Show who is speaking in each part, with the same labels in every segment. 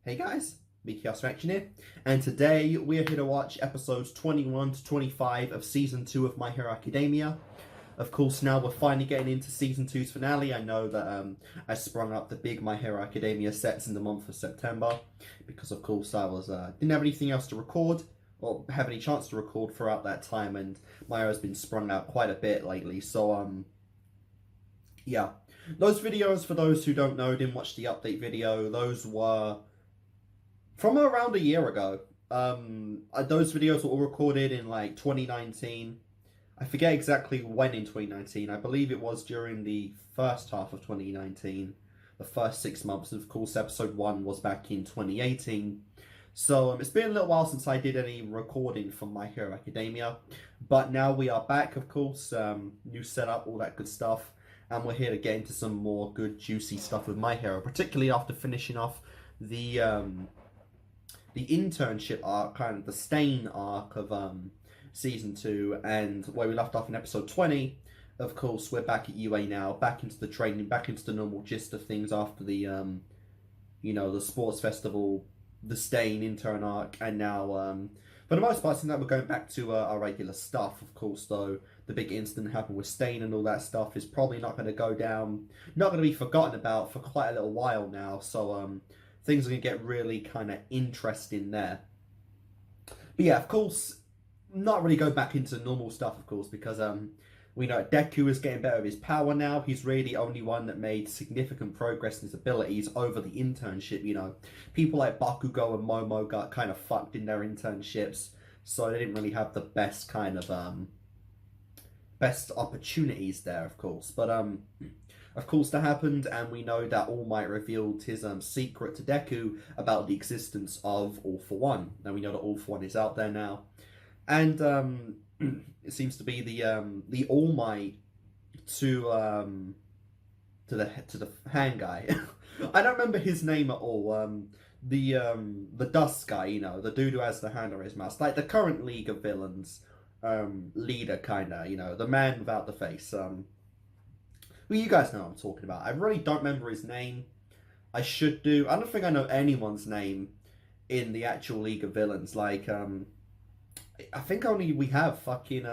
Speaker 1: Hey guys, Mickey Action here, and today we are here to watch episodes 21 to 25 of Season 2 of My Hero Academia. Of course, now we're finally getting into Season 2's finale. I know that I sprung up the big My Hero Academia sets in the month of September, because of course I was didn't have anything else to record, or have any chance to record throughout that time, and My Hero's been sprung out quite a bit lately, so yeah. Those videos, for those who don't know, didn't watch the update video, those were from around a year ago. Those videos were all recorded in like 2019. I forget exactly when in 2019. I believe it was during the first half of 2019. The first 6 months. And of course, episode 1 was back in 2018. So it's been a little while since I did any recording for My Hero Academia. But now we are back, of course. New setup, all that good stuff. And we're here to get into some more good, juicy stuff with My Hero. Particularly after finishing off the internship arc, kind of the stain arc of season 2, and where we left off in episode 20. Of course, we're back at UA now, back into the training, back into the normal gist of things after the the sports festival, the stain intern arc, and now for the most part, I think that we're going back to our regular stuff. Of course, though, the big incident happened with Stain and all that stuff is probably not going to go down, not going to be forgotten about for quite a little while now. So things are going to get really kind of interesting there. But yeah, of course, not really go back into normal stuff, of course, because we know Deku is getting better with his power now. He's really the only one that made significant progress in his abilities over the internship, People like Bakugo and Momo got kind of fucked in their internships, so they didn't really have the best kind of, best opportunities there, of course. But, of course, that happened, and we know that All Might revealed his secret to Deku about the existence of All For One. Now we know that All For One is out there now, and it seems to be the All Might to the hand guy. I don't remember his name at all. The dust guy, the dude who has the hand on his mouth, like the current League of Villains leader, kinda, the man without the face. Well, you guys know what I'm talking about. I really don't remember his name. I should do. I don't think I know anyone's name in the actual League of Villains. Like, I think only we have fucking,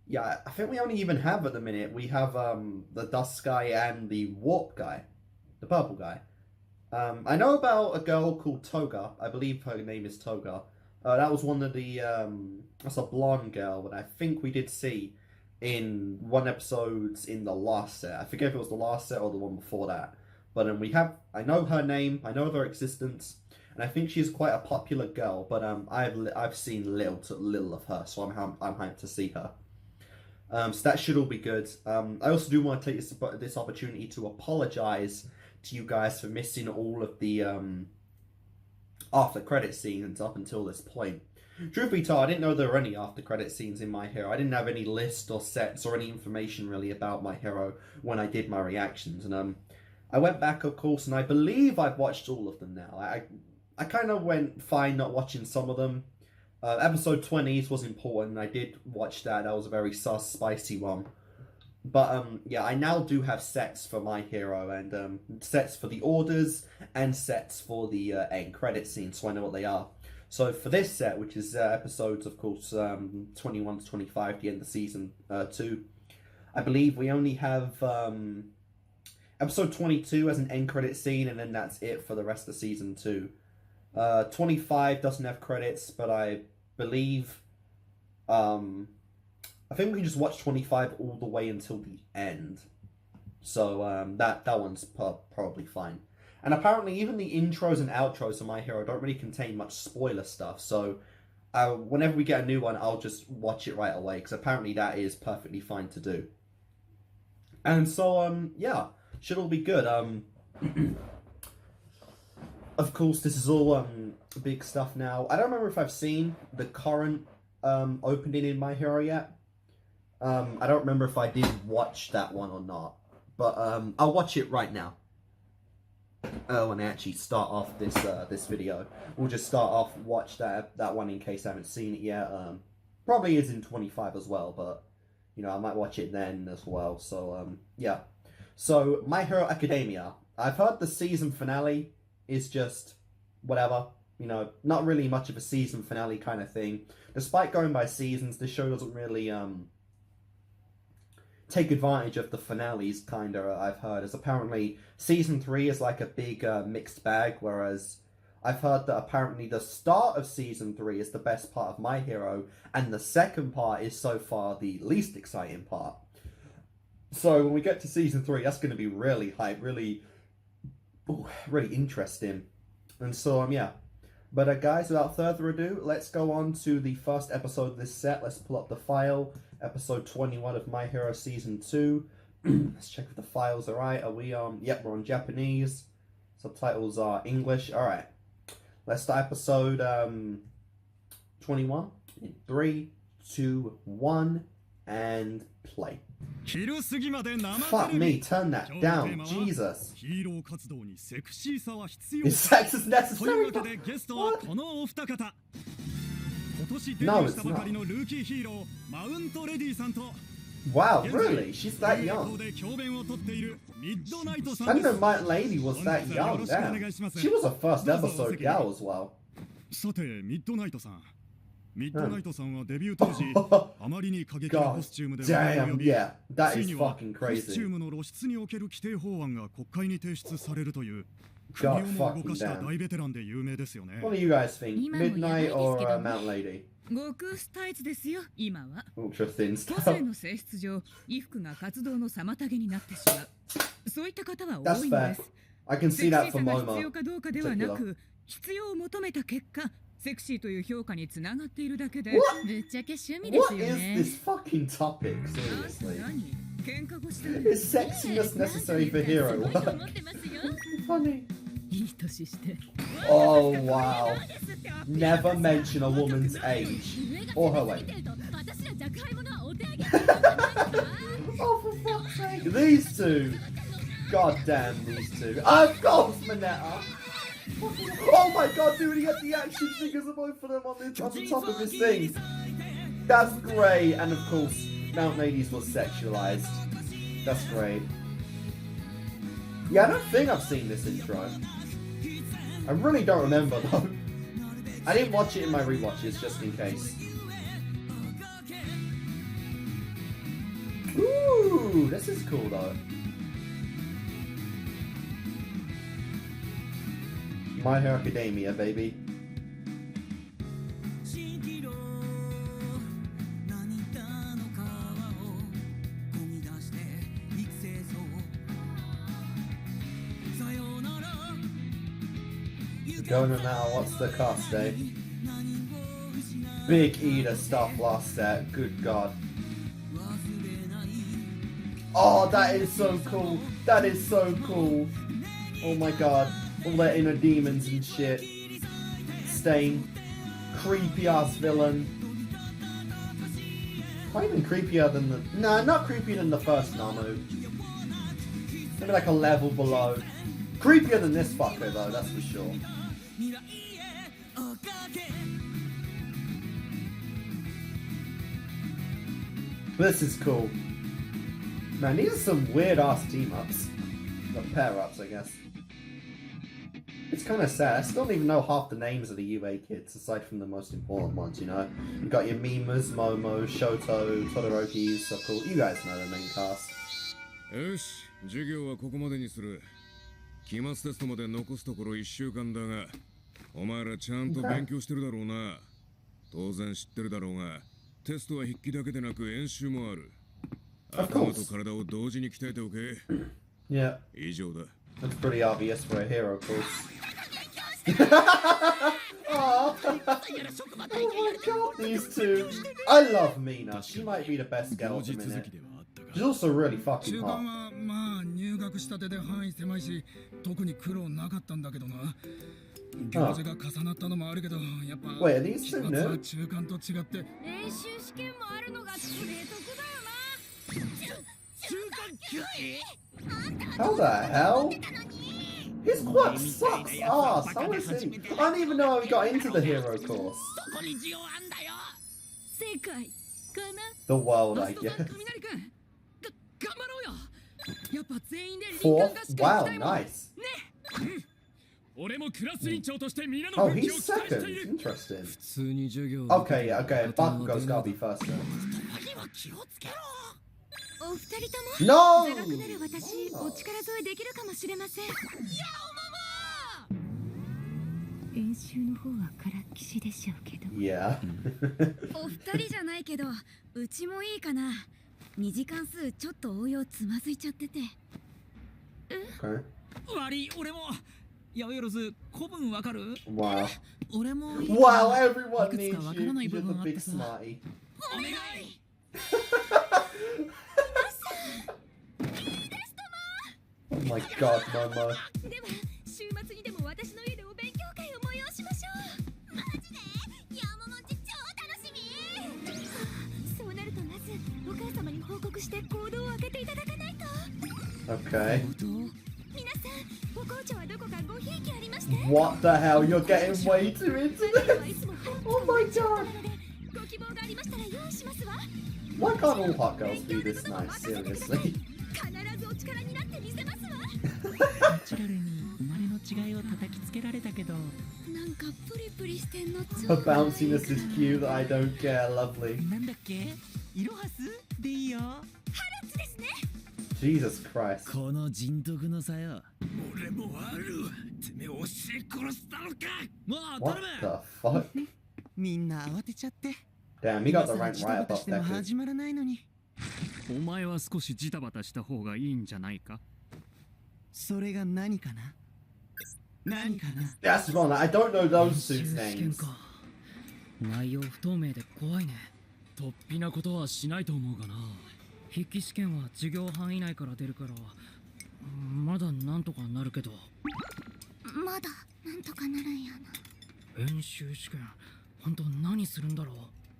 Speaker 1: yeah, I think we only even have at the minute, we have, the Dust guy and the Warp guy. The purple guy. I know about a girl called Toga. I believe her name is Toga. That was one of the, that's a blonde girl that I think we did see in one episode in the last set. I forget if it was the last set or the one before that. But I know her name, I know of her existence, and I think she's quite a popular girl. But I've seen little of her, so I'm hyped to see her. So that should all be good. I also do want to take this opportunity to apologize to you guys for missing all of the after credit scenes up until this point. Truth be told, I didn't know there were any after credit scenes in My Hero. I didn't have any list or sets or any information really about My Hero when I did my reactions. And I went back, of course, and I believe I've watched all of them now. I kind of went fine not watching some of them. Episode 20 was important. I did watch that. That was a very sus, spicy one. But yeah, I now do have sets for My Hero, and sets for the orders and sets for the end credit scenes, so I know what they are. So for this set, which is episodes, of course, 21 to 25, the end of season 2, I believe we only have episode 22 as an end credit scene, and then that's it for the rest of season 2. 25 doesn't have credits, but I believe, I think we can just watch 25 all the way until the end. So that one's probably fine. And apparently even the intros and outros of My Hero don't really contain much spoiler stuff. So whenever we get a new one, I'll just watch it right away, because apparently that is perfectly fine to do. And so, yeah, should all be good. Of course, this is all big stuff now. I don't remember if I've seen the current opening in My Hero yet. I don't remember if I did watch that one or not. But I'll watch it right now. When I actually start off this video, we'll just start off, watch that one in case I haven't seen it yet. Probably is in 25 as well, but I might watch it then as well. So yeah. So My Hero Academia. I've heard the season finale is just whatever. You know, not really much of a season finale kind of thing. Despite going by seasons, the show doesn't really take advantage of the finales, kind of, I've heard. As apparently season 3 is like a big mixed bag, whereas I've heard that apparently the start of season 3 is the best part of My Hero, and the second part is so far the least exciting part. So when we get to season 3, that's going to be really hype, really interesting. And so, yeah. But guys, without further ado, let's go on to the first episode of this set. Let's pull up the file. Episode 21 of My Hero Season 2. Let's check if the files are right. Are we yep, we're on Japanese. Subtitles are English. Alright. Let's start episode 21. In 3, 2, 1, and play. Fuck me, turn that down, Jesus. Is sex is necessary? What? No, it's not. Wow, really? She's that young? I didn't know My Lady was that young, damn. She was a first episode gal as well. God damn, yeah, that is fucking crazy. God fucking damn. What do you guys think? Midnight or Mount Lady? Ultra thin stuff. That's fair. I can see that for Momo. What is this fucking topic, seriously? Is sexiness necessary for Hero? Funny. Oh wow. Never mention a woman's age. Or her weight. Oh, for fuck's sake. These two. God damn, these two. Of course, Mineta. Oh my god, dude, he got the action figures of both of them on the top of his thing. That's great. And of course, Mount Ladies was sexualized. That's great. Yeah, I don't think I've seen this intro. I really don't remember though. I didn't watch it in my rewatches just in case. Ooh, this is cool though. My Hero Academia, baby. Going on now, what's the cost, eh? Big Eater stuff last set, good god. Oh, that is so cool. That is so cool. Oh my god. All their inner demons and shit. Stain. Creepy ass villain. Not even creepier than the... Nah, not creepier than the first Namu. Maybe like a level below. Creepier than this fucker though, that's for sure. This is cool. Man, these are some weird ass team ups. Or pair ups, I guess. It's kind of sad. I still don't even know half the names of the UA kids, aside from the most important ones, you know? You've got your Mimas, Momo, Shoto, Todorokis, so cool. You guys know the main cast. Of course. Yeah. That's pretty obvious for a hero course. Oh my god, these two. I love Mina. She might be the best girl at the minute. She's also really fucking hot. Oh. Wait, are these two new? How the hell? His quirk sucks ass. How is he? I don't even know how he got into the hero course. The world, I guess. Fourth? Wow, nice. Oh, he's second. Interesting. Okay, yeah, okay. Bakugo's gotta be first then. No! Yeah.
Speaker 2: お二人じゃないけど、うちもいいかな。2時間数ちょっと応用つまずいちゃってて。
Speaker 1: Okay.
Speaker 3: 悪い、俺も。八百万古文わかる？
Speaker 1: Wow.
Speaker 3: 俺も。
Speaker 1: Wow, everyone
Speaker 3: い
Speaker 1: needs
Speaker 3: くつかわからない
Speaker 1: you.
Speaker 3: 部
Speaker 1: You're
Speaker 3: 分
Speaker 1: the
Speaker 3: あっ
Speaker 1: big
Speaker 3: てさ。
Speaker 1: smarty.
Speaker 3: お願い。
Speaker 1: Oh my god, Mama.
Speaker 2: では週末にでも私の家でお勉強会を催しましょう。マジで？山もち超楽しみ。そうなるとまずお母様に報告して行動を開けていただかないと。
Speaker 1: Okay.
Speaker 2: 皆さん、ご紅茶はどこかごひいきありまして。
Speaker 1: What the hell? You're getting way too into this. Oh my god.
Speaker 2: ご希望がありましたら用意しますわ。
Speaker 1: Why can't all hot girls be this nice? Seriously.
Speaker 2: 必ずお力になってみせますわ。
Speaker 3: ナチュラルに生まれの違いを叩きつけられたけど。
Speaker 2: なんかプリプリしてんの
Speaker 1: Her bounciness is cute. I don't care. Lovely.
Speaker 3: なんだっけ？イロハスでいいよ。
Speaker 2: ハルツですね。
Speaker 1: Jesus Christ.
Speaker 3: この人徳の差よ。俺もある。てめえ教え殺したのか。もう
Speaker 1: What
Speaker 3: 頼む。
Speaker 1: the fuck?
Speaker 3: みんな慌てちゃって。
Speaker 1: Damn, he got the rank
Speaker 3: ジ
Speaker 1: right
Speaker 3: タバタ
Speaker 1: above
Speaker 3: しても
Speaker 1: Deku.
Speaker 3: 始まらないのに。
Speaker 4: お前は少しジタバタした方がいいんじゃないか。
Speaker 3: それが何かな。何かな。
Speaker 1: That's wrong. I don't know those two
Speaker 4: 試験
Speaker 1: names.
Speaker 4: か。内容不透明で怖いね。突飛なことはしないと思うがな。筆記試験は授業範囲内から出るから、まだなんとかなるけど。
Speaker 2: まだなんとかなるんやな。
Speaker 4: 演習試験、本当何するんだろ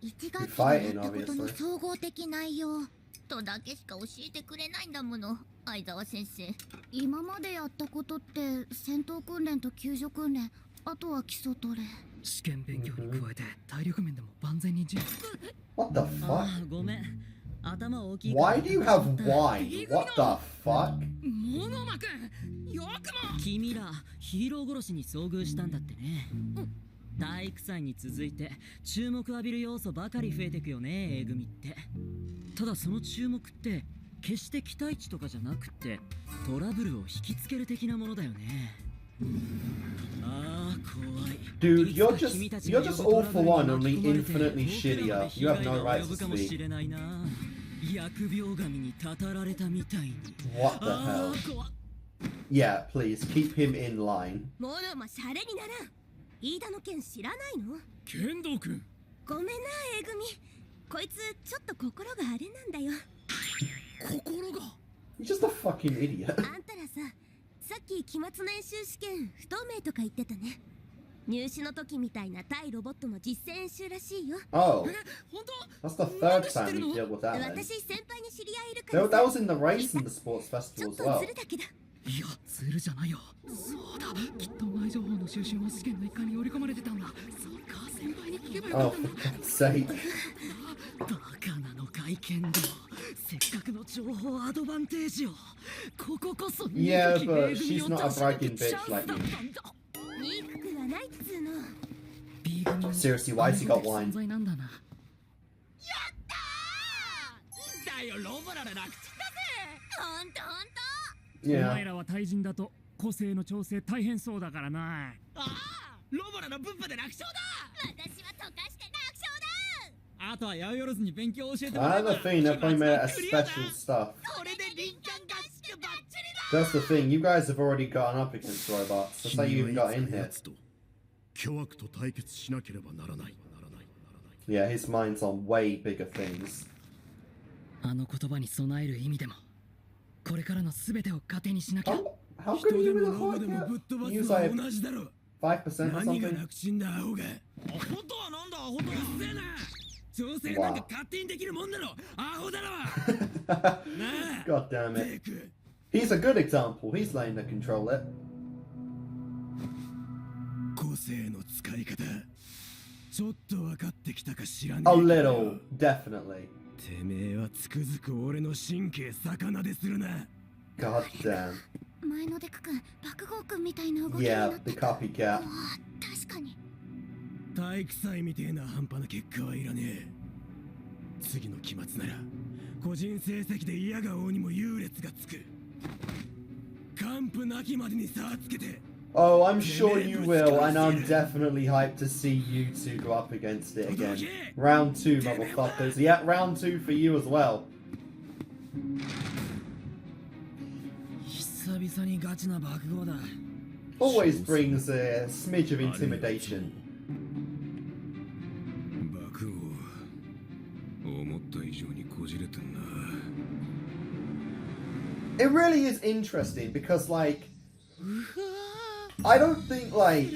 Speaker 4: う。
Speaker 2: 1学期にやったことの総合的内容とだけしか教えてくれないんだもの、相沢先生。今までやったことって戦闘訓練と救助訓練、あとは基礎トレ。
Speaker 4: 試験勉強に加えて体力面でも万全に準備。
Speaker 1: What the
Speaker 3: あ
Speaker 1: fuck?
Speaker 3: あ、ごめん。頭大きい。
Speaker 1: Why do you have wine? What the fuck?
Speaker 4: モノマくん、よくも。
Speaker 3: 君らヒーロー殺しに遭遇したんだってね。体育祭に続いて注目浴びる要素ばかり増えてくよね、A組って。ただその注目って決して期待値とかじゃなくてトラブルを引きつける的なものだよね。ああ、怖い。
Speaker 1: Dude, you're just all for one, only infinitely shittier. You have no right to
Speaker 3: かもし
Speaker 1: speak.
Speaker 3: れないな。疫病神にたたられたみたいに。
Speaker 1: What the
Speaker 3: あ
Speaker 1: hell?
Speaker 3: あ、怖い。
Speaker 1: Yeah, please keep him in line.
Speaker 2: モノマシャレにならん。飯田の件知らないの？
Speaker 4: 剣道くん。
Speaker 2: ごめんな A 組。こいつちょっと心があれなんだよ。
Speaker 4: 心が。
Speaker 1: He's just a fucking idiot.
Speaker 2: あんたらさっき期末の演習試験不透明とか言ってたね。入試の時みたいな対ロボットの実践演習らしいよ。
Speaker 1: Oh,
Speaker 4: 本当？
Speaker 1: that's the third time you dealt with that then.
Speaker 2: 私先輩に知り合いいるから
Speaker 1: That was in the race and the sports
Speaker 2: ちょ
Speaker 1: festival
Speaker 2: っ
Speaker 1: as
Speaker 2: と
Speaker 1: well.
Speaker 2: ずるだけだ。
Speaker 4: いや、ズルじゃないよ。そうだ、きっと前情報の収集も試験の一環に織り込まれてたんだ。そうか、先輩に聞けばよか
Speaker 1: Oh,
Speaker 4: ったん
Speaker 1: for
Speaker 4: だ。
Speaker 1: God's sake.
Speaker 3: バカなのかい剣道。せっかくの情報アドバンテージを。こここそ
Speaker 1: Yeah,
Speaker 3: 憎き
Speaker 1: but
Speaker 3: A 組
Speaker 1: she's
Speaker 3: を
Speaker 1: not a
Speaker 3: 出し抜
Speaker 1: bragging
Speaker 3: くチャン
Speaker 1: bitch
Speaker 3: ス
Speaker 1: like
Speaker 3: だっ
Speaker 1: you.
Speaker 3: たんだ。
Speaker 2: 憎くはないっつうの。
Speaker 4: B 組も
Speaker 1: Seriously, why has he got wine?
Speaker 4: 存在なんだな。
Speaker 3: だよ、ロボララ楽ちんだぜ。
Speaker 2: ほんとほんと。
Speaker 4: お前
Speaker 1: Yeah.
Speaker 4: らは対人だと個性の調整大変そうだからな。
Speaker 3: ああ、ロボラの分派で楽勝だ。
Speaker 2: 私は溶かして楽勝だ。
Speaker 3: あとは八百万に勉強を教えても
Speaker 1: I
Speaker 3: らえ
Speaker 1: have
Speaker 3: ば
Speaker 1: a thing, they're probably made out of
Speaker 3: 期末は
Speaker 1: special
Speaker 3: クリアだ。
Speaker 1: stuff.
Speaker 3: これで林間合宿バッチリだ。
Speaker 1: That's the thing, you guys have already gotten up against robots. That's how you even got in here.
Speaker 5: 巨悪と対決しなければならない。
Speaker 1: Yeah, his mind's on way bigger things.
Speaker 3: あの言葉に備える意味でも、これからのすべてを糧にしなきゃ。
Speaker 1: How could he
Speaker 5: 人で
Speaker 1: even
Speaker 5: もロボでも
Speaker 1: afford
Speaker 5: ぶっ飛ば
Speaker 1: Use
Speaker 5: すのは
Speaker 1: like
Speaker 5: 同じだろ。
Speaker 1: 5% or
Speaker 5: 何が
Speaker 1: something?
Speaker 5: 楽ちんだ、アホが。
Speaker 3: アホとはなんだ、アホとはうっせえな。調整なんか勝手にできるもんだろ。アホだろ。なあ。
Speaker 1: God damn
Speaker 5: ベ
Speaker 1: it.
Speaker 5: ク、
Speaker 1: He's a good example. He's letting to control it.
Speaker 5: 個性の使い方。ちょっと分かってきたか知らね
Speaker 1: A
Speaker 5: えけど。
Speaker 1: little, definitely.
Speaker 5: てめえはつくづく俺の神経逆なでするな。
Speaker 1: God damn.
Speaker 2: 前のデク君、爆豪君みたいな動きにな
Speaker 1: Yeah,
Speaker 2: って
Speaker 1: the
Speaker 2: た。
Speaker 1: copycat.
Speaker 2: ああ、確かに。
Speaker 5: 体育祭みてえな半端な結果はいらねえ。次の期末なら個人成績で嫌が王にも優劣がつく。完膚なきまでに差をつけて。
Speaker 1: Oh, I'm sure you will, and I'm definitely hyped to see you two go up against it again. Round 2, motherfuckers. Yeah, round 2 for you as well.
Speaker 4: 久々にガチな爆豪だ。
Speaker 1: Always brings a smidge of intimidation.
Speaker 5: 爆豪、思った以上にこじれてんな。
Speaker 1: It really is interesting because, like, I don't think, like,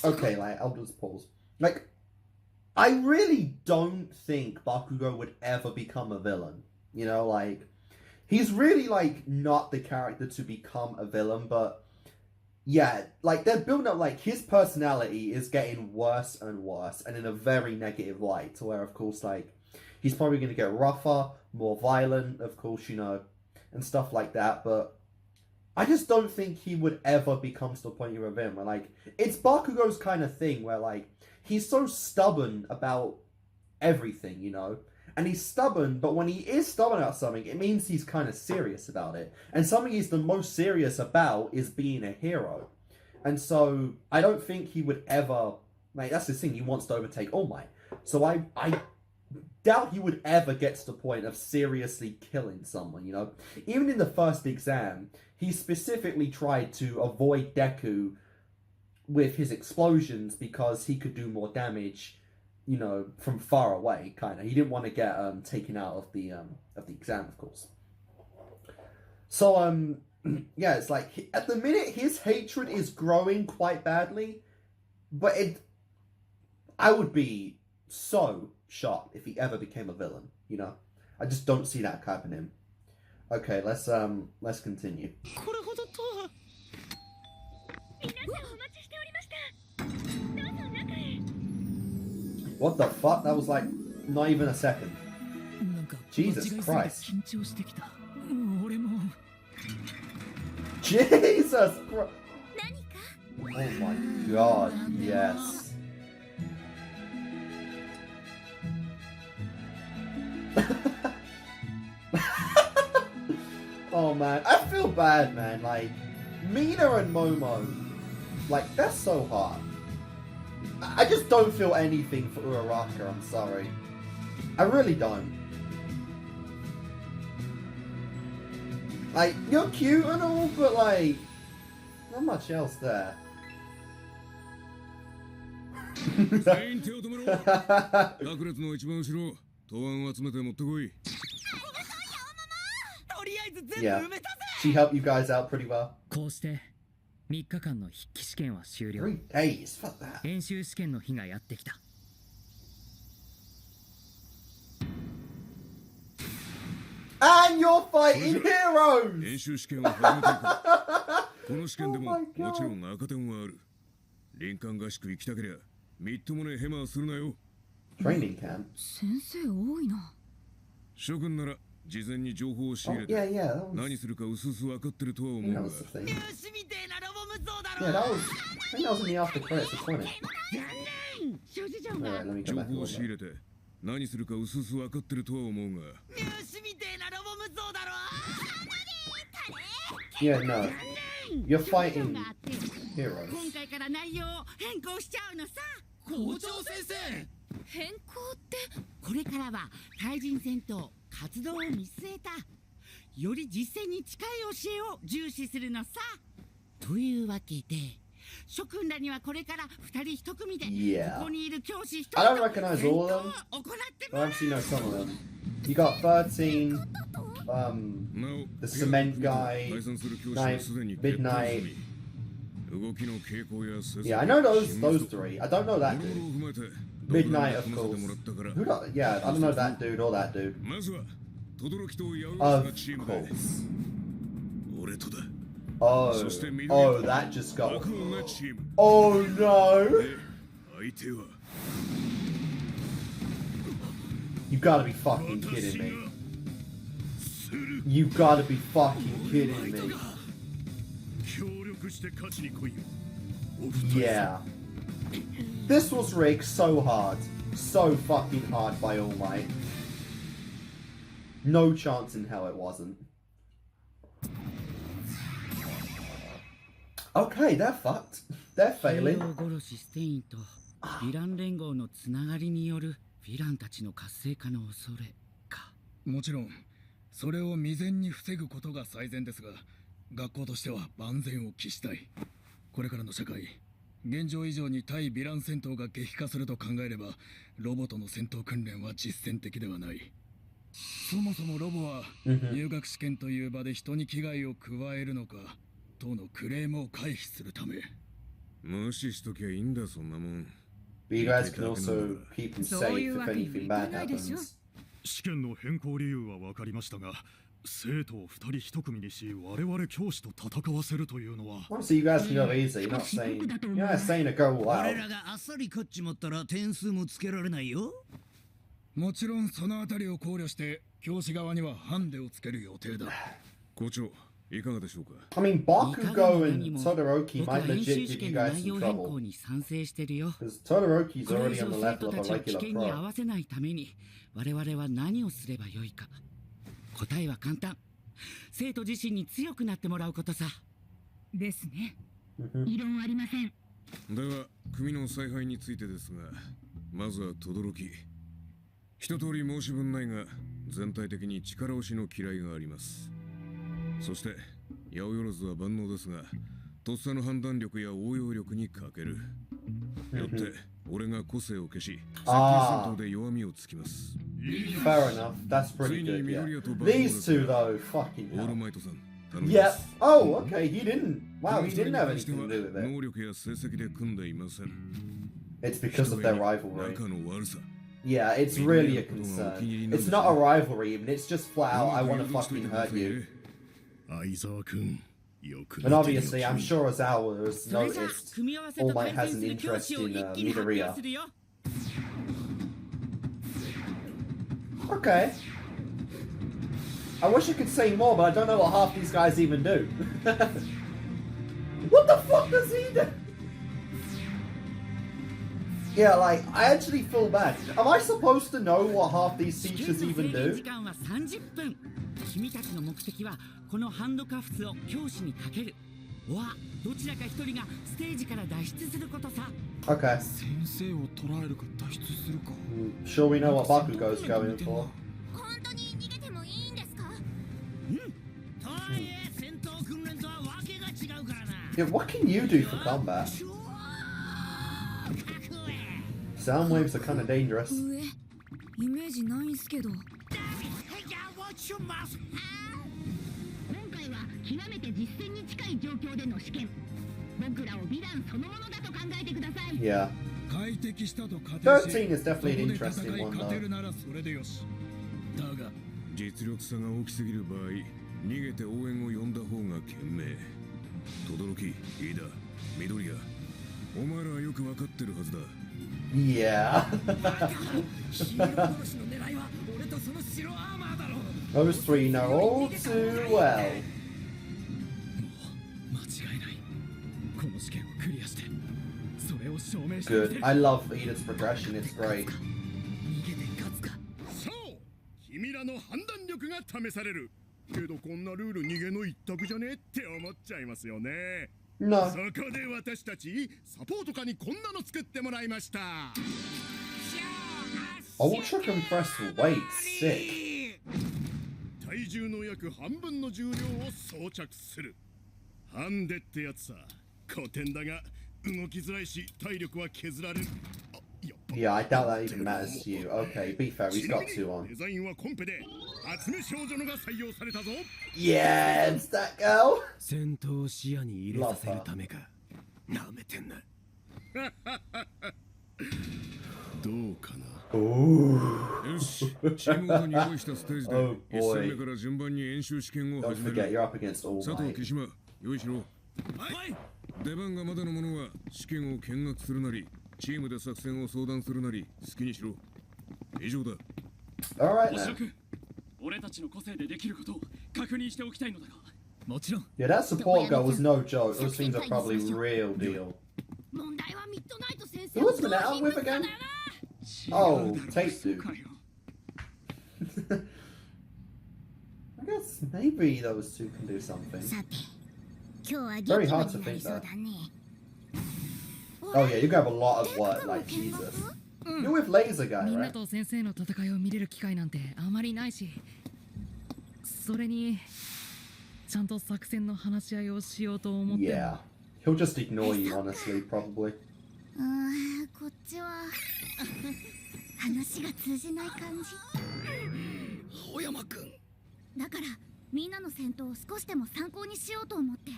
Speaker 1: okay, like, I'll just pause. Like, I really don't think Bakugo would ever become a villain. You know, like, he's really, like, not the character to become a villain, but yeah, like, they're building up, like, his personality is getting worse and worse, and in a very negative light, to where, of course, like, he's probably going to get rougher, more violent, of course, you know, and stuff like that, but I just don't think he would ever become to the point you're a villain, where, like, it's Bakugo's kind of thing, where, like, he's so stubborn about everything, you know, and he's stubborn, but when he is stubborn about something, it means he's kind of serious about it, and something he's the most serious about is being a hero, and so I don't think he would ever, like, that's the thing, he wants to overtake All Might, so I doubt he would ever get to the point of seriously killing someone, you know, even in the first exam, he specifically tried to avoid Deku with his explosions because he could do more damage, you know, from far away, kind of. He didn't want to get taken out of the exam, of course. So, yeah, it's like, at the minute, his hatred is growing quite badly, but I would be so shocked if he ever became a villain, you know? I just don't see that happening. Okay, let's continue.
Speaker 4: これほどとは。
Speaker 2: 皆さんお待ちしておりました。どうぞ中へ。
Speaker 1: What the fuck? That was like not even a second.
Speaker 4: なんか
Speaker 1: Jesus
Speaker 4: 間違い
Speaker 1: Christ.
Speaker 4: すぎて緊張してきた。俺も。
Speaker 1: Jesus Christ.
Speaker 2: 何か
Speaker 1: Oh my god, yes. Oh man, I feel bad, man. Like, Mina and Momo, like, that's so hard. I just don't feel anything for Uraraka, I'm sorry. I really don't. Like, you're cute and all, but like, not much else there.
Speaker 5: 全員手を止めろ。各列の一番後ろ、答案を集めて持ってこい。
Speaker 4: とりあえず全
Speaker 1: Yeah.
Speaker 4: 部埋めたぜ。
Speaker 1: She helped you guys out pretty well.
Speaker 4: こうして3日間の筆記試験は終了。
Speaker 1: 3 days, fuck that.
Speaker 4: 演習試験の日がやってきた。
Speaker 1: And you're fighting
Speaker 5: 練
Speaker 1: heroes!
Speaker 5: 習試験を始めていこう。この試験で
Speaker 1: Oh
Speaker 5: も
Speaker 1: my
Speaker 5: も
Speaker 1: God.
Speaker 5: ちろん赤点はある。林間合宿行きたけりゃみっともねえヘマはするなよ。
Speaker 1: Training camp.
Speaker 2: 先生多いな。
Speaker 5: 諸君なら事前に情報を仕
Speaker 1: Oh,
Speaker 5: 入れ
Speaker 1: yeah,
Speaker 5: て
Speaker 1: yeah, that
Speaker 5: 何
Speaker 1: was,
Speaker 5: するかうすうす分かってるとは
Speaker 1: I
Speaker 5: 思
Speaker 1: think
Speaker 5: う
Speaker 1: that
Speaker 5: が
Speaker 1: was the thing.
Speaker 4: 入試みてえなロボ無双だろ。
Speaker 1: Yeah, that was, I think that was in the after credits of 20.
Speaker 2: 諸事情
Speaker 1: Alright,
Speaker 2: が
Speaker 1: let me go
Speaker 5: 情
Speaker 1: back
Speaker 5: 報を
Speaker 1: and
Speaker 5: 仕入
Speaker 1: look.
Speaker 5: れて何するかうすうす分かってるとは思うが
Speaker 4: 入試みてえなロボ無双だろ。
Speaker 1: Yeah, no. You're fighting
Speaker 2: があって
Speaker 1: heroes.
Speaker 2: 今回から内容を変更しちゃうのさ。
Speaker 4: 校長先生。
Speaker 2: 変更って
Speaker 6: これからは対人戦闘活動を見据えたより実践に近い教えを重視するのさ。というわけで諸君らにはこれから2人1組で
Speaker 1: Yeah.
Speaker 6: ここにいる教師1人
Speaker 1: I don't
Speaker 6: と
Speaker 1: recognize
Speaker 6: 戦闘
Speaker 1: all
Speaker 6: を
Speaker 1: of them.
Speaker 6: 行っても
Speaker 1: I
Speaker 6: らう。
Speaker 1: actually know some of them. You got 13,
Speaker 5: なお
Speaker 1: the cement guy,
Speaker 5: 対戦する教師
Speaker 1: Night,
Speaker 5: はすでに決定済
Speaker 1: Midnight.
Speaker 5: み動きの傾向や成績
Speaker 1: Yeah, I know those
Speaker 5: 心
Speaker 1: those
Speaker 5: 理
Speaker 1: three. I don't know
Speaker 5: も
Speaker 1: that
Speaker 5: ろもろ
Speaker 1: dude.
Speaker 5: 踏まえて
Speaker 1: Midnight,
Speaker 5: 動
Speaker 1: of
Speaker 5: 画を組ませてもら
Speaker 1: course.
Speaker 5: ったから
Speaker 1: Who do, yeah, I don't know that dude or that dude.
Speaker 5: まずは轟と八百
Speaker 1: Of
Speaker 5: がチームで
Speaker 1: course.
Speaker 5: 俺とだ
Speaker 1: Oh,
Speaker 5: そして緑
Speaker 1: oh, that just got.
Speaker 5: 爆音がチーム
Speaker 1: Oh no!
Speaker 5: で相手は
Speaker 1: You gotta be fucking kidding me.
Speaker 5: 私が
Speaker 1: You gotta be fucking kidding me.
Speaker 5: 協力して勝ちに来いよ。
Speaker 1: Yeah. This was rigged so hard. So fucking hard by All Might. No chance in hell it wasn't. Okay, they're fucked. They're
Speaker 6: ヒー
Speaker 1: failing.
Speaker 6: ロー殺しステインとヴィラン連合のつながりによるヴィランたちの活性化の恐れか。
Speaker 5: もちろんそれを未然に防ぐことが最善ですが、学校としては万全を期したい。これからの社会、現状以上に対ヴィラン戦闘が激化すると考えれば、ロボとの戦闘訓練は実践的ではない。そもそもロボは入学試験という場で人に危害を加えるのかとのクレームを回避するため。無視しときゃいいんだ、そんなもん。
Speaker 1: But you guys can also keep him safe if anything bad happens.
Speaker 5: 試験の変更理由は分かりましたが、生徒を2人1組にし、我々教師と戦わせるというのは。
Speaker 1: Honestly, you guys can go easy. You're not saying to go all
Speaker 7: 俺
Speaker 1: out.
Speaker 7: らがあっさり勝っちまったら点数もつけられないよ。
Speaker 5: もちろんそのあたりを考慮して教師側にはハンデをつける予定だ。校長、いかがでしょうか。
Speaker 1: I mean, Bakugo and Todoroki
Speaker 6: 僕は
Speaker 1: might
Speaker 6: 編
Speaker 1: legit
Speaker 6: 集
Speaker 1: get
Speaker 6: 試
Speaker 1: you
Speaker 6: 験の
Speaker 1: guys
Speaker 6: 内
Speaker 1: some
Speaker 6: 容変
Speaker 1: trouble.
Speaker 6: 更に賛成してるよ。
Speaker 1: Because Todoroki's
Speaker 6: これ以
Speaker 1: already
Speaker 6: 上
Speaker 1: on the
Speaker 6: 生
Speaker 1: level
Speaker 6: 徒
Speaker 1: of
Speaker 6: た
Speaker 1: a
Speaker 6: ちを危
Speaker 1: regular
Speaker 6: 険に合
Speaker 1: pro.
Speaker 6: わせないために我々は何をすればよいか。答えは簡単。生徒自身に強くなってもらうことさ。
Speaker 2: ですね。異論ありません。
Speaker 5: では組の采配についてですが、まずは轟。一通り申し分ないが、全体的に力押しの嫌いがあります。そして八百万は万能ですが、とっさの判断力や応用力に欠ける。よって俺が個性を消し、接近戦闘で弱みをつきます。
Speaker 1: Fair enough. That's pretty good. Yeah. These two though, fucking
Speaker 5: オール
Speaker 1: hell.
Speaker 5: マイトさん、頼み
Speaker 1: Yeah.
Speaker 5: ます。
Speaker 1: Oh, okay. He didn't. Wow, he didn't have anything to do with it.
Speaker 5: 能力や成績で組んでいません。
Speaker 1: It's because of their rivalry.
Speaker 5: 仲の悪さ。
Speaker 1: Yeah, it's really a concern. It's not a rivalry even. It's just flat out. I want to fucking hurt you.
Speaker 5: 相沢君、よく
Speaker 1: And obviously, I'm sure Ozawa has
Speaker 6: それじゃあ
Speaker 1: noticed
Speaker 6: 組み合わせ
Speaker 1: All
Speaker 6: と
Speaker 1: Might
Speaker 6: 対
Speaker 1: has
Speaker 6: 戦
Speaker 1: an
Speaker 6: する教
Speaker 1: interest
Speaker 6: 師を
Speaker 1: in
Speaker 6: 一気に発表
Speaker 1: Midoriya.
Speaker 6: するよ。
Speaker 1: Okay. I wish I could say more, but I don't know what half these guys even do. What the fuck does he do? Yeah, like, I actually feel bad. Am I supposed to know what half these
Speaker 6: 試
Speaker 1: teachers
Speaker 6: 験の
Speaker 1: even
Speaker 6: 制限
Speaker 1: do?
Speaker 6: 時間は30分。君たちの目的はこのハンドカフスを教師にかける。わ、どちらか一人がステージから脱出することさ。
Speaker 1: Okay.
Speaker 5: 先生を捉えるか脱出するか。
Speaker 1: Sure we know what Bakugo's going for.
Speaker 2: 本当に逃げてもいいんですか？
Speaker 7: とはいえ戦闘訓練とはわけが違うからな。
Speaker 1: Yeah, what can you do for combat?
Speaker 7: シュワー各へ
Speaker 1: Sound waves are kind of dangerous.
Speaker 2: 上、イメージないんすけど。
Speaker 7: じゃあウォッチュマス。
Speaker 2: 今回は極めて実戦に近い状況での試験。僕らをヴィランそのものだと考えてください。
Speaker 1: Yeah.
Speaker 5: 快適したと仮定し、
Speaker 1: 13 is definitely an
Speaker 5: そこで
Speaker 1: interesting
Speaker 5: 戦い
Speaker 1: one
Speaker 5: 勝て
Speaker 1: though.
Speaker 5: るならそれでよし。だが実力差が大きすぎる場合、逃げて応援を呼んだ方が賢明。轟、飯田、緑谷、お前らはよく分かってるはずだ。
Speaker 1: Yeah.
Speaker 4: ヒーロー殺しの狙いは俺とその白アーマーだろ。
Speaker 1: Those three know all too well.
Speaker 4: 間違いない。この試験をクリアしてそれを証明してみせ
Speaker 1: Good.
Speaker 4: る。
Speaker 1: I love Ida's progression, it's great.
Speaker 4: 逃げて勝つか。
Speaker 5: そう君らの判断力が試される。けどこんなルール逃げの一択じゃねって思っちゃいますよね。
Speaker 1: No.
Speaker 5: そこで私たちサポート課にこんなの作ってもらいました。
Speaker 1: Ultra compressed weight, sick.
Speaker 5: 体重の約半分の重量を装着する。ハンデってやつさ。古典だが動きづらいし体力は削られる。あ、やっぱ
Speaker 1: Yeah, I doubt that even matters to you. Okay, be fair, he's
Speaker 5: ちな
Speaker 1: got
Speaker 5: みに
Speaker 1: two on.
Speaker 5: デザインはコンペで集め少女のが採用されたぞ。
Speaker 1: Yeah, it's that girl.
Speaker 5: 戦闘を視野に入れさせるためか。なめてんな。どうかな。
Speaker 1: Ooh.
Speaker 5: よし、チームごとに用意したステージで
Speaker 1: Oh
Speaker 5: 1
Speaker 1: boy.
Speaker 5: 戦目から順番に演習試験を
Speaker 1: Don't
Speaker 5: 始め
Speaker 1: forget,
Speaker 5: る。
Speaker 1: you're up against All
Speaker 5: 佐藤、
Speaker 1: Might.
Speaker 5: 木島、用意しろ。
Speaker 7: はい。
Speaker 5: 出番がまだの者は試験を見学するなり、チームで作戦を相談するなり、好きにしろ。以上だ。
Speaker 1: Alright
Speaker 7: おしろ
Speaker 1: then.
Speaker 7: くん、
Speaker 4: 俺たちの個性でできることを確認しておきたいのだが。
Speaker 5: もちろん。
Speaker 1: Yeah, that support girl was no joke. Those things are probably real deal.
Speaker 2: 問題はミッドナイト先
Speaker 1: Who
Speaker 2: 生
Speaker 1: was Manette with again? Oh, Tape Dude. I guess maybe those two can do something.
Speaker 2: さて今日は
Speaker 1: Very
Speaker 2: 劇
Speaker 1: hard
Speaker 2: 場
Speaker 1: to
Speaker 2: になり
Speaker 1: think
Speaker 2: そう
Speaker 1: that.
Speaker 2: だね
Speaker 1: Oh yeah, you can have a lot of work, like Jesus. You're with Laser Guy,
Speaker 4: みんな
Speaker 1: right?
Speaker 4: と先生の戦いを見れる機会なんてあまりないし、それにちゃんと作戦の話し合いをしようと思っても。
Speaker 1: Yeah. He'll just ignore you, honestly, probably.
Speaker 2: こっちは話が通じない感じ。
Speaker 5: 青山くん。
Speaker 2: だからみんなの戦闘を少しでも参考にしようと思って。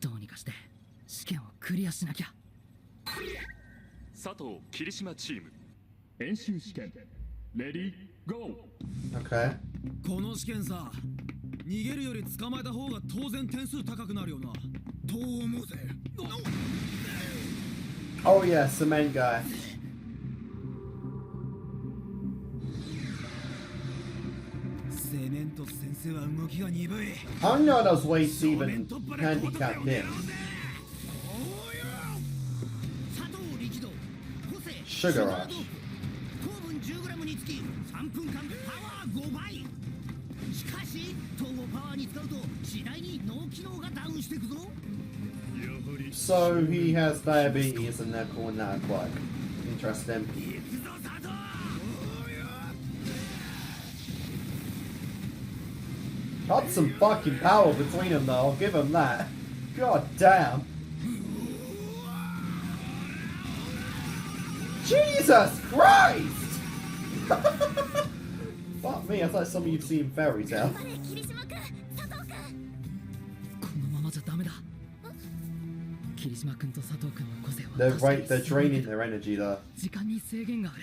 Speaker 4: どうにかして試験をクリアしなきゃ。
Speaker 8: 佐藤霧島チーム演習試験レディーゴー。
Speaker 1: Okay.
Speaker 5: この試験さ、逃げるより捕まえた方が当然点数高くなるよなと思うぜ。
Speaker 1: Oh yeah, Cement Guy.
Speaker 5: セメント先生は動きが鈍い。
Speaker 1: I don't know those weights even handicapped him.
Speaker 7: 佐藤力道個性
Speaker 1: Sugar
Speaker 7: 糖
Speaker 1: Rush.
Speaker 7: 分 10g につき3分間パワー5倍。しかし糖をパワーに使うと次第に脳機能がダウンしていくぞ。
Speaker 1: So he has diabetes and they're calling that a quirk. Interesting.
Speaker 7: いくぞ佐藤。
Speaker 1: Got some fucking power between them though, I'll give him that. God damn. Jesus Christ! Fuck me, that's like something you'd see in Fairy Tale.
Speaker 2: 頑張れ霧島くん、佐藤くん。
Speaker 4: このままじゃダメだ。霧島君と佐藤君の個性は
Speaker 1: They're draining their energy though.
Speaker 4: 時間に制限がある。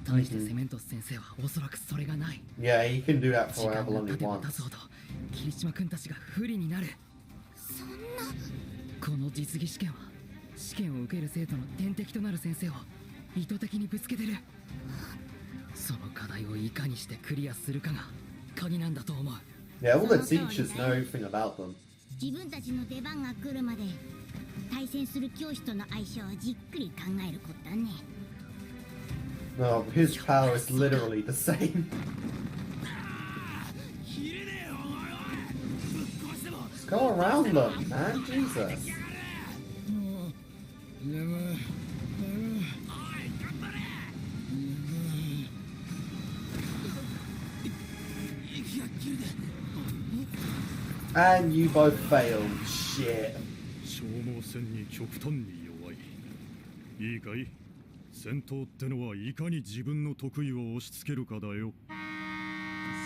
Speaker 4: 対してセメントス先生はおそらくそれがない。
Speaker 1: Yeah, he can do that
Speaker 4: 時
Speaker 1: for
Speaker 4: 間
Speaker 1: however
Speaker 4: が
Speaker 1: long
Speaker 4: 経
Speaker 1: he
Speaker 4: てば経
Speaker 1: wants.
Speaker 4: つほど霧島君たちが不利になる。
Speaker 2: そんな。
Speaker 4: この実技試験は試験を受ける生徒の天敵となる先生を意図的にぶつけてる。その課題をいかにしてクリアするかが鍵なんだと思う。
Speaker 1: Yeah, all the teachers know everything about them.
Speaker 2: 自分たちの出番が来るまで対戦する教師との相性をじっくり考えることだね。
Speaker 1: No, his power is literally the same.
Speaker 5: 切れねえよ、おいおい。ぶっ壊しても。
Speaker 1: Just go around them, man. Jesus.
Speaker 5: 眠い。
Speaker 1: And you both failed. Shit.
Speaker 8: 消耗戦に極端に弱い。いいかい？戦闘ってのはいかに自分の得意を押し付けるかだよ。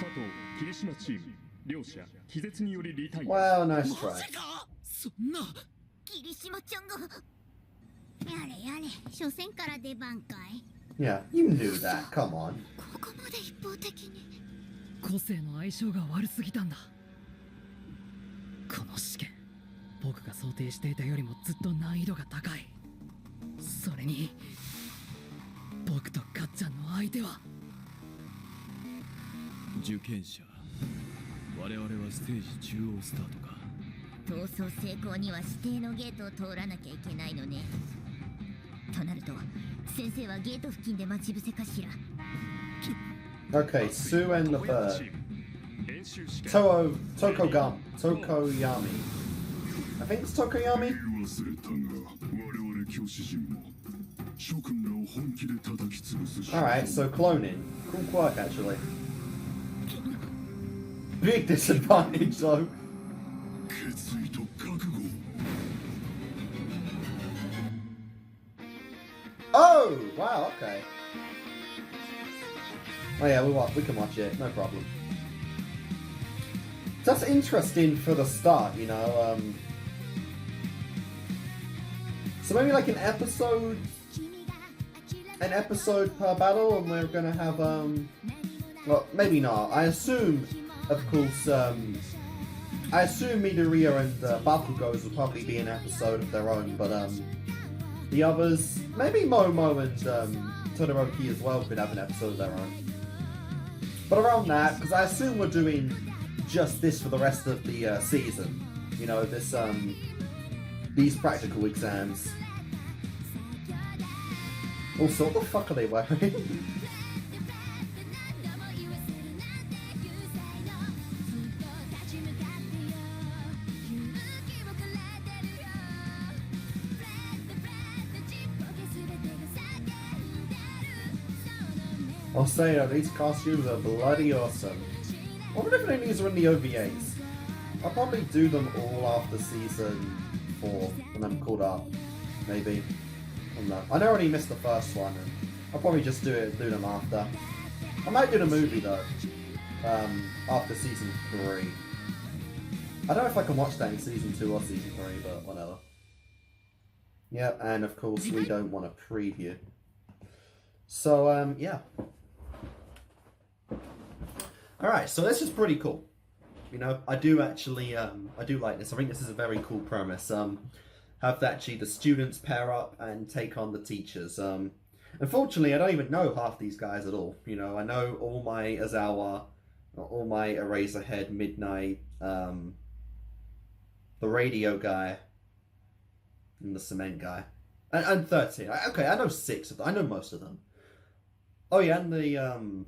Speaker 8: 佐藤霧島チーム両者気絶によりリタイア。
Speaker 1: Well, nice try.
Speaker 5: そんな。
Speaker 2: 霧島ちゃんが。やれやれ、初戦から出番かい。
Speaker 1: Yeah, you knew that. Come on.
Speaker 2: ここまで一方的に。
Speaker 4: 個性の相性が悪すぎたんだ。この試験、僕が想定していたよりもずっと難易度が高い。それに僕とかっちゃんの相手は
Speaker 5: 受験者。我々はステージ中央スタートか。
Speaker 2: 逃走成功には指定のゲートを通らなきゃいけないのね。となると先生はゲート付近で待ち伏せかしら。
Speaker 1: Okay, Sue and the
Speaker 8: 青山
Speaker 1: bird.
Speaker 8: チーム演習試験。
Speaker 1: Tokoyami. I think it's Tokoyami.
Speaker 9: 忘れたが我々教師陣も諸君らを本気で叩き潰すし
Speaker 1: Alright, so cloning. Cool quirk, actually. Big disadvantage, though.
Speaker 9: 決意と覚悟
Speaker 1: Oh! Wow, okay. Oh yeah, we can watch it, no problem. That's interesting for the start, you know, so maybe like an episode per battle, and we're gonna have, well, maybe not. I assume, of course, I assume Midoriya and Bakugos will probably be an episode of their own, but, the others, maybe Momo and, Todoroki as well could have an episode of their own. But around that, because I assume we're doing just this for the rest of the season. You know, this these practical exams. Also, what the fuck are they wearing? I'll say these costumes are bloody awesome. I wonder if any of these are in the OVAs. I'll probably do them all after season 4 when I'm caught up. Maybe. I don't know. I know I already missed the first one, and I'll probably just do them after. I might do the movie though. After season 3. I don't know if I can watch that in season 2 or season 3, but whatever. Yep, and of course we don't want a preview. So, yeah. Alright, so this is pretty cool. You know, I do actually, I do like this. I think this is a very cool premise. Have actually the students pair up and take on the teachers. Unfortunately, I don't even know half these guys at all. You know, I know all my Azawa, all my Eraserhead, Midnight, the radio guy, and the cement guy. And 13. Okay, I know 6 of them. I know most of them. Oh yeah, and the,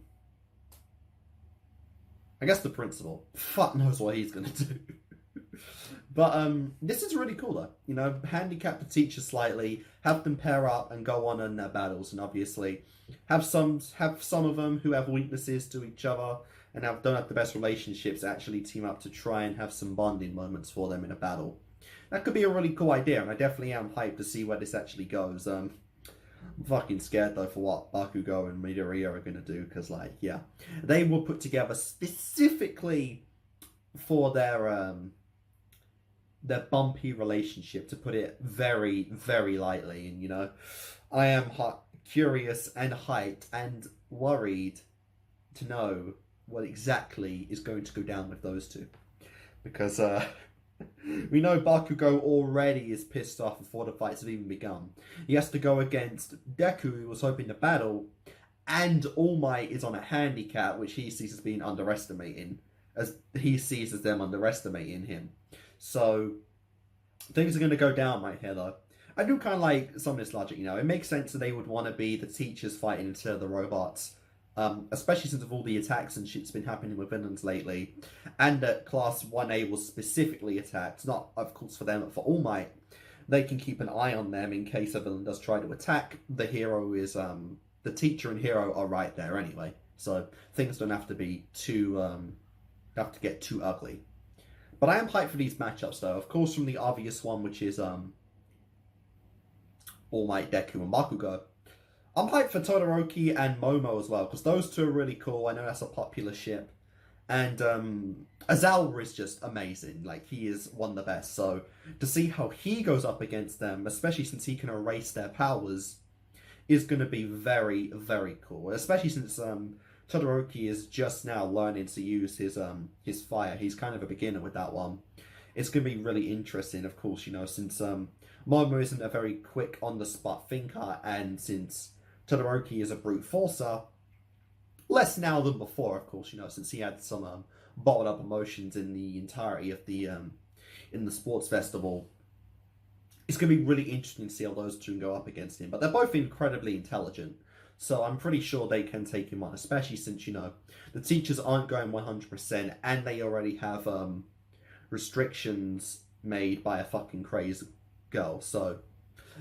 Speaker 1: I guess the principal. Fuck knows what he's gonna do. But this is really cool though. You know, handicap the teachers slightly, have them pair up and go on in their battles, and obviously have some of them who have weaknesses to each other and don't have the best relationships actually team up to try and have some bonding moments for them in a battle. That could be a really cool idea, and I definitely am hyped to see where this actually goes. I'm fucking scared though for what Bakugo and Midoriya are gonna do, because like, yeah, they were put together specifically for their bumpy relationship, to put it very, very lightly. And you know, I am curious and hyped and worried to know what exactly is going to go down with those two, because we know Bakugo already is pissed off before the fights have even begun. He has to go against Deku, who was hoping to battle, and All Might is on a handicap, which he sees as being underestimating, as he sees as them underestimating him. So things are going to go down right here, though. I do kind of like some of this logic, you know. It makes sense that they would want to be the teachers fighting instead of the robots. Especially since of all the attacks and shit's been happening with villains lately. And that Class 1A was specifically attacked. Not, of course, for them, but for All Might. They can keep an eye on them in case a villain does try to attack. The hero is, the teacher and hero are right there anyway. So things don't have to be too, have to get too ugly. But I am hyped for these matchups, though. Of course, from the obvious one, which is, All Might, Deku, and Bakugo. I'm hyped for Todoroki and Momo as well, because those two are really cool. I know that's a popular ship. And Aizawa is just amazing. Like, he is one of the best. So, to see how he goes up against them, especially since he can erase their powers, is going to be very, very cool. Especially since Todoroki is just now learning to use his fire. He's kind of a beginner with that one. It's going to be really interesting, of course, you know, since Momo isn't a very quick, on-the-spot thinker, and since Todoroki is a brute forcer, less now than before, of course, you know, since he had some bottled up emotions in the entirety of the in the sports festival. It's going to be really interesting to see how those two go up against him. But they're both incredibly intelligent, so I'm pretty sure they can take him on, especially since, you know, the teachers aren't going 100%, and they already have restrictions made by a fucking crazy girl, so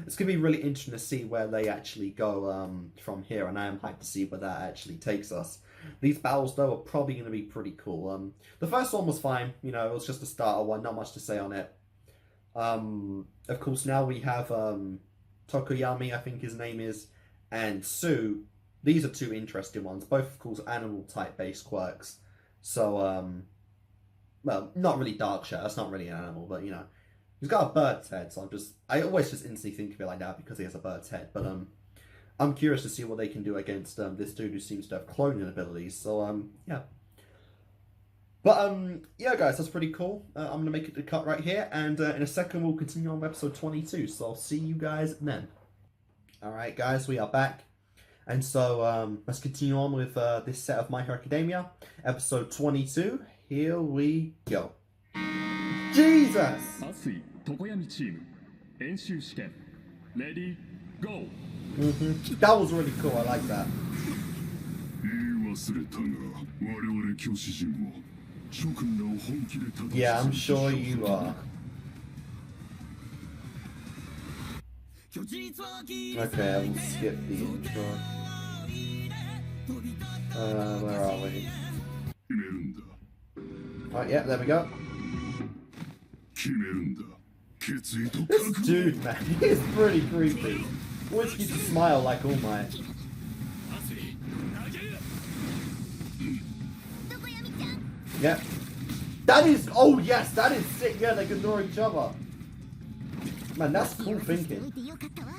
Speaker 1: it's going to be really interesting to see where they actually go from here, and I am hyped to see where that actually takes us. These battles, though, are probably going to be pretty cool. The first one was fine, you know, it was just a starter one, not much to say on it. Of course, now we have Tokoyami, I think his name is, and Sue. These are two interesting ones, both, of course, animal-type based quirks. So, well, not really Darkshire, that's not really an animal, but, you know, he's got a bird's head, so I always just instantly think of it like that because he has a bird's head. But I'm curious to see what they can do against this dude who seems to have cloning abilities. So yeah. But yeah, guys, that's pretty cool. I'm gonna make it the cut right here, and in a second we'll continue on episode 22. So I'll see you guys then. All right, guys, we are back, And so let's continue on with this set of My Hero Academia, episode 22. Here we go. Jesus!
Speaker 8: 熱い常闇チーム演習試験レディーゴー
Speaker 1: That was really cool. I like that.
Speaker 9: 言い忘れたが我々教師陣も諸君らを本気で叩き
Speaker 1: Yeah, I'm sure you are. Okay, I will skip the intro. Where are we?
Speaker 9: 決めるんだ
Speaker 1: Right, yeah, there we go.
Speaker 9: 決めるんだ決意と
Speaker 1: This
Speaker 9: 覚悟
Speaker 1: dude, man, he is pretty creepy. Always keeps a smile like All Might.
Speaker 2: どこやみちゃん
Speaker 1: Yeah. That is, oh yes, that is sick. Yeah, they can draw each other. Man, that's cool
Speaker 2: おい
Speaker 1: thinking.
Speaker 2: てよかったわ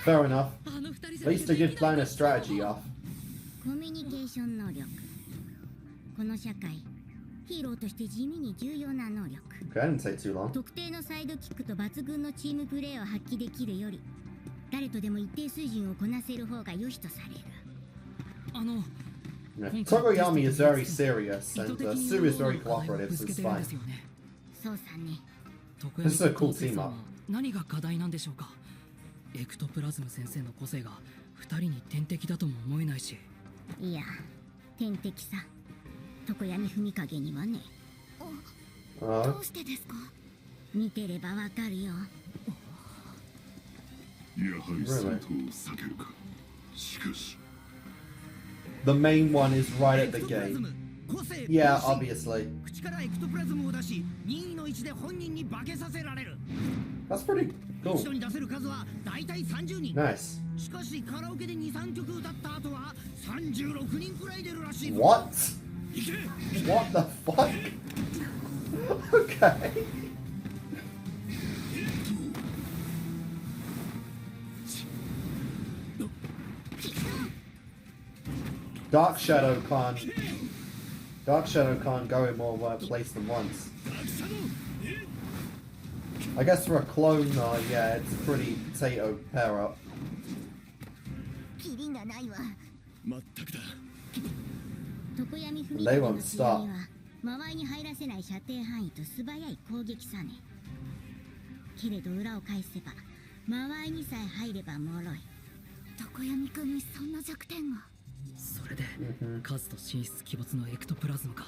Speaker 1: Fair enough.
Speaker 3: あの二人
Speaker 1: At least they did plan a strategy off.
Speaker 2: コミュニケーション能力この社会ヒーローとして地味に重要な能力
Speaker 1: Okay, that didn't take too long.
Speaker 2: 特定のサイドキックと抜群のチームプレーを発揮できるより誰とでも一定水準をこなせる方が良しとされる
Speaker 3: あの
Speaker 1: Yeah. Togoyami is very serious, and Sue is very cooperative, so it's fine.
Speaker 2: そうさね
Speaker 1: This is a cool team up.
Speaker 4: 何が課題なんでしょうか。エクトプラズム先生の個性が2人に天敵だとも思えないし。
Speaker 2: いや天敵さ常闇文影にはねどうしてですか見てればわかるよ
Speaker 9: やはり戦闘を避けるかしかし
Speaker 1: The main one is right at the gate. Yeah, obviously.
Speaker 6: 口からエクトプラズムを出し任意の位置で本人に化けさせられる
Speaker 1: That's pretty
Speaker 6: 一
Speaker 1: cool.
Speaker 6: 度に出せる数はだいたい30人
Speaker 1: Nice.
Speaker 6: しかしカラオケで 2,3 曲歌った後は36人くらい出るらしいぞ
Speaker 1: What?
Speaker 6: いけ
Speaker 1: What the fuck? Okay. Dark Shadow can't go in more place than once. I guess for a clone, yeah, it's a pretty potato pair up.
Speaker 2: キリがないわ
Speaker 5: まったくだ
Speaker 2: 常闇文
Speaker 1: They
Speaker 2: 影
Speaker 1: won't
Speaker 2: の強
Speaker 1: stop.
Speaker 2: みは間合いに入らせない射程範囲と素早い攻撃さねけれど裏を返せば間合いにさえ入れば脆い常闇君にそんな弱点が
Speaker 4: それで、数と進出鬼没のエクトプラズムか。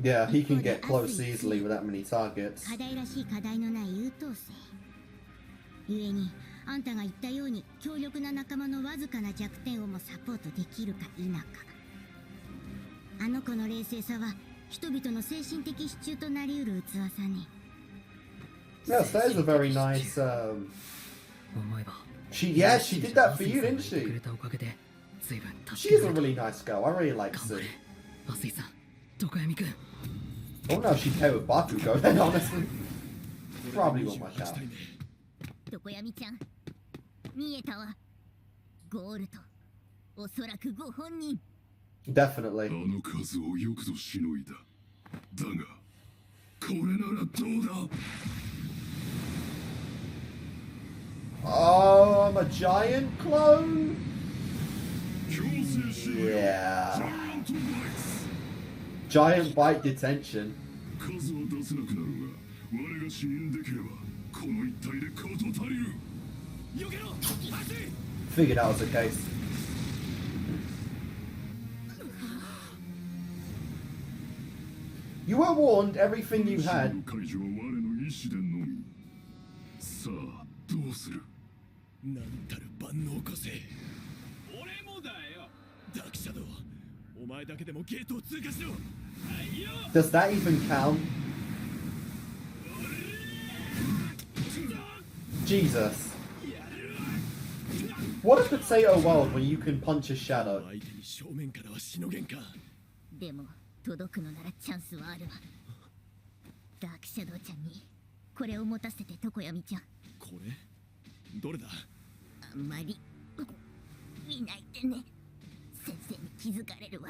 Speaker 1: Yeah, he can get close easily with that many targets.
Speaker 2: 課題らしい課題のない優等生故にあんたが言ったように強力な仲間のわずかな弱点をもサポートできるか否かあの子の冷静さは人々の精神的支柱となりうる器さね
Speaker 1: Yes, that is a very nice.
Speaker 4: 思えば
Speaker 1: She did that for you, didn't
Speaker 4: く
Speaker 1: she?
Speaker 4: れたおかげで随分
Speaker 1: She
Speaker 4: 助け
Speaker 1: is
Speaker 4: ら
Speaker 1: a
Speaker 4: れた。
Speaker 1: really nice girl. I really like
Speaker 4: 頑張
Speaker 1: Sue.
Speaker 4: れ、アスイさん、常闇くん。
Speaker 1: I don't know if she'd pair with Bakugo then, honestly. Probably won't much out.
Speaker 2: 常闇ちゃん見えたわゴールとおそらくご本人
Speaker 1: Definitely.
Speaker 9: あの数をよくぞしのいだだがこれならどうだ
Speaker 1: Oh, I'm a giant clone?
Speaker 9: 強制しろよ
Speaker 1: Yeah.
Speaker 9: ジャイアントバイス
Speaker 1: Giant bite detention.
Speaker 9: 数は出せなくなるが我が支援できればこの一体で事足りる
Speaker 1: Figured that was the case. You were warned everything you
Speaker 9: 真
Speaker 1: had.
Speaker 9: の解除は我の意志でのみさあどうする
Speaker 5: なんたる万能個性俺もだよダークシャドウお前だけでもゲートを通過しろ
Speaker 1: Does that even count? Jesus. What a potato world when you can punch a shadow.
Speaker 5: 相手に正面からはしのげんか
Speaker 2: でも届くのならチャンスはあるわダークシャドウちゃんにこれを持たせて常闇ちゃん
Speaker 5: これどれだ
Speaker 2: あんまり見ないでね先生に気づかれるわ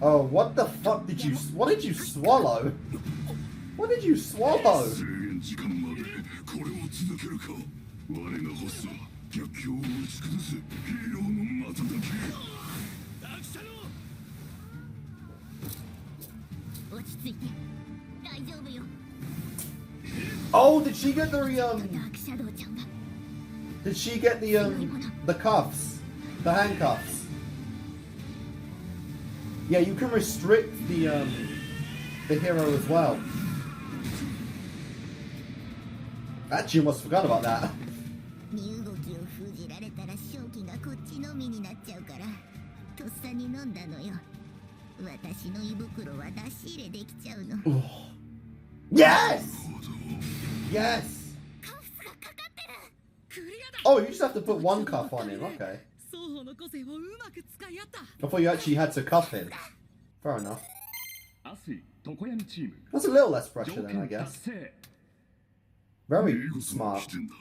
Speaker 1: Oh, what the fuck did you... What did you swallow? What did you swallow?
Speaker 9: 制限時間までこれを続けるか我我がホスは逆境を打ち崩すヒーローの瞬き。
Speaker 2: 落ち着いて大丈夫よ。
Speaker 1: Oh, did she get the
Speaker 2: ダークシャドウちゃんが
Speaker 1: Did she get the cuffs, the handcuffs? Yeah, you can restrict the hero as well. Actually, almost forgot about that.
Speaker 2: 身動きを封じられたら正気がこっちのみになっちゃうからとっさに飲んだのよ。私の胃袋は出し入れできちゃうの。
Speaker 1: Yes! Yes!
Speaker 2: カフスがかかってる。
Speaker 3: クリアだ。
Speaker 1: Oh, you just have to put one cuff on him. Okay.
Speaker 3: 双方の個性をうまく使い合った。
Speaker 1: I thought you actually had to cuff him. Fair enough.
Speaker 8: 明日常闇チーム
Speaker 1: That's a little less
Speaker 8: 条
Speaker 1: pressure then, I
Speaker 8: 件達
Speaker 1: guess.
Speaker 8: 成。
Speaker 1: Very
Speaker 9: 見事な
Speaker 1: smart.
Speaker 9: 起点だ。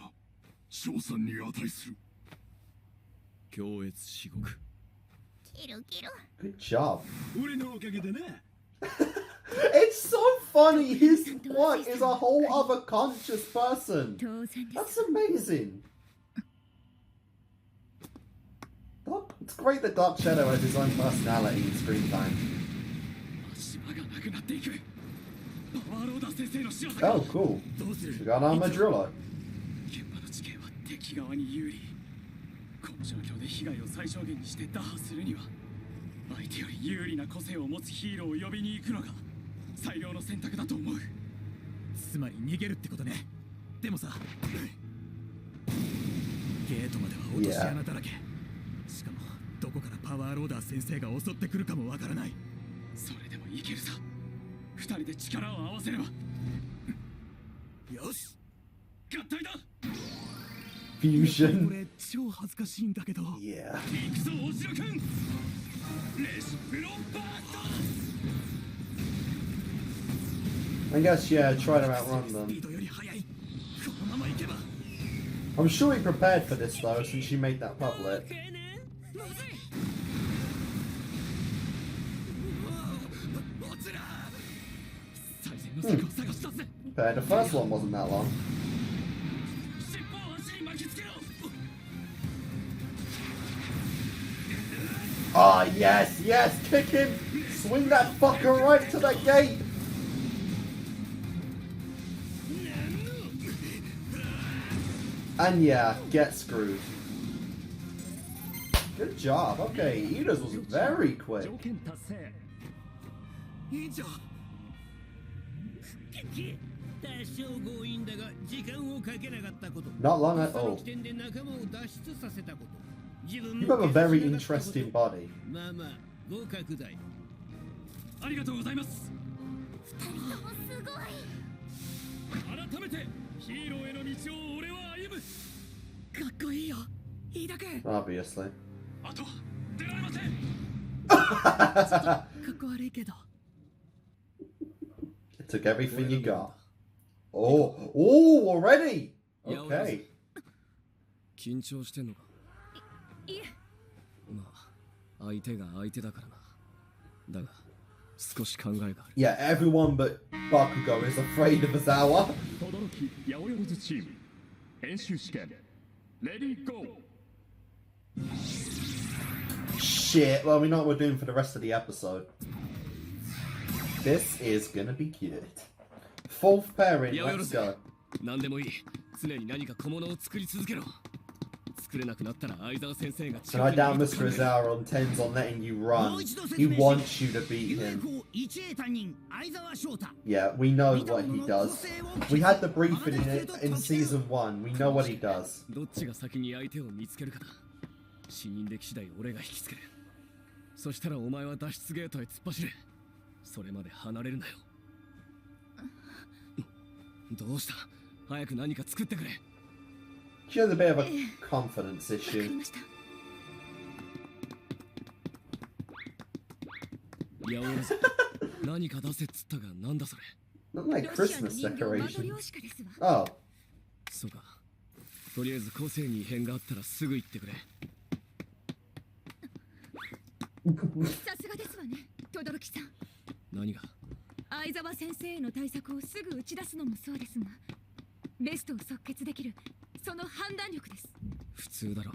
Speaker 9: 賞賛に値する。
Speaker 5: 強越至極。
Speaker 2: ケロケロ。
Speaker 1: Good job.
Speaker 5: 俺のおかげでね。
Speaker 1: It's so funny. His what is a whole other conscious person.
Speaker 2: 当然で
Speaker 1: That's
Speaker 2: す。
Speaker 1: amazing. It's great that Dark Shadow has his own personality in screen time.
Speaker 5: 足場がなくなっていく。パワーローダー先生の仕業か。
Speaker 1: Oh, cool.
Speaker 5: どうする？
Speaker 1: We got Armadillo.
Speaker 5: 現場の事件は敵側に有利。この状況で被害を最小限にして打破するには、相手より有利な個性を持つヒーローを呼びに行くのが最良の選択だと思う。つまり逃げるってことね。でもさ、ゲートまでは落とし穴だらけ。しかもどこからパワーローダー先生が襲ってくるかもわからない。それでもいけるさ。二人で力を合わせれば。よし、合体だ。こ
Speaker 1: Fusion.
Speaker 5: れ超恥ずかしいんだけど。
Speaker 1: Yeah.
Speaker 5: 行くぞおしろくん。レシプロバースト。
Speaker 1: I guess, yeah, try to outrun
Speaker 5: スピ
Speaker 1: them.
Speaker 5: ードより速い。このまま行けば。
Speaker 1: I'm sure he prepared for this though, since she made that public.
Speaker 3: まずい。
Speaker 5: おつら。最善の策を探し出せ。
Speaker 1: Okay, the first one wasn't that long.
Speaker 5: 尻尾を足に巻きつけろ。
Speaker 1: Ah, yes, yes, kick him! Swing that fucker right to the gate! And yeah, get screwed. Good job. Okay, Ida's was very quick.
Speaker 8: 条件達成。
Speaker 5: 委員長。
Speaker 6: 多少強引だが時間をかけなかったこと。
Speaker 1: Not long at
Speaker 6: その
Speaker 1: all.
Speaker 6: 起点で仲間を脱出させたこと。自分
Speaker 1: You
Speaker 6: も
Speaker 1: have a very
Speaker 6: 決断しなかったこと
Speaker 1: interesting body.
Speaker 6: まあまあ合格だよ。
Speaker 5: ありがとうございます。
Speaker 2: 二人ともすごい。
Speaker 5: 改めてヒーローへの道を俺は歩む。
Speaker 3: かっこいいよ。飯田君。
Speaker 1: Obviously.
Speaker 5: あとは出られません。
Speaker 3: かっこ悪いけど。
Speaker 1: It took everything you got. Oh, oh, already! Okay.
Speaker 5: 緊張してんのか。
Speaker 2: いえ。
Speaker 5: まあ相手が相手だからな。だが少し考えがある。
Speaker 1: Yeah, everyone but Bakugo is afraid of Azawa.
Speaker 8: 轟き八百万チーム演習試験レディーゴー。
Speaker 1: Shit, well, we know what we're doing for the rest of the episode. This is gonna be cute. Fourth pairing, let's go.
Speaker 5: 何でもいい。常に何か小物を作り続けろ。作れなくなったら相沢先生が
Speaker 1: And I doubt Mr. Azawa intends on letting you run. He wants you to beat him.
Speaker 6: 一英担任相沢翔太。
Speaker 1: Yeah, we know what he does. We had the briefing in it in season 1. We know what he does.
Speaker 5: どっちが先に相手を見つけるかだ。死人歴次第俺が引きつける。そしたらお前は脱出ゲートへ突っ走れ。それまで離れるなよ。どうした？早く何か作ってくれ。
Speaker 1: She has a bit of a confidence
Speaker 2: わかり
Speaker 1: issue.
Speaker 2: ました。
Speaker 5: 八百万何か出せっつったがなんだそれ。
Speaker 1: Not like
Speaker 2: ロシアの
Speaker 1: Christmas
Speaker 2: 人形マド
Speaker 1: decorations.
Speaker 2: リョーシカですわ。
Speaker 1: Oh,
Speaker 5: そうか。とりあえず個性に異変があったらすぐ言ってくれ。
Speaker 2: さすがですわね、轟さん。
Speaker 5: 何が？
Speaker 2: 相沢先生への対策をすぐ打ち出すのもそうですが、ベストを即決できるその判断力です。
Speaker 4: 普通だろ。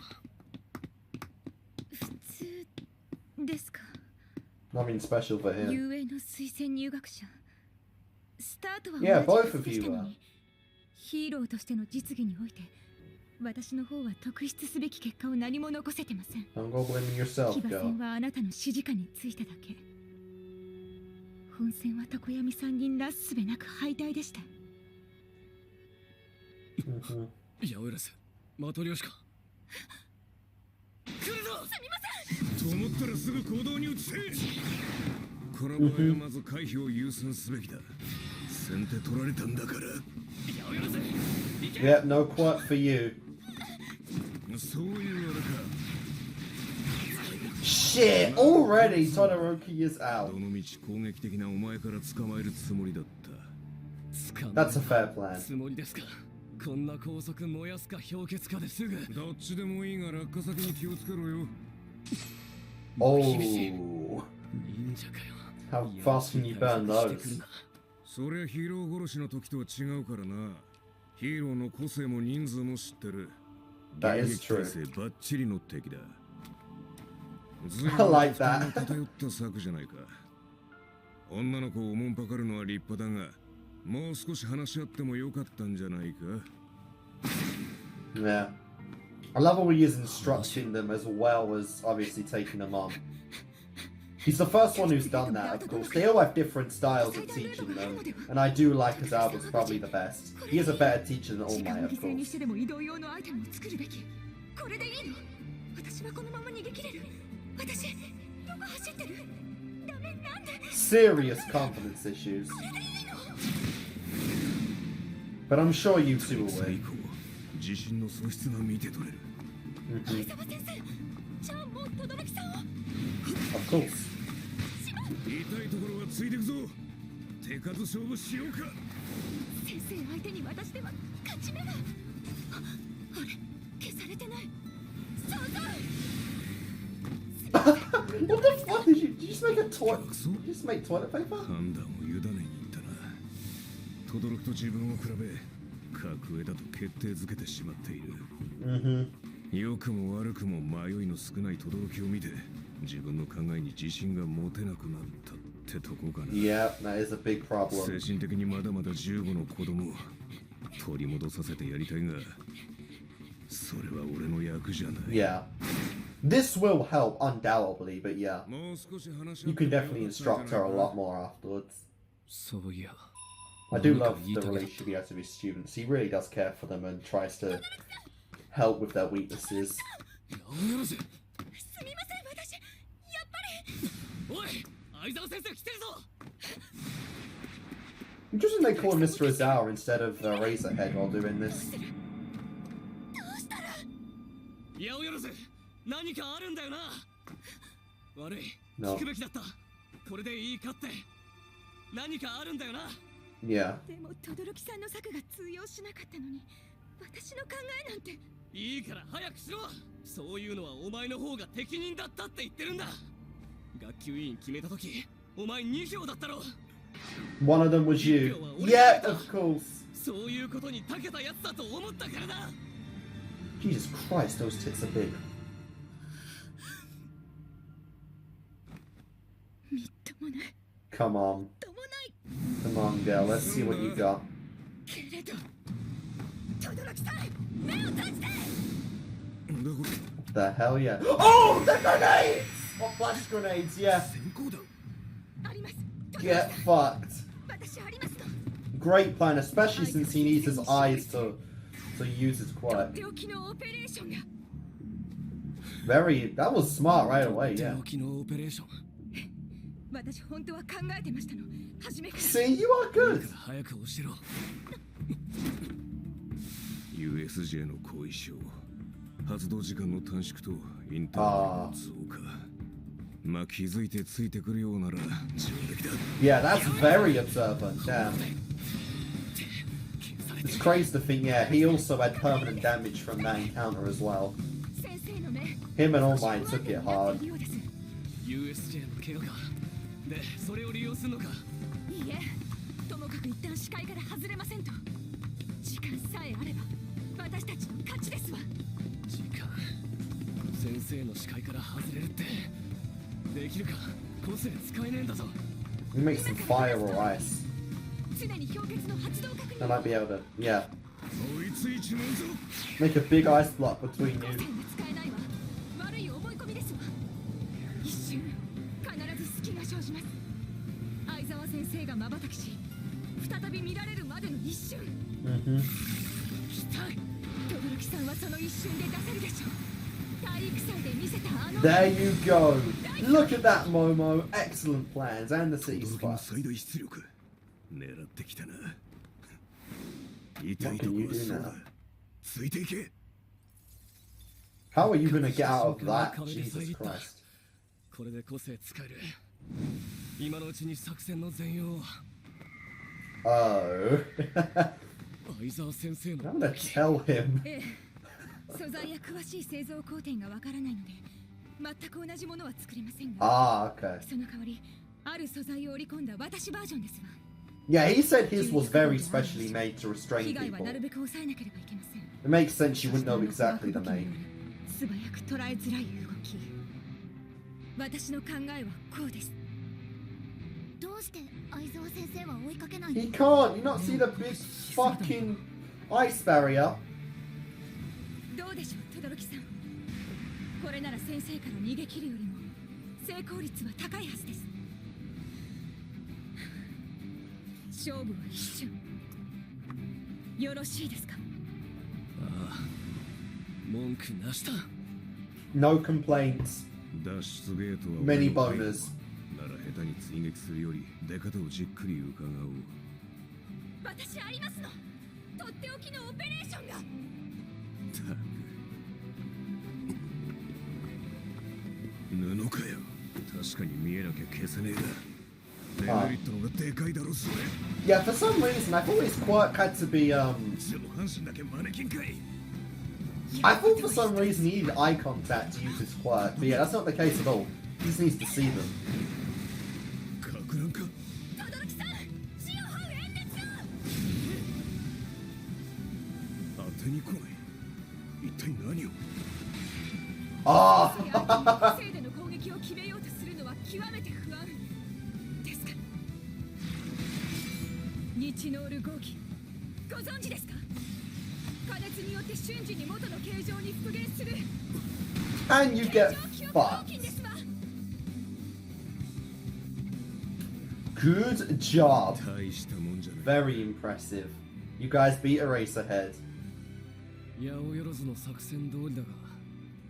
Speaker 2: 普通ですか。
Speaker 1: Nothing special for him.
Speaker 2: 遊泳の推薦入学者。スタートは
Speaker 1: Yeah,
Speaker 2: 同
Speaker 1: both
Speaker 2: じはず
Speaker 1: of
Speaker 2: でし
Speaker 1: you
Speaker 2: たの
Speaker 1: are.
Speaker 2: に、ヒーローとしての実技において私の方は特筆すべき結果を何も残せてません。
Speaker 1: Don't go blaming yourself,
Speaker 2: 騎馬
Speaker 1: girl.
Speaker 2: 戦はあなたの指示下についただけ。本戦は常闇さんになすすべなく敗退でした。
Speaker 1: Mhm.
Speaker 4: 八百万マトリョーシカ来るぞ。
Speaker 2: すみません。
Speaker 5: と思ったらすぐ行動に移せ。この場合はまず回避を優先すべきだ。先手取られたんだから。
Speaker 4: 八百万行け。
Speaker 1: Yeah, no quirk for you.
Speaker 5: そういうあれか。
Speaker 1: Shit! Already Todoroki is out.
Speaker 5: どの道攻撃的なお前から捕まえるつもりだった。
Speaker 1: That's a fair plan.
Speaker 4: つもりですか。こんな高速燃やすか氷結かですぐ。
Speaker 5: どっちでもいいが落下先に気をつけろよ。
Speaker 1: Oh.
Speaker 4: 忍者かよ。
Speaker 1: How fast can you burn those?
Speaker 5: そりゃヒーロー殺しの時とは違うからな。ヒーローの個性も人数も知ってる。
Speaker 1: That is
Speaker 5: 迎撃
Speaker 1: true.
Speaker 5: 体制バッチリの敵だ。
Speaker 1: I like that.
Speaker 5: 偏った策じゃないか。女の子をおもんぱかるのは立派だが、もう少し話し合ってもよかったんじゃないか。
Speaker 1: Yeah. I love how he is instructing them as well as obviously taking them on. He's the first one who's done that, of course. They all have different styles of teaching them, and I do like Kazawa's probably the best. He is a better teacher than All
Speaker 2: 時間
Speaker 1: Might,
Speaker 2: を
Speaker 1: of
Speaker 2: 犠牲に
Speaker 1: course.
Speaker 2: してでも移動用のアイテムを作るべき。これでいいの？私はこのまま逃げ切れる。私どこ走ってる？ダメなんで？
Speaker 1: Serious confidence issues. But I'm sure you two will
Speaker 5: 最
Speaker 1: win.
Speaker 5: 高。自信の喪失が見て取れる。
Speaker 2: 相沢先生、じゃあもう轟さんを。
Speaker 1: Of course.
Speaker 5: 痛いところはついてくぞ。手数勝負しようか。
Speaker 2: 先生相手に私では勝ち目が。あれ、消されてない。そうそう。
Speaker 1: What the fuck did you just make a toilet? Did you just make toilet paper?
Speaker 5: 判断を委ねに行ったな。轟と自分を比べ、格上だと決定づけてしまっている。良くも悪くも迷いの少ない轟を見て、自分の考えに自信が持てなくなったってとこかな。
Speaker 1: Yeah, that is a big problem.
Speaker 5: 精神的にまだまだ15の子供を取り戻させてやりたいが、それは俺の役じゃない。
Speaker 1: Yeah. This will help, undoubtedly, but yeah.
Speaker 5: もう少し話し合
Speaker 1: You
Speaker 5: って
Speaker 1: can definitely instruct her a lot more afterwards.
Speaker 4: そういや。
Speaker 1: I do love the relationship he has with his students. He really does care for them and tries to help with their weaknesses.
Speaker 4: 八百万
Speaker 2: すみません、私やっぱり。
Speaker 4: おい、相沢先生来てるぞ。
Speaker 1: Interesting they call him Mr. Ozawa instead of Razorhead while doing this.
Speaker 2: どうしたら？
Speaker 4: 八百万何かあるんだよな。悪い、
Speaker 1: No.
Speaker 4: 聞くべきだった。これでいいかって。何かあるんだよな。
Speaker 1: Yeah.
Speaker 2: でも轟さんの策が通用しなかったのに、私の考えなんて。
Speaker 4: いいから早くしろ。そういうのはお前の方が適任だったって言ってるんだ。学級委員決めた時、お前2票だったろ。
Speaker 1: One of them was you. Yeah, of course.
Speaker 4: そういうことに長けたやつだと思ったからだ。
Speaker 1: Jesus Christ, those tits are big.
Speaker 2: みっともない。
Speaker 1: Come on.
Speaker 2: ともない。
Speaker 1: Come on, girl. Let's see what you got.
Speaker 2: けれど、轟さん、目を閉じて。
Speaker 1: What the hell, yeah. Oh, the grenades! Oh, flash grenades, yeah.
Speaker 2: あります。
Speaker 1: Get fucked.
Speaker 2: 私ありますと。
Speaker 1: Great plan, especially since he needs his eyes to use his
Speaker 2: と
Speaker 1: quirk.
Speaker 2: っておきのオペレーションが。
Speaker 1: Very, that was smart right away, yeah.
Speaker 4: 手置きのオペレーション。
Speaker 2: 私本当は考えてましたの。初めから。
Speaker 1: See, you are good.
Speaker 4: 早く教えろ。
Speaker 5: USJ の後遺症、発動時間の短縮とインターバルの増加。まあ気づいてついてくるようなら上出来だ。
Speaker 1: Yeah, that's very observant, damn. It's crazy to think, yeah, he also had permanent damage from that encounter as well.
Speaker 2: 先生の目。
Speaker 1: Him and All Might took it hard.
Speaker 4: USJ の怪我か。で、それを利用するのか。
Speaker 2: いいえ、ともかく一旦視界から外れませんと。時間えあれば私たちの勝ちですわ。
Speaker 5: 時間先生の視界から外れるってできるか。個性使えねえんだぞ。
Speaker 1: We make some fire or ice.
Speaker 2: 常に氷結の発動確
Speaker 1: I
Speaker 2: 認
Speaker 1: might be able to, yeah,
Speaker 5: 追いついちまうぞ。
Speaker 1: make a big ice block between
Speaker 2: 個性
Speaker 1: you.
Speaker 2: が使えないわ。悪い思い込みですわ。一瞬必ず隙が生じます。相沢先生が瞬きし再び見られるまでの一瞬。
Speaker 1: Mm-hmm.
Speaker 2: 轟さんはその一瞬で出せるでしょう。体育祭で見せたあの
Speaker 1: There you go. Look at that, Momo. Excellent plans and the city
Speaker 5: 驚きの
Speaker 1: spots.
Speaker 5: 最大出力狙ってきたな。
Speaker 1: What
Speaker 5: 痛いと
Speaker 1: can
Speaker 5: こ
Speaker 1: you
Speaker 5: は
Speaker 1: do
Speaker 5: そうだ。
Speaker 1: now?
Speaker 5: ついていけ。
Speaker 1: How are you gonna get out of that? Jesus Christ.
Speaker 5: これで個性使える。今のうちに作戦の全容を。
Speaker 1: Oh.
Speaker 5: 相沢先生
Speaker 1: I'm
Speaker 5: の
Speaker 1: gonna tell him.
Speaker 2: ええ、素材や詳しい製造工程がわからないので全く同じものは作れませんが、
Speaker 1: Ah, okay.
Speaker 2: その代わりある素材を織り込んだ私バージョンですわ。
Speaker 1: Yeah, he said his was very specially made to
Speaker 2: 被
Speaker 1: restrain
Speaker 2: 害は
Speaker 1: people.
Speaker 2: なるべく抑えなければいけません。
Speaker 1: It makes sense you wouldn't know exactly the name.
Speaker 2: 素早く捉えづらい動き。私の考えはこうです。どうして相沢先生は追いかけないの？
Speaker 1: He can't. You not see the big fucking ice barrier?
Speaker 2: どうでしょう、轟さん。これなら先生から逃げ切るよりも成功率は高いはずです。勝負は一瞬。よろしいですか？
Speaker 5: ああ、文句なしだ。
Speaker 1: No complaints.
Speaker 5: 脱出ゲートは
Speaker 1: Many
Speaker 5: 俺の手
Speaker 1: boners.
Speaker 5: なら下手に追撃するより出方をじっくり伺おう。
Speaker 2: 私ありますの。とっておきのオペレーションが。
Speaker 5: たく布かよ。確かに見えなきゃ消せねえが。デメリットの方がでかいだろそれ。
Speaker 1: Yeah, for some reason I thought his quirk had to be
Speaker 5: 上半身だけマネキンかい。
Speaker 1: I thought for some reason he needed eye contact to use his quirk, but yeah, that's not the case at all. He just needs to see them.
Speaker 5: かく乱か。
Speaker 2: 轟さん、死を這う演説が。
Speaker 5: 当てに来ない。一体何を。
Speaker 1: Ah!
Speaker 2: せいでの攻撃を決めようとするのは極めて不安ですか。日ノール合議ご存知ですか？加熱によって瞬時に元の形状に復元する
Speaker 1: And you get
Speaker 2: 形状記憶合
Speaker 1: fucked.
Speaker 2: 金ですわ。
Speaker 1: Good job.
Speaker 5: 大したもんじゃない。
Speaker 1: Very impressive. You guys beat Eraserhead.
Speaker 5: 八百万の作戦通りだが、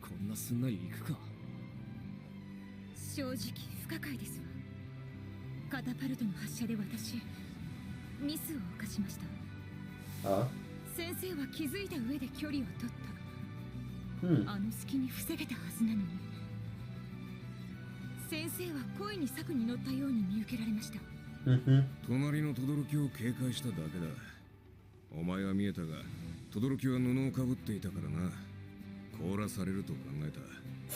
Speaker 5: こんなすんなりいくか。
Speaker 2: 正直不可解ですわ。カタパルトの発射で私ミスを犯しました。
Speaker 1: Oh.
Speaker 2: 先生は気づいた上で距離を取った。
Speaker 1: Hmm.
Speaker 2: あの隙に防げたはずなのに先生は恋に策に乗ったように見受けられました。
Speaker 1: Mm-hmm.
Speaker 5: 隣の轟を警戒しただけだ。お前は見えたが、轟は布をかぶっていたからな。凍らされると考えた。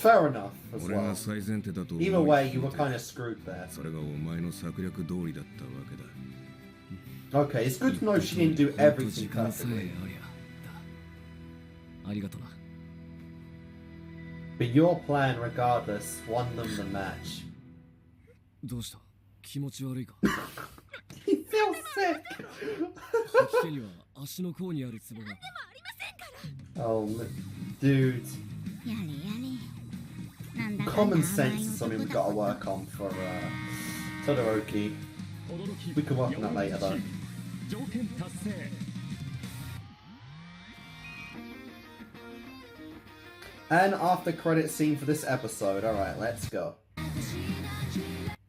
Speaker 1: Fair enough as
Speaker 5: 俺が
Speaker 1: well.
Speaker 5: 最前提だと思い
Speaker 1: Either way, you were kind of screwed there.
Speaker 5: それがお前の策略通りだったわけだ。
Speaker 1: Okay, it's good to know she didn't do everything
Speaker 5: 時間さえ
Speaker 1: perfectly.
Speaker 5: ありゃだ。ありがとな。
Speaker 1: But your plan, regardless, won them the match.
Speaker 5: どうした？気持ち悪いか？
Speaker 1: He feels sick.
Speaker 5: 吐き気には足の甲にあるツボが。
Speaker 1: Oh, dude.
Speaker 2: やれやれ。なんだかんだ
Speaker 1: Common
Speaker 2: 甘い
Speaker 1: sense is something we've
Speaker 2: 男
Speaker 1: got to
Speaker 2: だ。
Speaker 1: work on for Todoroki. We can work on that later though.
Speaker 8: 条件達成。
Speaker 1: And after credit scene for this episode. Alright, let's go.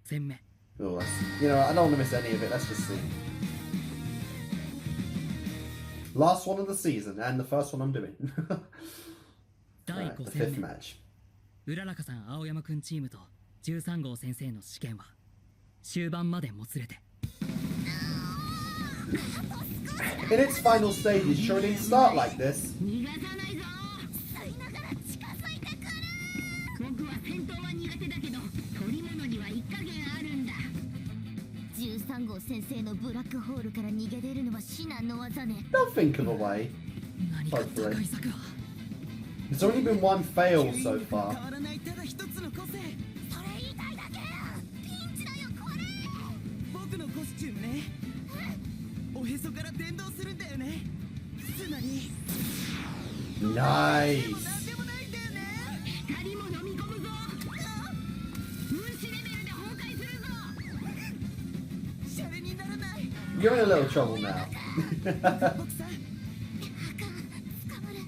Speaker 4: 全目
Speaker 1: Oh, you know, I don't want to miss any of it. Let's just see. Last one of the season and the first one I'm doing.
Speaker 4: 第
Speaker 1: Alright,
Speaker 4: 5
Speaker 1: the
Speaker 4: 戦
Speaker 1: fifth
Speaker 4: 目
Speaker 1: match.
Speaker 4: うららかさん青山くんチームと13号先生の試験は終盤までもつれて
Speaker 1: In its final stages, sure it didn't start like this.
Speaker 6: 逃がさないぞ。吸いながら近づいてくる。僕は戦闘は苦手だけど取り物には一加減あるんだ。
Speaker 2: 13号先生のブラックホールから逃げ出るのは至難の技ね。
Speaker 1: Don't think of a way. hopefully.
Speaker 4: 打開策は
Speaker 1: There's only been one fail so
Speaker 4: 変
Speaker 1: far.
Speaker 4: わらないただ一つの個性。
Speaker 2: それ言いたいだけピンチだよこれ
Speaker 4: 僕のコスチュームね。おへそから伝導するんだよね。つまり
Speaker 1: Nice.
Speaker 4: なんでもないんだよね。
Speaker 2: 光も飲み込むぞ分子レベルで崩壊するぞ
Speaker 4: シャレにならない。
Speaker 1: You're in a little trouble now.
Speaker 4: 僕さ、
Speaker 2: あかん捕まる考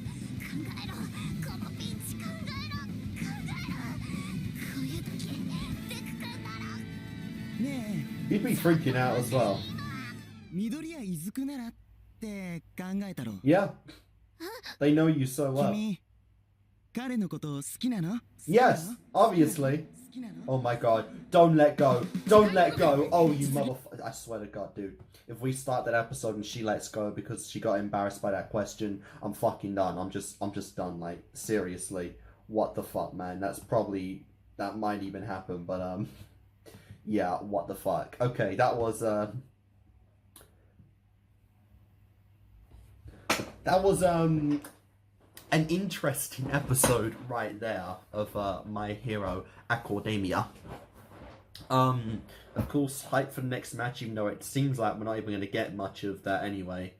Speaker 2: えろこのピンチ考えろこういう時デク君なら
Speaker 4: ね
Speaker 1: He'd be freaking out as well.
Speaker 4: え、緑谷いずくならって考えたろ。
Speaker 1: Yeah. They know you so well.
Speaker 4: 君、彼のこと好きなの？
Speaker 1: Yes, obviously.
Speaker 4: 好きなの？
Speaker 1: Oh my god. Don't let go. Don't let go. Oh, you motherfucker. I swear to god, dude. If we start that episode and she lets go because she got embarrassed by that question, I'm fucking done. I'm just done. Like, seriously. What the fuck, man? That might even happen, but, yeah, what the fuck. Okay, that was an interesting episode right there of My Hero Academia. Of course, hype for the next match, even though it seems like we're not even going to get much of that anyway.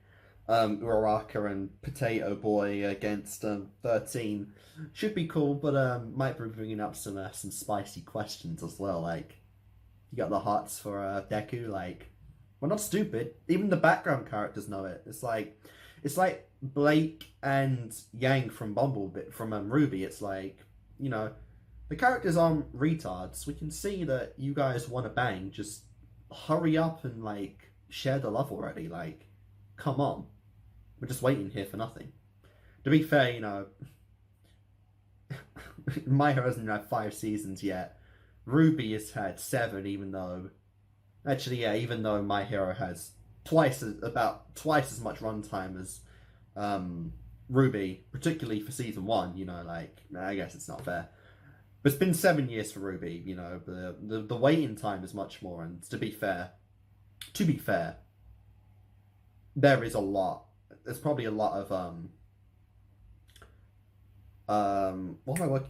Speaker 1: Uraraka and Potato Boy against 13 should be cool, but might be bringing up some spicy questions as well. Like, you got the hearts for Deku. Like, we're not stupid. Even the background characters know it. It's like Blake and Yang from Ruby. It's like, you know, the characters aren't retards. We can see that you guys want to bang. Just hurry up and, like, share the love already. Like, come on. We're just waiting here for nothing. To be fair, you know, My Hero hasn't had 5 seasons yet. Ruby has had 7, even though My Hero has about twice as much runtime as Ruby, particularly for season 1, you know, like, I guess it's not fair. But it's been 7 years for Ruby, you know, the waiting time is much more, and to be fair, there is a lot. There's probably a lot of what am I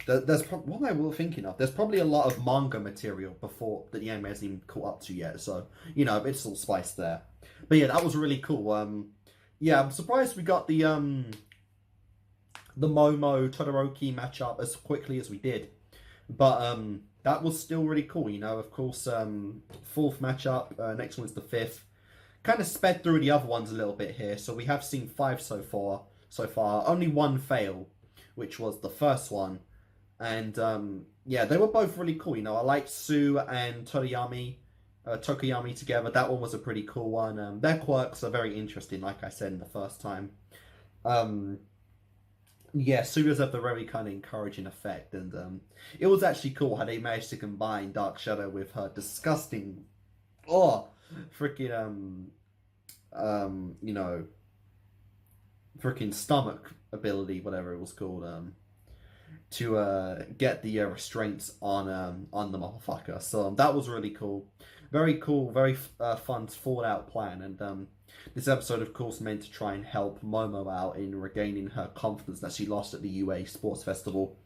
Speaker 1: thinking of? There's probably a lot of manga material before that the anime hasn't even caught up to yet, so, you know, it's all spiced there. But yeah, that was really cool. Yeah, I'm surprised we got the Momo Todoroki matchup as quickly as we did. But that was still really cool, you know. Of course, 4th matchup, next one is the 5th. Kind of sped through the other ones a little bit here, so we have seen 5 so far. Only 1 fail, which was the first one. And yeah, they were both really cool, you know. I liked Sue and Tokoyami together. That one was a pretty cool one. Their quirks are very interesting, like I said in the first time. Yeah, Sue does have the very kind of encouraging effect, and it was actually cool how they managed to combine Dark Shadow with her disgusting, freaking, you know, freaking stomach ability, whatever it was called, to get the restraints on the motherfucker. So that was really cool. Very cool, very fun, thought out plan, and this episode, of course, meant to try and help Momo out in regaining her confidence that she lost at the UA Sports Festival.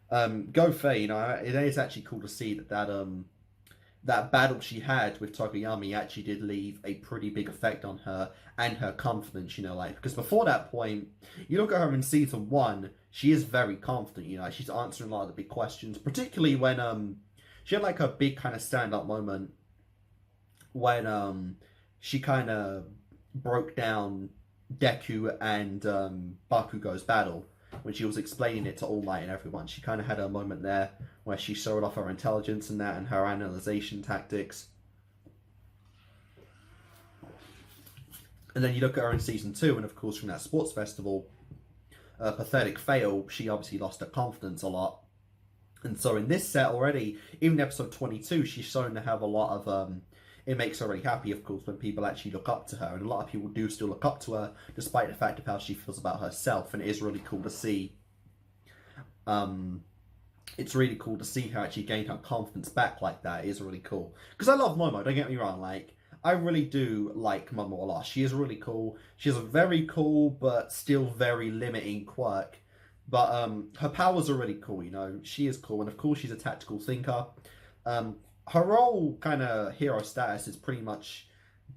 Speaker 1: Go Faye, you know, it is actually cool to see that battle she had with Tokoyami actually did leave a pretty big effect on her and her confidence, you know, like, because before that point, you look at her in season 1, she is very confident, you know, she's answering a lot of the big questions, particularly when she had like a big kind of stand-up moment when she kind of broke down Deku and Bakugo's battle when she was explaining it to All Might and everyone. She kind of had a moment there where she showed off her intelligence and that and her analyzation tactics. And then you look at her in season 2, and of course from that sports festival, pathetic fail, she obviously lost her confidence a lot. And so in this set already, even in episode 22, she's shown to have a lot of it makes her really happy, of course, when people actually look up to her. And a lot of people do still look up to her, despite the fact of how she feels about herself. And it is really cool to see. It's really cool to see her actually gain her confidence back like that. It is really cool. Because I love Momo, don't get me wrong. Like, I really do like Momo a lot. She is really cool. She has a very cool but still very limiting quirk. But her powers are really cool, you know. She is cool, and of course she's a tactical thinker. Her whole kind of hero status is pretty much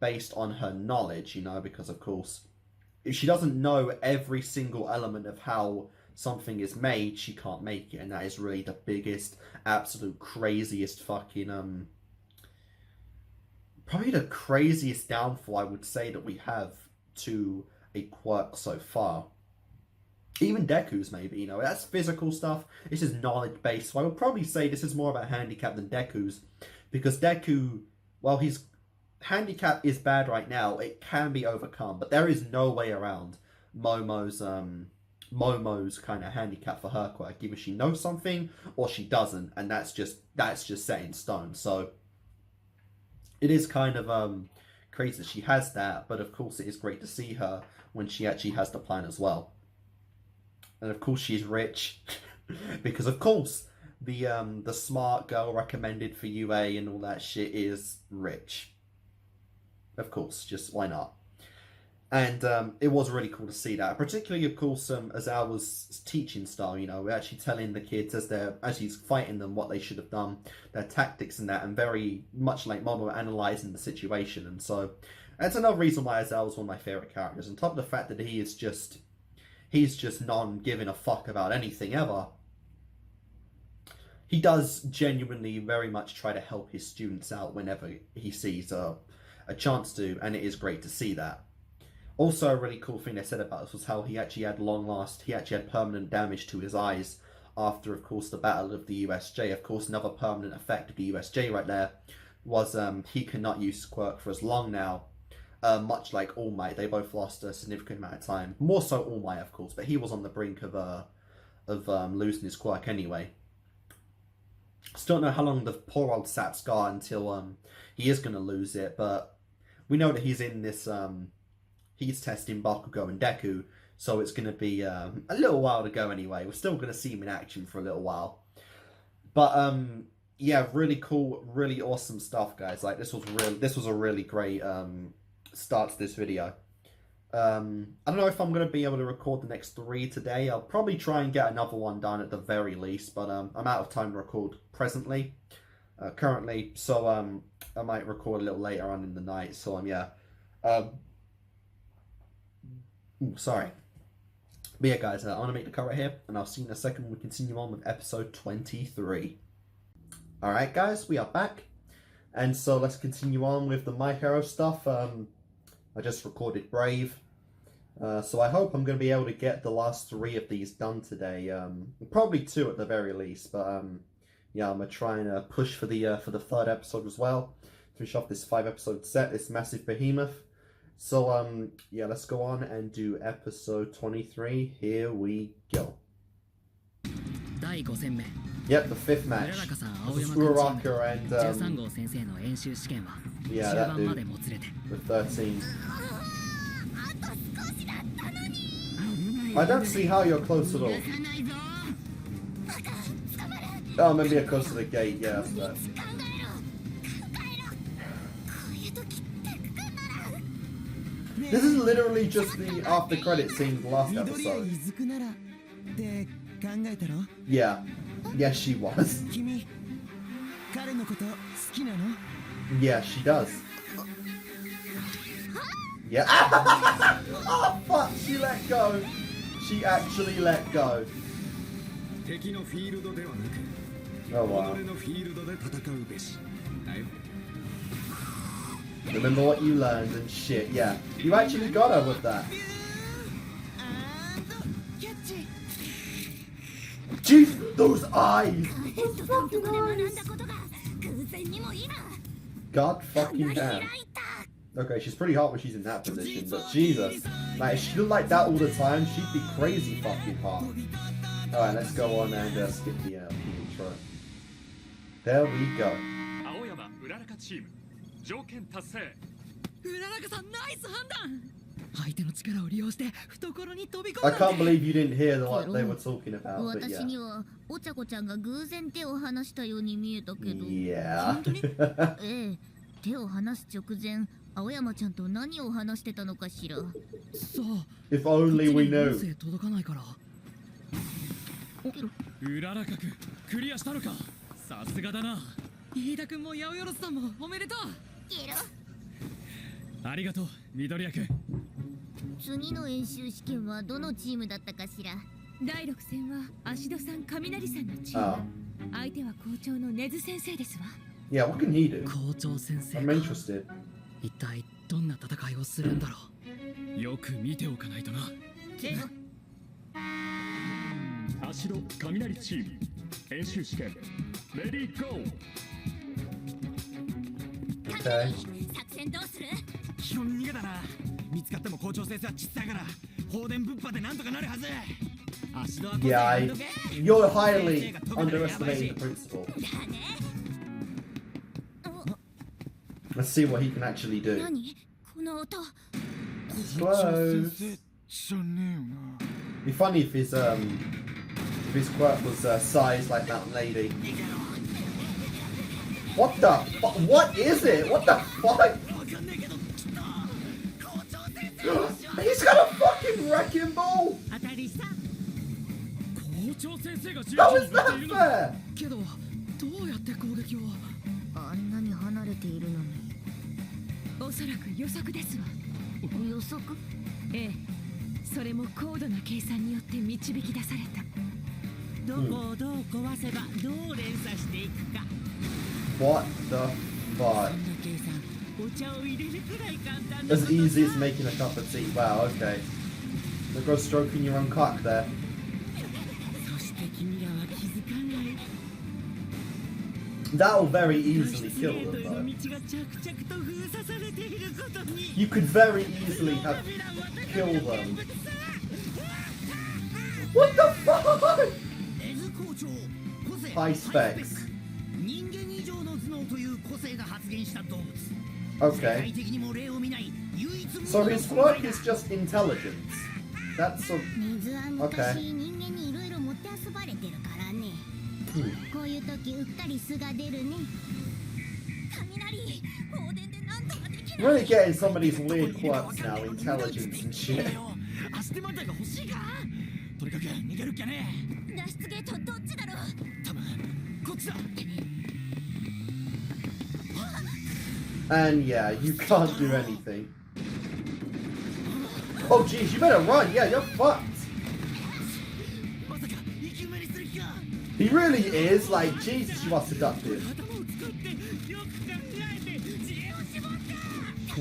Speaker 1: based on her knowledge, you know, because of course if she doesn't know every single element of how something is made, she can't make it, and that is really the biggest, absolute craziest fucking probably the craziest downfall I would say that we have to a quirk so far. Even Deku's maybe, you know, that's physical stuff. This is knowledge based, so I would probably say this is more about handicap than Deku's, because Deku, well, his handicap is bad right now. It can be overcome, but there is no way around Momo's kind of handicap for her quirk. Either she knows something or she doesn't, and that's just set in stone. So it is kind of crazy that she has that, but of course it is great to see her when she actually has the plan as well. And of course she's rich, because of course the smart girl recommended for UA and all that shit is rich. Of course, just why not? And it was really cool to see that, particularly of course Aizawa's teaching style. You know, we're actually telling the kids as he's fighting them what they should have done, their tactics and that, and very much like Momo analysing the situation. And so that's another reason why Aizawa's one of my favourite characters. On top of the fact that he's just non giving a fuck about anything ever. He does genuinely very much try to help his students out whenever he sees a chance to, and it is great to see that. Also, a really cool thing they said about this was how he actually had permanent damage to his eyes after, of course, the Battle of the USJ. Of course, another permanent effect of the USJ right there was he cannot use quirk for as long now. Much like All Might, they both lost a significant amount of time. More so All Might, of course, but he was on the brink of losing his quirk anyway. Still don't know how long the poor old sap's got until he is going to lose it, but we know that he's in this, he's testing Bakugo and Deku, so it's going to be a little while to go anyway. We're still going to see him in action for a little while. But yeah, really cool, really awesome stuff, guys. Like, this was a really great start to this video. I don't know if I'm going to be able to record the next 3 today. I'll probably try and get another one done at the very least, but I'm out of time to record presently, currently, so I might record a little later on in the night. So yeah, sorry. But yeah, guys, I want to make the cut right here, and I'll see you in a second when we continue on with episode 23. Alright, guys, we are back, and so let's continue on with the My Hero stuff. I just recorded Brave, so I hope I'm going to be able to get the last 3 of these done today. Probably 2 at the very least, but yeah, I'm going to try and push for the 3rd episode as well. Finish off this 5-episode set, this massive behemoth. So yeah, let's go on and do episode 23. Here we go. Yep, the 5th match. This is Uraraka and yeah, that dude with 13. I don't see how you're close at all. Oh, maybe you're close to the gate, yeah. But... this is literally just the after credit scene of the last episode. Yeah. Yes, she was. Yeah, she does. Yeah. Oh, fuck, she let go. She actually let go. Oh, wow. Remember what you learned and shit, yeah. You actually got her with that. Jeez, those eyes! Those fucking eyes! God fucking damn. Okay, she's pretty hot when she's in that position, but Jesus. Like, if she looked like that all the time, she'd be crazy fucking hot. Alright, let's go on and skip the intro. There we go. I can't believe you didn't hear what they were talking about, but yeah. Yeah.
Speaker 2: 手を離す直前、青山ちゃんと何を話してたのかしら。
Speaker 4: さあ
Speaker 1: If only we
Speaker 4: 音
Speaker 1: knew.
Speaker 4: 声届かないから。
Speaker 5: うららかくクリアしたのか。さすがだな。
Speaker 4: 飯田君も八百万さんもおめでとう。
Speaker 2: ゲロ。
Speaker 5: ありがとう緑役。
Speaker 2: 次の演習試験はどのチームだったかしら。第6戦は芦戸さん雷さんのチーム。
Speaker 1: Oh.
Speaker 2: 相手は校長の根津先生ですわ。
Speaker 1: Yeah, what can he do?
Speaker 4: 校長先生
Speaker 1: I'm
Speaker 4: か。
Speaker 1: interested.
Speaker 4: 一体どんな戦いをするんだろ
Speaker 5: よく見ておかないとな。
Speaker 2: ゲロ。
Speaker 8: 足戸雷チーム演習試験レディーゴー。
Speaker 1: Okay.
Speaker 2: 作戦どうする？
Speaker 7: 基本逃げだな。見つかっても校長先生はちっさいから放電ぶっぱでなんとかなるはず。足戸は
Speaker 1: Yeah, you're highly underestimating the principal.
Speaker 2: だね。
Speaker 1: Let's see what he can actually do.
Speaker 2: 何？この音。
Speaker 1: Close.
Speaker 7: じゃねえよな。
Speaker 1: Be funny if his quirk was sized like Mountain Lady. What the? What is it? What the fuck? He's got a fucking wrecking ball.
Speaker 6: 当たりさ。
Speaker 5: 校長先生が
Speaker 1: How is that fair?
Speaker 4: う。けどどうやって攻撃を。
Speaker 2: あんなに離れているのに。おそらく予測ですわ。予測？ええ。それも高度な計算によって導き出された。
Speaker 6: どこをどう壊せばどう連鎖していくか。
Speaker 1: What the
Speaker 6: そ
Speaker 1: fuck?
Speaker 6: んな計算、お茶を入れるくらい簡単な
Speaker 1: As
Speaker 6: こと
Speaker 1: easy
Speaker 6: さ。
Speaker 1: as making a cup of tea. Wow. Okay. Look, go stroking your own cock there.
Speaker 6: そして君らは気づかない。
Speaker 1: That'll very
Speaker 6: 脱
Speaker 1: easily
Speaker 6: 出
Speaker 1: kill
Speaker 6: ゲート
Speaker 1: them
Speaker 6: への
Speaker 1: though.
Speaker 6: 道が着々と封鎖されていることに。
Speaker 1: You could very easily have killed them. What the fuck?
Speaker 7: 根津校長、個性
Speaker 1: High specs.
Speaker 7: 人間以上の頭脳という個性が発現した動物。
Speaker 1: Okay.
Speaker 7: 世界的にも例を見ない唯一無二
Speaker 1: So
Speaker 7: の
Speaker 1: his
Speaker 7: 存在
Speaker 1: quirk
Speaker 7: だ。
Speaker 1: is just intelligence. That's a
Speaker 2: 水は
Speaker 1: Okay.
Speaker 2: 昔人間にいろいろもてあそばれてるからね。こういう時うっかり素が出るね。雷、放電でなんとかできない。
Speaker 1: really getting some of these weird quirks now, intelligence and shit.
Speaker 7: 足手まといが欲しいか。とにかく逃げるっきゃね。
Speaker 2: 脱出ゲートどっちだろう。
Speaker 7: 多分こっちだ。
Speaker 1: And yeah, you can't do anything. Oh jeez, you better run. Yeah, you're fucked.
Speaker 7: まさか生き埋めにする気か。
Speaker 1: He really is like Jesus. You are seductive.
Speaker 6: 頭を作ってよく考えて知恵を絞った。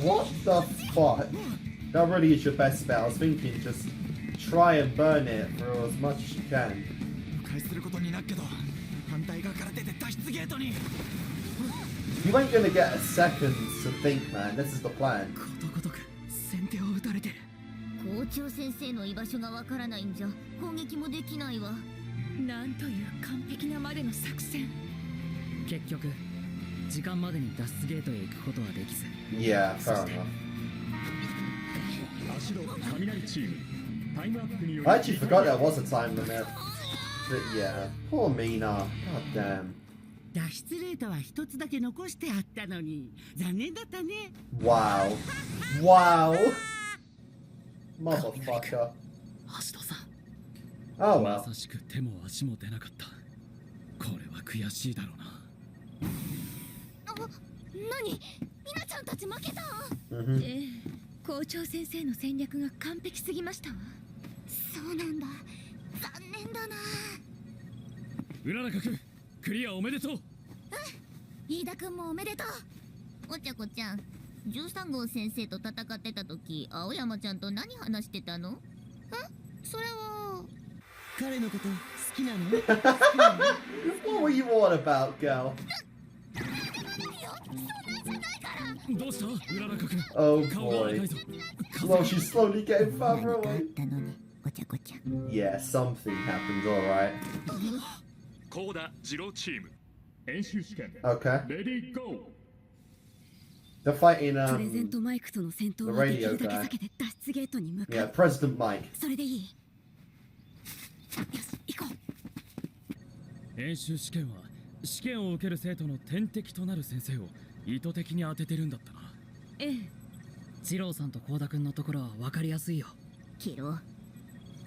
Speaker 1: What the fuck? That really is your best bet. I was thinking just try and burn it for as much as you can.
Speaker 7: 迂回することになるけど、反対側から出て脱出ゲートに。
Speaker 1: You ain't gonna get a second to think, man. This is the plan.
Speaker 4: ことごとく先手を打たれてる。
Speaker 2: 校長先生の居場所がわからないんじゃ攻撃もできないわ。なんという完璧なまでの作戦。
Speaker 4: 結局時間までに脱出ゲートへ行くことはできず。
Speaker 1: Yeah, fair enough.
Speaker 8: 足戸雷チームタイムアップにより
Speaker 1: I actually forgot there was a time limit. But yeah, poor Mina. God damn.
Speaker 6: 脱出レートは一つだけ残してあったのに残念だったね。
Speaker 1: Wow. Wow. Motherfucker.
Speaker 4: 橋戸さん
Speaker 1: Oh
Speaker 5: ま
Speaker 1: well.
Speaker 5: さしく手も足も出なかった。これは悔しいだろうな。
Speaker 2: 何？みなちゃんたち負けた？
Speaker 1: Mhm.
Speaker 2: ええ、校長先生の戦略が完璧すぎましたわ。そうなんだ。残念だな。
Speaker 5: うららかくクリアおめでとう。
Speaker 2: 飯田くんもおめでとう。お茶子ちゃん、13号先生と戦ってた時、青山ちゃんと何話してたの？それは
Speaker 6: 彼のこと好きなの？
Speaker 1: What were you on about, girl?
Speaker 5: どうしたうららかく。
Speaker 1: Oh
Speaker 5: 顔が
Speaker 1: boy.
Speaker 5: 赤いぞ。
Speaker 1: Well, she's slowly getting further
Speaker 2: 何かあっ
Speaker 1: away.
Speaker 2: たのね、お茶子ちゃん。
Speaker 1: Yeah, something happened, alright.
Speaker 8: 高田二郎チーム演習試験
Speaker 1: Okay.
Speaker 8: レディーゴ
Speaker 1: They're fighting,
Speaker 2: プレゼントマイクとの戦闘
Speaker 1: the
Speaker 2: はでき
Speaker 1: radio
Speaker 2: るだけ
Speaker 1: guy.
Speaker 2: 避けて脱出ゲートに向か
Speaker 1: Yeah,
Speaker 2: う。
Speaker 1: President Mike.
Speaker 2: それでいい。よし、行こう。
Speaker 5: 演習試験は試験を受ける生徒の天敵となる先生を
Speaker 4: 意図的に当ててるんだったな。
Speaker 3: ええ。
Speaker 4: 二郎さんと幸田君のところは分かりやすいよ。
Speaker 2: ケロ、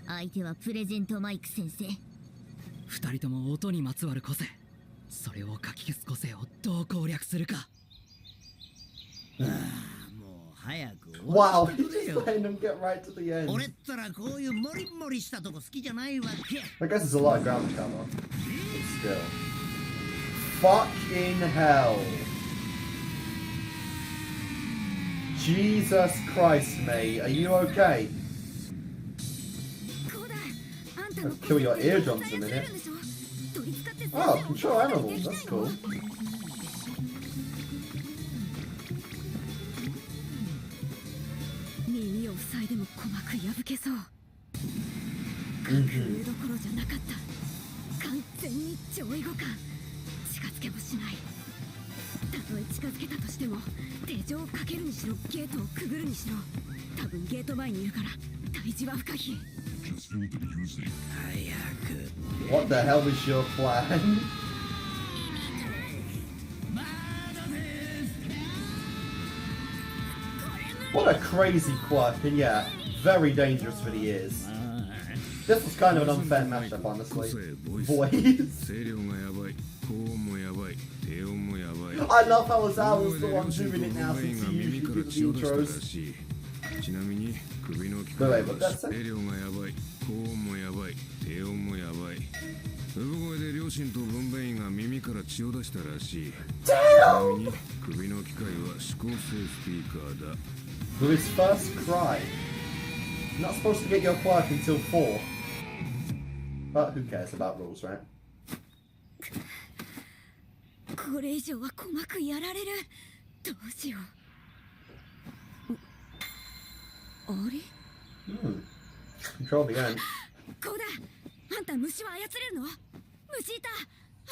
Speaker 2: 相手はプレゼントマイク先生。
Speaker 4: 二人とも音にまつわる個性、それを書き消す個性をどう攻略するか。
Speaker 7: もう早く終
Speaker 1: Wow,
Speaker 7: わって
Speaker 1: he's
Speaker 7: くれ
Speaker 1: just
Speaker 7: よ。
Speaker 1: letting them get right to the end.
Speaker 7: 俺ったらこういうモリモリしたとこ好きじゃないわけ。
Speaker 1: I guess there's a lot of ground to cover. But still. Fucking hell. Jesus Christ, mate. Are you okay?
Speaker 2: こうだ、あんたの
Speaker 1: I'll kill your eardrums in a minute.
Speaker 2: 取り使って
Speaker 1: Oh, control animals. That's cool.
Speaker 2: 耳を塞いでも鼓膜破けそう。工夫どころじゃなかった。完全に上位互換。近づけもしない。たとえ近づけたとしても手錠をかけるにしろゲートをくぐるにしろ、多分ゲート前にいるから退治は不可避。
Speaker 1: What the hell is your plan? What a crazy quirk, and yeah, very dangerous for the ears. This was kind of an unfair matchup, honestly. Voice. I love how Azawa's the one doing it now since he usually does the intros. Wait, what that say?
Speaker 8: 産声で両親と分娩医が耳から血を出したらしい。ちなみに首の機械は指向性スピーカーだ。
Speaker 1: With his first cry. You're not supposed to get your quirk until 4. But who cares about rules, right?
Speaker 2: これ以上は鼓膜やられる。どうしよう。あれ？
Speaker 1: Control the ant.
Speaker 2: こうだ。あんた虫は操れるの？虫いた。ハ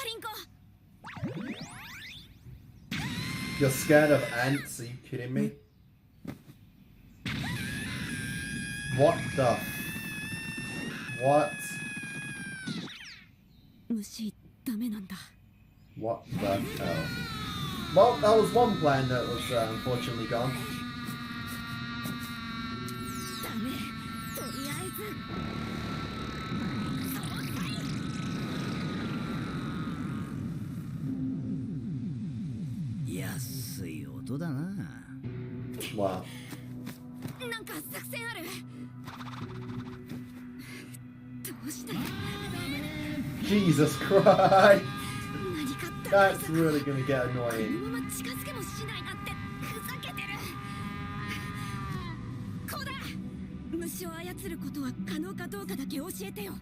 Speaker 2: リンコ。
Speaker 1: You're scared of ants? Are you kidding me? What the? What?
Speaker 2: 虫ダメなんだ。
Speaker 1: What the hell? Well, that was one plan that was unfortunately gone.
Speaker 2: ダメ。とりあえず。
Speaker 7: 安い音だな。
Speaker 1: Wow.
Speaker 2: なんか作戦ある？どうして？
Speaker 1: Jesus Christ!
Speaker 2: 何かって
Speaker 1: That's really gonna get
Speaker 2: こ
Speaker 1: annoying.
Speaker 2: のまま近づけもしないなんてふざけてる。こうだ。虫を操ることは可能かどうかだけ教えてよ。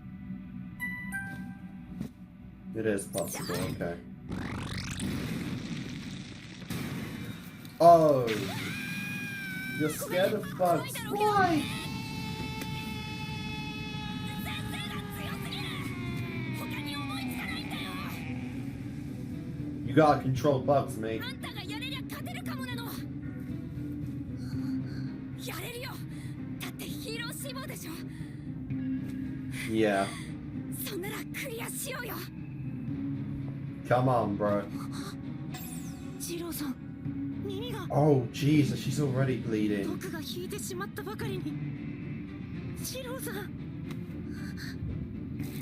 Speaker 1: It is possible, okay. Oh! You're scared of bugs. Why?
Speaker 2: 先生が強すぎる。他に思いつかないんだよ。
Speaker 1: You gotta control bugs, mate.
Speaker 2: あんたがやれりゃ勝てるかもなの。やれるよ。だってヒーロー志望でしょ。
Speaker 1: Yeah.
Speaker 2: そんならクリアしようよ。
Speaker 1: Come on, bro.
Speaker 2: ジローさん、耳が。
Speaker 1: Oh, Jesus, she's already bleeding.
Speaker 2: 僕が引いてしまったばかりに。ジローさん。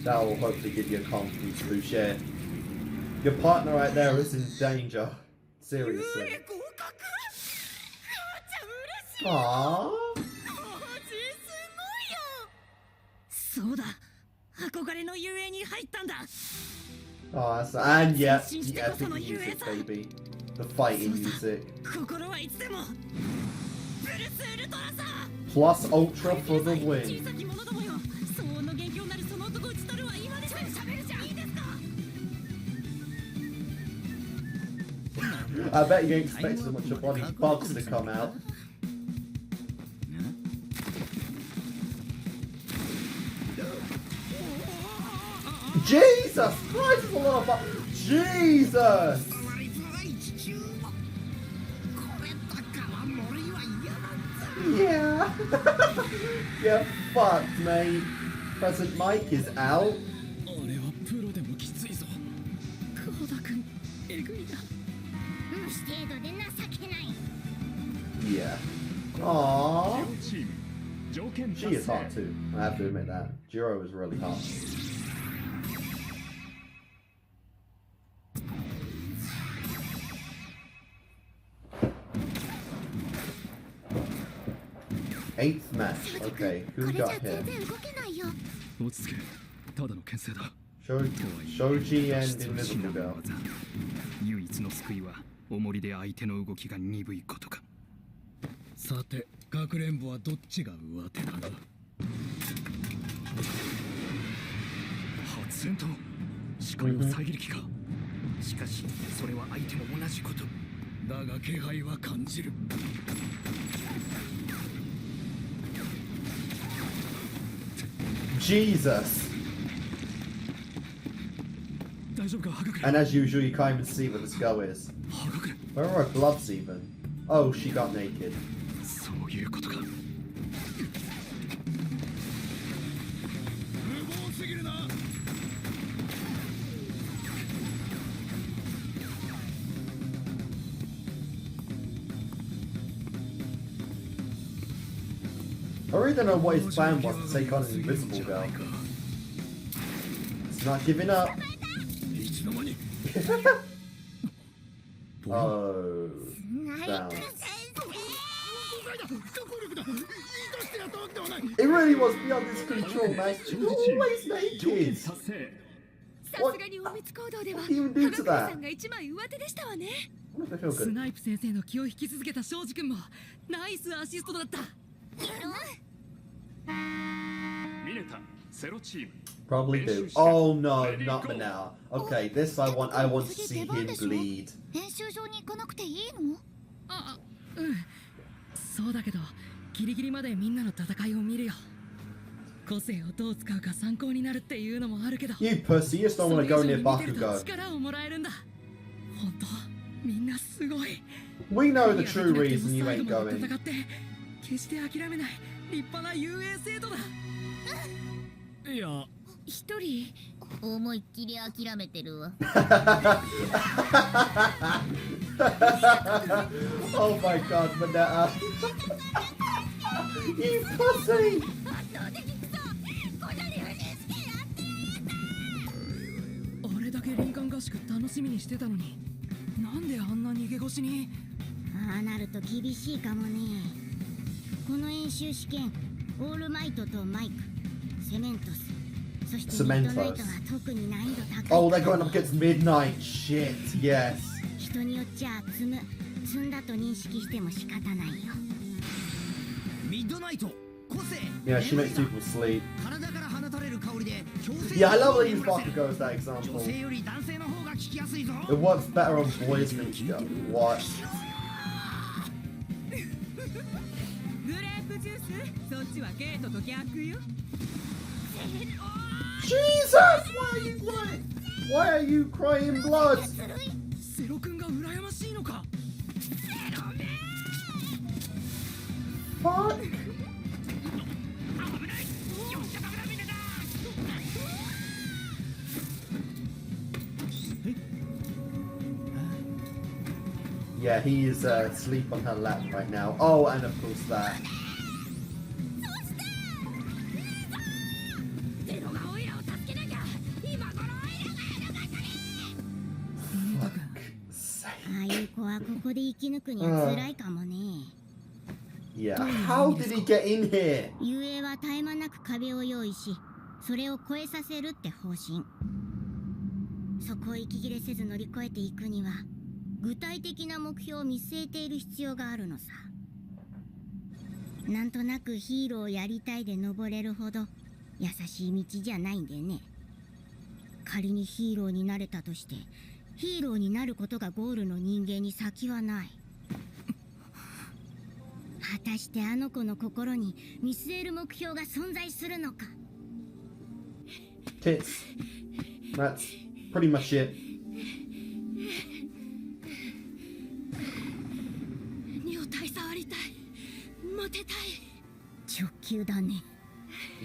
Speaker 1: That will hopefully give you a confidence boost, yeah. Your partner right there is in danger. Seriously.
Speaker 2: 合格。母ちゃん嬉しい。
Speaker 1: Aww.
Speaker 2: マジすごいよ。そうだ。憧れの遊泳に入ったんだ。
Speaker 1: Oh, that's, and yeah, the epic music, baby. The fighting music.
Speaker 2: 心はいつでも。ブルスウルトラさ。
Speaker 1: Plus Ultra for the
Speaker 2: 小
Speaker 1: win.
Speaker 2: さき者どもよ。騒音の元凶なるその男を打ち取るは今でしょ。喋るじゃん。いいですか。
Speaker 1: I bet you ain't expecting a bunch of bloody bugs to come out. Jesus Christ, there's a lot of bugs. Jesus!
Speaker 7: 座りづらい地球。これだから森は嫌なんだ。
Speaker 1: Yeah. Get fucked, mate. Present Mike is out.
Speaker 4: あれはプロでもきついぞ。
Speaker 2: 久保田君、えぐいな。
Speaker 10: 虫程度でな。
Speaker 1: Yeah. Aww.
Speaker 8: チーム条件
Speaker 1: She
Speaker 8: 達
Speaker 1: is
Speaker 8: 成
Speaker 1: hot too. I have to admit that. Jiro is really hot. Eighth match. Okay, who
Speaker 2: こ
Speaker 1: we
Speaker 2: れじゃ
Speaker 1: got here?
Speaker 2: 全然動けないよ。
Speaker 8: 落ち着けただの牽制だ
Speaker 1: Shoji and Invisible Girl.
Speaker 8: 唯一の救いは重りで相手の動きが鈍いことか
Speaker 5: さてかくれんぼはどっちが上手だな。
Speaker 8: 初戦闘視界を遮る気かしかしそれは相手も同じこと
Speaker 5: だが気配は感じる。
Speaker 1: Jesus!
Speaker 8: 大丈夫か破格
Speaker 1: And as usual, you can't even see where this girl is.
Speaker 8: 破格
Speaker 1: Where are her gloves even? Oh, she got naked.
Speaker 8: そういうことか
Speaker 5: 無謀すぎるな。
Speaker 1: I really don't know what his plan was to take on an invisible girl. It's not giving up.
Speaker 5: いつの間に
Speaker 1: Oh.
Speaker 2: ナイ
Speaker 1: Down.
Speaker 2: ス先
Speaker 5: 誤解だ不可抗力だ言い出してやったわけではない。
Speaker 1: It really was beyond his control, man. She's
Speaker 8: ジョージチーム
Speaker 1: always
Speaker 8: 条件
Speaker 1: naked.
Speaker 8: 達成
Speaker 2: 生。さすがに隠密行動では
Speaker 1: What do you even do to
Speaker 2: 科学
Speaker 1: that?
Speaker 2: さんが一枚上手でしたわね。
Speaker 1: I feel
Speaker 4: ス
Speaker 1: good.
Speaker 4: ナイプ先生の気を引き続けた庄司君もナイスアシストだった。
Speaker 8: ミネタセロチーム
Speaker 1: Probably do. Oh no, not now. Okay, this I want to see him bleed.
Speaker 2: 練習場に行かなくていいの？
Speaker 4: あ、うん。そうだけどギリギリまでみんなの戦いを見るよ。個性をどう使うか参考になるっていうのもあるけど。
Speaker 1: You pussy, you just don't want to go near
Speaker 4: それ以上に見てると
Speaker 1: Bakugo.
Speaker 4: 力をもらえるんだ。本当、みんなすごい。
Speaker 1: We know the true reason you ain't
Speaker 4: 最後まで
Speaker 1: going.
Speaker 4: 戦って決して諦めない立派な遊泳生徒だ。
Speaker 5: いや
Speaker 2: 一人思いっきり諦めてるわ。
Speaker 1: Oh my god, Manetta. You pussy!
Speaker 2: 圧倒的クソ。この理不尽式やって
Speaker 4: あれだけ林間合宿楽しみにしてたのになんであんな逃げ腰に。
Speaker 10: ああなると厳しいかもね。この演習試験オールマイトとマイクセメントスそしてミッドナイトは特に難易度高い。
Speaker 1: Oh, they're going up against Midnight. Shit, yes.
Speaker 10: 人によっちゃ積んだと認識しても仕方ないよ。
Speaker 7: ミッドナイト個性
Speaker 1: Yeah, she makes people sleep.
Speaker 7: 体から放たれる香りで強制
Speaker 1: Yeah, I love that you Bakugo as that
Speaker 7: 女
Speaker 1: example.
Speaker 7: 性より男性の方が聞きやすいぞ
Speaker 1: It works better on boys than girls. What?
Speaker 2: グレープジュース。そっちはゲートと逆よ。
Speaker 1: Jesus! Why are you crying blood?
Speaker 4: セロ君が羨ましいのか。
Speaker 1: Fuck? Yeah, he is asleep on her lap right now. Oh, and of course that.
Speaker 2: ゼロがオイラを助けなきゃ。今頃オイラがいなかったに。
Speaker 10: ああいう子はここで生き抜くには辛いかもね。
Speaker 1: Yeah. How did he get in here?
Speaker 10: 遊泳は絶え間なく壁を用意しそれを越えさせるって方針。そこを息切れせず乗り越えていくには具体的な目標を見据えている必要があるのさ。なんとなくヒーローをやりたいで登れるほど優しい道じゃないんでね。仮にヒーローになれたとしてヒーローになることがゴールの人間に先はない。果たしてあの子の心に見据える目標が存在するのか。
Speaker 1: Tits. That's pretty much it.
Speaker 2: 女体触りたい。モテたい。
Speaker 10: 直球だね。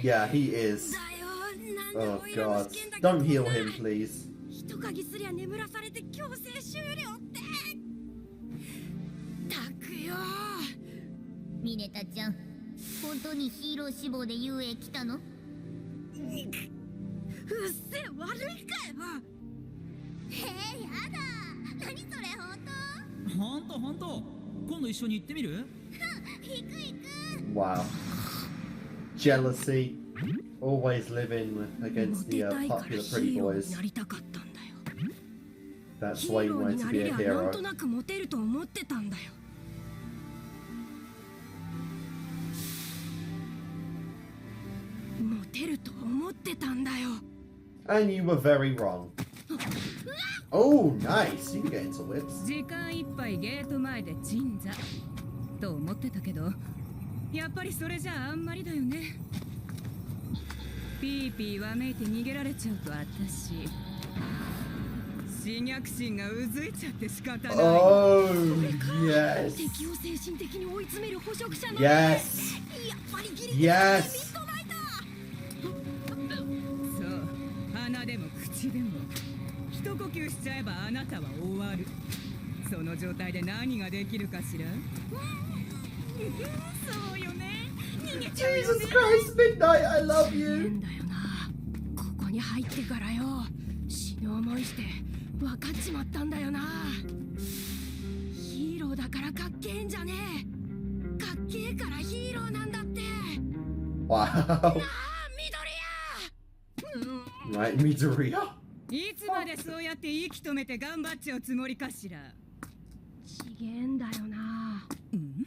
Speaker 1: Yeah, he is.
Speaker 2: だよ。なん
Speaker 1: Oh
Speaker 2: でオイラの
Speaker 1: god.
Speaker 2: 試験だけ
Speaker 1: Don't heal him, please.
Speaker 2: 人影すりゃ眠らされて強制終了って。たくよ。
Speaker 10: ミネタちゃん、本当にヒーロー志望で遊泳来たの？
Speaker 2: うっせえ、悪いかよ。
Speaker 10: やだ、何それ、
Speaker 3: ほんとほんと、今度一緒に行ってみる？
Speaker 10: 行く行く。
Speaker 1: Wow. Jealousy. Always living against the popular pretty boys.
Speaker 2: なりたかったんだよ。
Speaker 1: That's
Speaker 2: ヒ
Speaker 1: why
Speaker 2: ー
Speaker 1: you
Speaker 2: ロー
Speaker 1: wanted
Speaker 2: に
Speaker 1: to
Speaker 2: な
Speaker 1: be
Speaker 2: れ
Speaker 1: a
Speaker 2: りゃなんと
Speaker 1: hero.
Speaker 2: なくモテると思ってたんだよ。モテると思ってたんだよ。
Speaker 1: And you were very wrong. Oh, nice. You can get into whips.
Speaker 3: 時間いっぱいゲート前で鎮座と思ってたけど、やっぱりそれじゃあんまりだよね。ピーピーわめいて逃げられちゃうと私侵略心がうずいちゃって仕方ない。
Speaker 1: Oh, yes.
Speaker 2: 敵を精神的に追い詰める捕食者の
Speaker 1: Yes.
Speaker 2: やっぱりギリギリ
Speaker 1: Yes.
Speaker 3: そう鼻でも口でも一呼吸しちゃえばあなたは終わる。その状態で何ができるかしら？そうよね、逃げちゃうよ
Speaker 1: Jesus
Speaker 3: ね。
Speaker 1: Christ, Midnight, I love
Speaker 2: 変
Speaker 1: you.
Speaker 2: だよな。ここに入ってからよ、死ぬ思いして分かっちまったんだよな。ヒーローだからかっけえんじゃねえ、かっけえからヒーローなんだって。
Speaker 1: Wow.
Speaker 2: ああ、緑や。
Speaker 1: Right, Midoriya.
Speaker 3: いつまでそうやって息止めて頑張っちゃうつもりかしら？
Speaker 2: ちげえんだよな。
Speaker 3: うん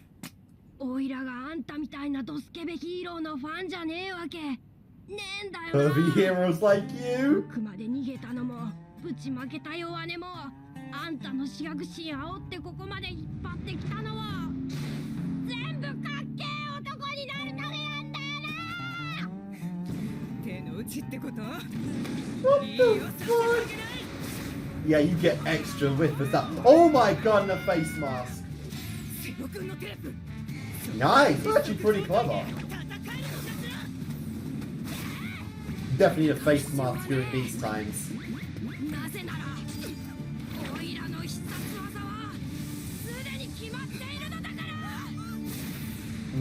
Speaker 2: おいらがあんたみたいなドスケベヒーローのファンじゃねえわけねえんだよな。
Speaker 1: Pervy heroes like you.
Speaker 2: 奥まで逃げたのもぶちまけた弱音もあんたの刺激心煽ってここまで引っ張ってきたのも全部かっけえ男になるためなんだよな。
Speaker 3: 手の内ってこと？
Speaker 1: What
Speaker 3: いいよ、
Speaker 1: the
Speaker 3: させて
Speaker 1: fuck?
Speaker 3: あげない。
Speaker 1: Yeah, you get extra whip as that. Oh my god, and a face mask.
Speaker 3: セロ君のテープ。
Speaker 1: Nice, that's actually pretty clever. Definitely a face mask during these times.
Speaker 2: なぜならおいらの必殺技はすでに決まっているのだか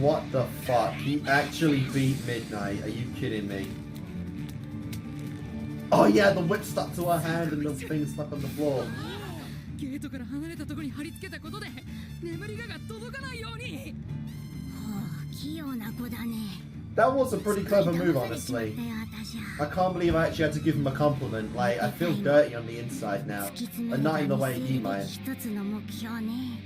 Speaker 2: ら。
Speaker 1: What the fuck? He actually beat Midnight. Are you kidding me? Oh yeah, the whip stuck to her hand and the thing stuck on the floor.
Speaker 3: ゲートから離れたところに貼り付けたことで眠りが届かないように。
Speaker 10: 器用な子だね。
Speaker 1: That was a pretty clever move, honestly. I can't believe I actually had to give him a compliment. Like, I feel dirty on the inside now. And not in the way he might.
Speaker 10: 一つの目標ね。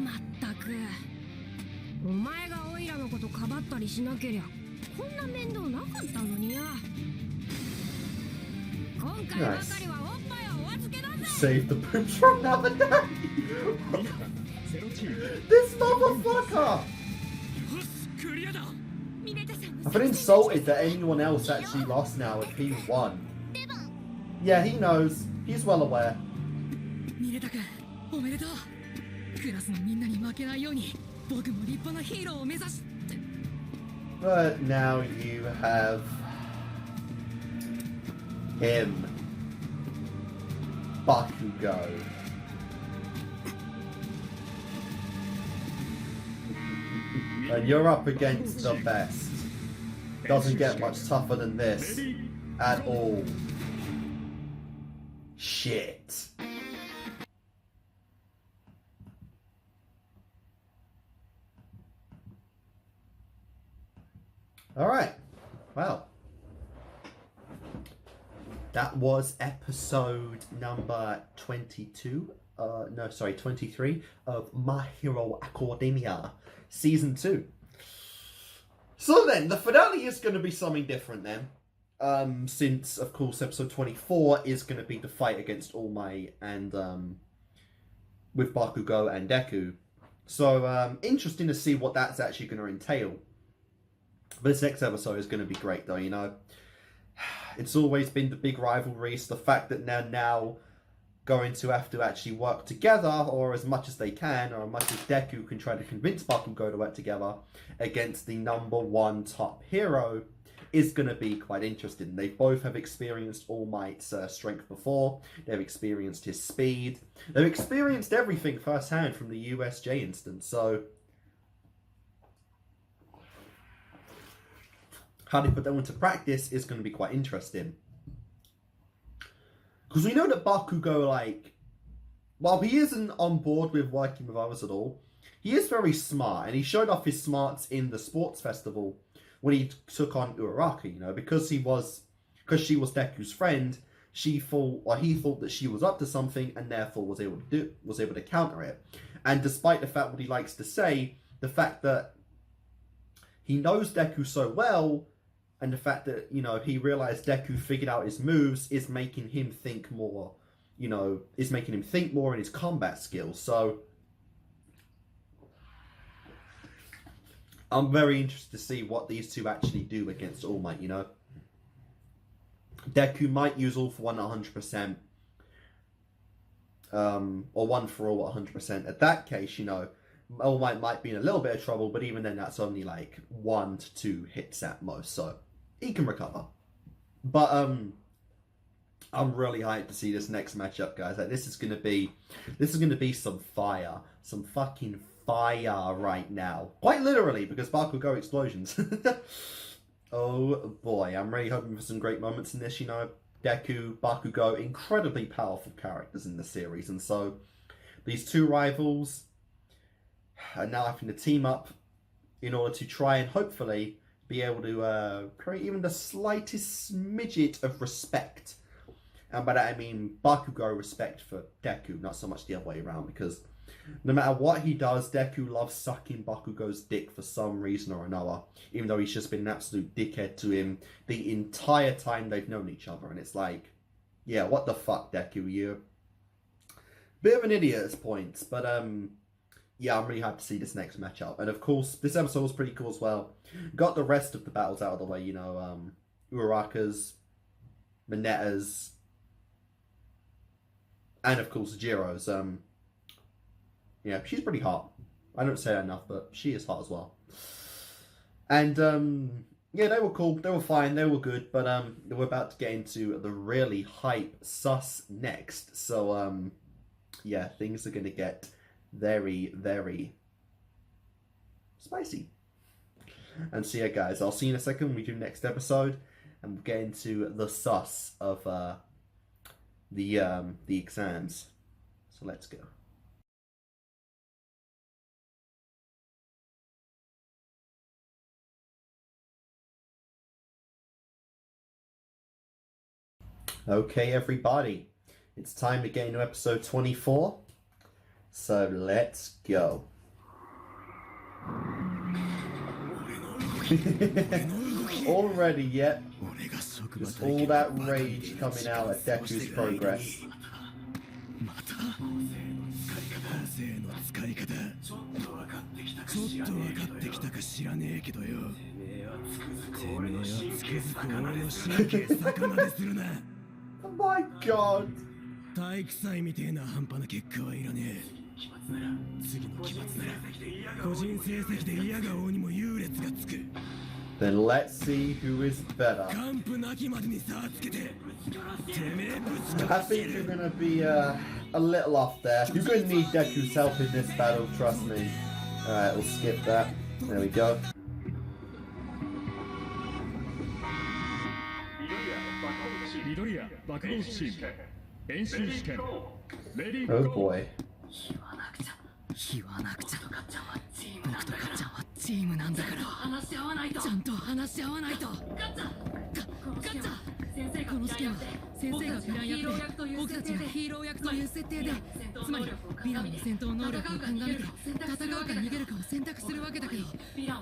Speaker 2: まったくお前がオイラのことかばったりしなけりゃこんな面倒なかったのによ。今回ばかりはおっぱいはお預けだぜ。
Speaker 1: Save the boobs from another day. This motherfucker!
Speaker 3: クリアだ。
Speaker 1: I've been insulted that anyone else actually lost now if he won. Yeah, he knows. He's well aware.
Speaker 4: ミネタ君おめでとう。クラスのみんなに負けないように僕も立派なヒーローを目指すって。
Speaker 1: But now you have him. Bakugo. And you're up against the best. Doesn't get much tougher than this. At all. Shit. Alright. Well. That was episode number 22. 23 of My Hero Academia Season 2. So then, the finale is going to be something different then. Since, of course, episode 24 is going to be the fight against All Might and with Bakugo and Deku. So, interesting to see what that's actually going to entail. But this next episode is going to be great, though, you know. It's always been the big rivalry. It's the fact that now going to have to actually work together, or as much as they can, or as much as Deku can try to convince Bakugo to work together against the #1 top hero, is going to be quite interesting. They both have experienced All Might's strength before. They've experienced his speed. They've experienced everything firsthand from the USJ instance. So how they put that into practice is going to be quite interesting. Because we know that Bakugo, like, while he isn't on board with working with others at all, he is very smart, and he showed off his smarts in the sports festival when he took on Uraraka, you know, because she was Deku's friend. He thought that she was up to something, and therefore was able to counter it. And despite the fact what he likes to say, the fact that he knows Deku so well, and the fact that, you know, he realized Deku figured out his moves is making him think more, you know, is making him think more in his combat skills. So I'm very interested to see what these two actually do against All Might, you know. Deku might use All for One 100%, or One for All 100%. At that case, you know, All might be in a little bit of trouble, but even then that's only like 1 to 2 hits at most, so he can recover. But I'm really hyped to see this next matchup, guys. Like, this is gonna be some fire, some fucking fire right now. Quite literally, because Bakugo explosions. Oh boy, I'm really hoping for some great moments in this, you know. Deku, Bakugo, incredibly powerful characters in the series, and so these two rivals are now having to team up in order to try and hopefully be able to create even the slightest smidget of respect. And by that I mean Bakugo respect for Deku, not so much the other way around, because no matter what he does, Deku loves sucking Bakugo's dick for some reason or another, even though he's just been an absolute dickhead to him the entire time they've known each other. And it's like, yeah, what the fuck, Deku, you're a bit of an idiot at points. But yeah, I'm really happy to see this next matchup. And of course, this episode was pretty cool as well. Got the rest of the battles out of the way, you know, Uraraka's, Mineta's, and of course Jiro's. Yeah, she's pretty hot. I don't say that enough, but she is hot as well. And yeah, they were cool, they were fine, they were good, but we're about to get into the really hype sus next. So yeah, things are gonna get very, very spicy. And so yeah, guys, I'll see you in a second when we do next episode, and we'll get into the sus of the exams. So let's go. Okay, everybody, it's time to get into episode 24. So let's go. Already, yet, just all that rage coming out at Deku's progress. Oh my god!
Speaker 5: 体育祭みてえな半端な結果はいらねえ。次の期末なら個人成績で嫌が王にも優劣がつく。
Speaker 1: Then let's see who is better.
Speaker 5: 完膚なきまでに差つけて。てめえぶつ
Speaker 1: I think you're gonna be a little off there. You're gonna need Deku's help in this battle, trust me. Alright, we'll skip that. There we go. Oh boy.
Speaker 4: 言わなくちゃ僕とかっちゃんはチームなんだからちゃんと話し合わないとガッチャこの試験は先生がヴィラン役で僕たちがヒーロー役という設定でつまりヴィランの戦闘能力を鑑みて戦うか逃げるかを選択するわけだけど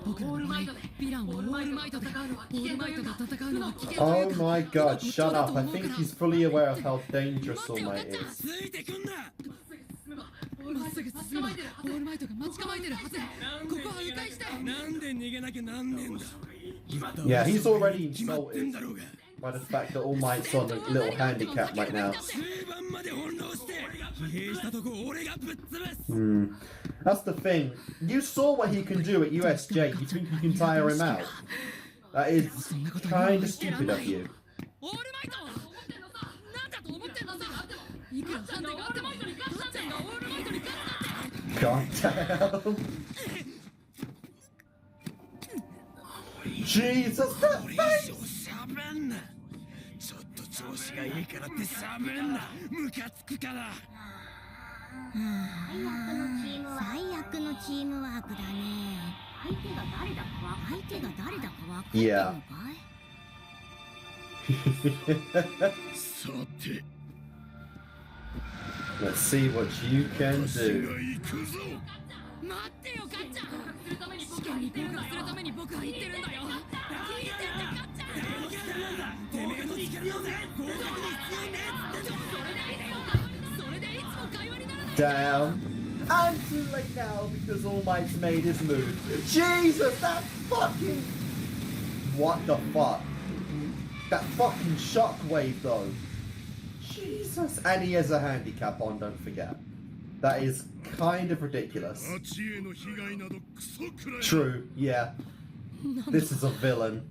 Speaker 4: 僕の場合ヴィランをオールマイトでオールマイトで戦うのは危険という
Speaker 1: Oh
Speaker 4: か
Speaker 1: my god, shut up. I think he's fully aware of how dangerous All Might is.
Speaker 5: ついてくんな。
Speaker 4: まっすぐ進めばオールマイトが待ち構えてるはずここは迂回して
Speaker 5: なんで逃げなきゃなんねえんだ。
Speaker 1: Yeah, he's already insulted by the fact that All Might's on a little handicap right now. That's the thing. You saw what he can do at USJ. You think you can tire him out? That is kind of stupid of you. God damn. Jesus, that face!
Speaker 5: ちょっと調子がいいからってしゃべんな。ムカつくから。
Speaker 10: 最悪のチームワークだね。相手が誰だか分かってるのかい？
Speaker 1: Yeah.
Speaker 5: さて。
Speaker 1: Let's see what you can do.
Speaker 3: 待ってよ、ガッチャするために僕は合格するために僕は言ってるんだよ。聞いてってガッチャ。てめえの力をぜ、合格に必要ねってそれでいつも会話にならない。
Speaker 1: Damn. I'm too late now because All Might's made his move. Jesus, that fucking... What the fuck? That fucking shockwave though. Jesus. And he has a handicap on, don't forget. That is kind of ridiculous. True, yeah. This is a villain.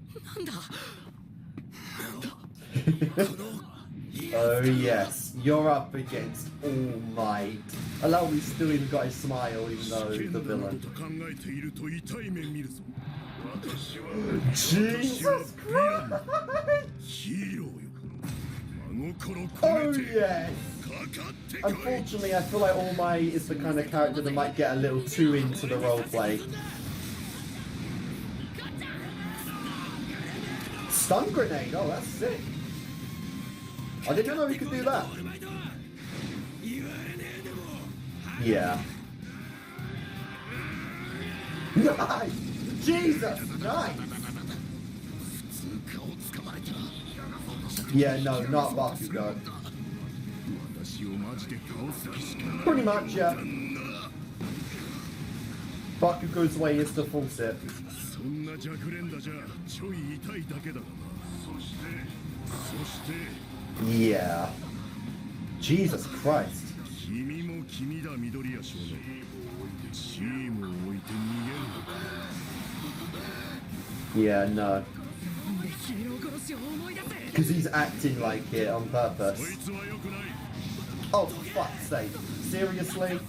Speaker 1: Oh yes, you're up against All Might. I love he's still even got his smile even though he's the villain. Jesus Christ! Oh yes! Unfortunately, I feel like All Might is the kind of character that might get a little too into the roleplay. Stun grenade, oh that's sick. I didn't know he could do that. Yeah. Nice! Jesus, nice! Yeah, no, not Bakugo. Pretty much, yeah. Bakugo's way is to force it. Yeah. Jesus Christ. Yeah, no. Because he's acting like it on purpose. Oh, for fuck's sake. Seriously?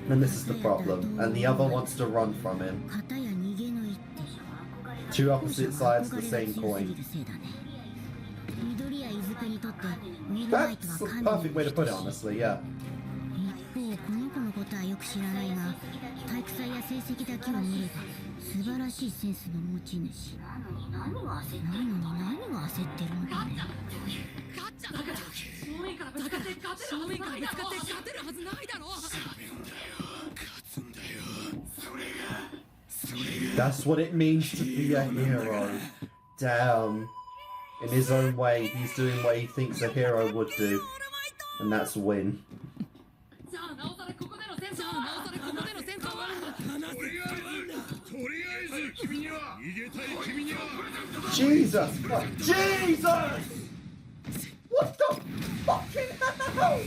Speaker 1: And this is the problem. And the other wants to run from him. Two opposite sides of the same coin. That's a perfect way to put it, honestly, yeah. That's what it means to be a hero. Damn. In his own way, he's doing what he thinks a hero would do. And that's win. Jesus! Jesus! What the fucking hell?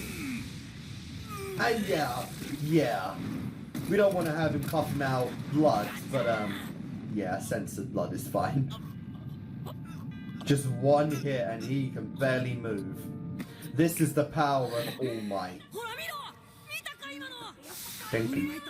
Speaker 1: And yeah. We don't want to have him coughing out blood, but yeah, censored blood is fine. Just one hit and he can barely move. This is the power of All Might. Thank you.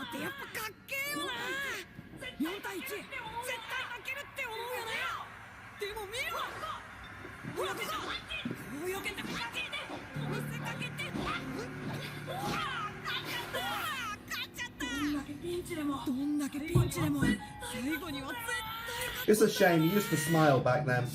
Speaker 1: It's a shame, he used to smile back then.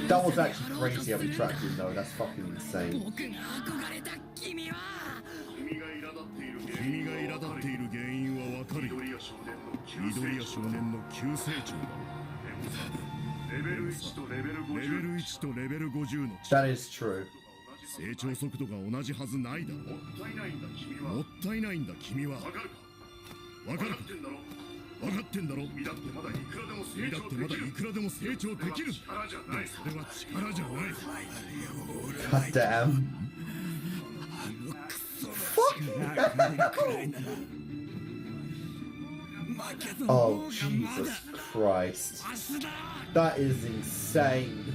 Speaker 1: That was actually crazy how he tracked him though, that's fucking insane. That is true.
Speaker 9: 成長速度が同じはずないだろ。もったいないんだ君は。わかるか。分かってんだろ。君だってまだいくらでも成長できる。それは力じゃない。
Speaker 1: God damn. Oh, Jesus Christ. That is insane.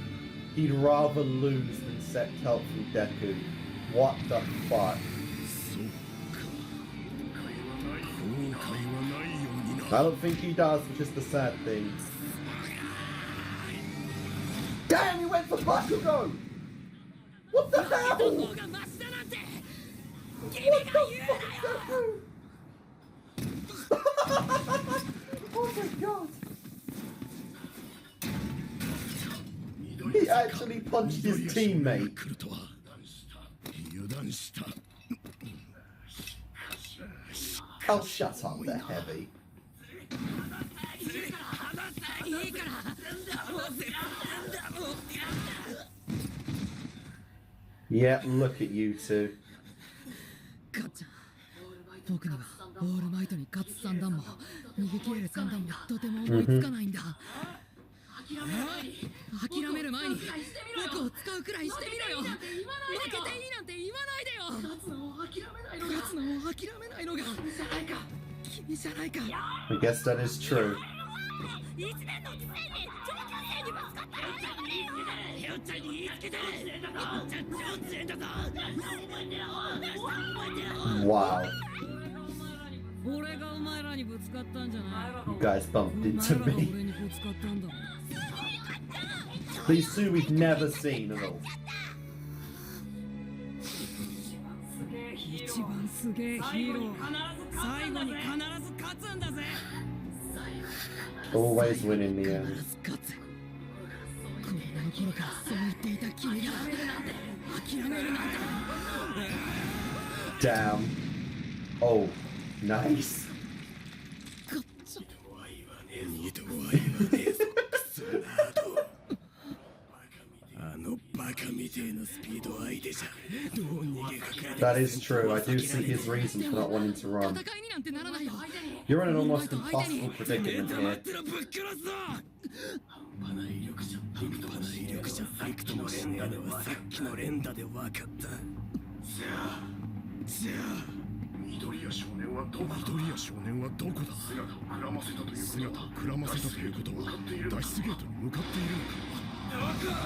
Speaker 1: He'd rather lose than accept help from Deku. What the fuck? I don't think he does, which is the sad thing. Damn, he went for Bakugo! What the hell? What the fuck, Deku? Oh my god. He actually punched his teammate. Oh, shut up, they're heavy. Yeah, look at you two.
Speaker 4: 僕にはオールマイトに勝つ三段も逃げ切れる三段もとても思いつかないんだ。諦める前に僕を使うくらいしてみろよ。負けていいなんて言わないでよ。勝つのを諦めないのが君じゃないか。
Speaker 1: I guess that is true. Wow. You guys bumped into me. These two we've never seen at all. Always win in the end. Damn. Oh, nice. That is true. I do see his reason for not wanting to run. You're in an almost impossible predicament here.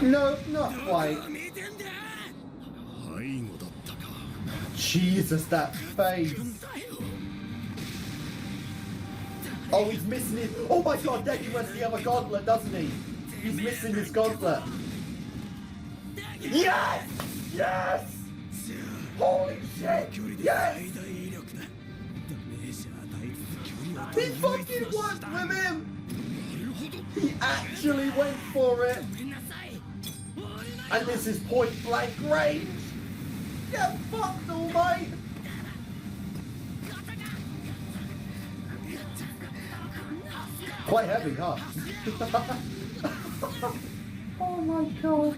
Speaker 1: No, not quite. Jesus, that face. Oh, he's missing his... Oh my god, Deku has the other gauntlet, doesn't he? He's missing his gauntlet. Yes! Yes! Holy shit! Yes! He fucking worked with him! He actually went for it! And this is point blank range! Get fucked, all mate! Quite heavy, huh? Oh my god.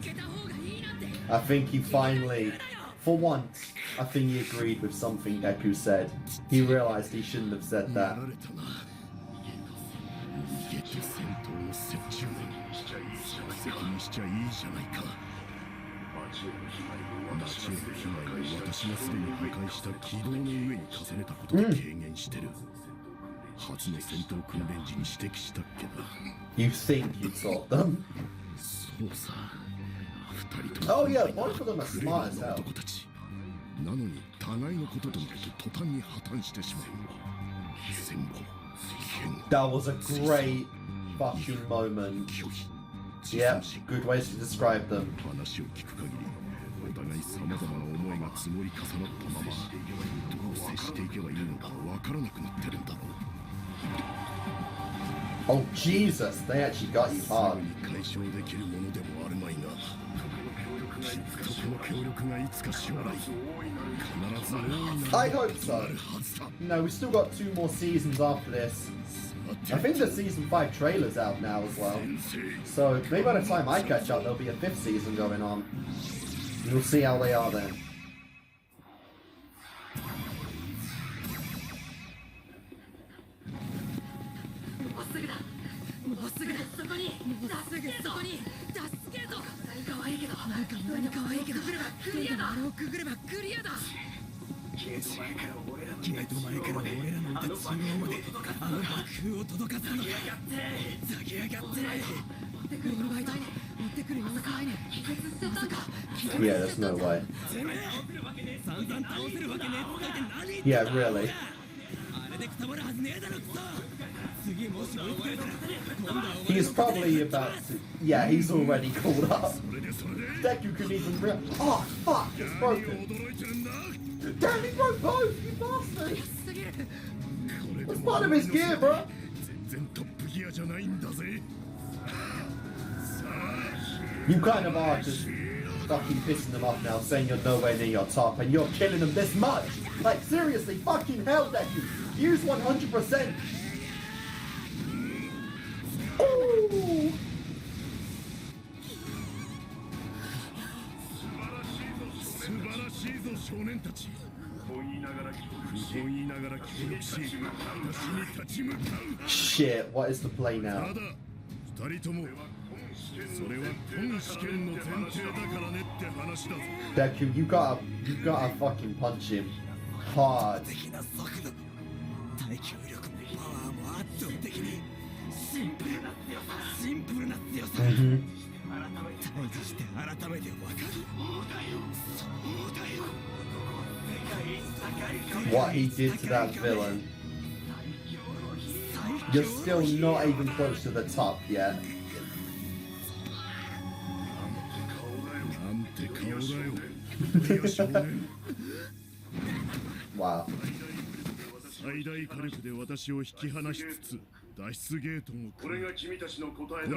Speaker 1: I think he finally, for once, I think he agreed with something Deku said. He realized he shouldn't have said that. You think you taught them? Oh yeah, both of them are smart as hell. That was a great fucking moment. Yep, good ways to describe them. Oh Jesus, they actually got you hard. I hope so. No, we've still got 2 more seasons after this. I think the season 5 trailer's out now as well. So maybe by the time I catch up, there'll be a 5th season going on. We'll see how they are then. Yeah, there's no way. Yeah, really. He's probably about to... Yeah, he's already called up. Deku can even... Oh, fuck, it's broken. Damn, he broke both, you bastard! That's part of his gear, bro. You kind of are just fucking pissing them off now, saying you're nowhere near your top, and you're killing them this much. Like, seriously, fucking hell, Deku. Use 100%. Ooh. Shit, what is the play now? Deku, you gotta fucking punch him hard. What he did to that villain. You're still not even close to the top yet. Wow.
Speaker 9: 最大火力で私を引き離しつつ脱出ゲートもこれが君たちの答え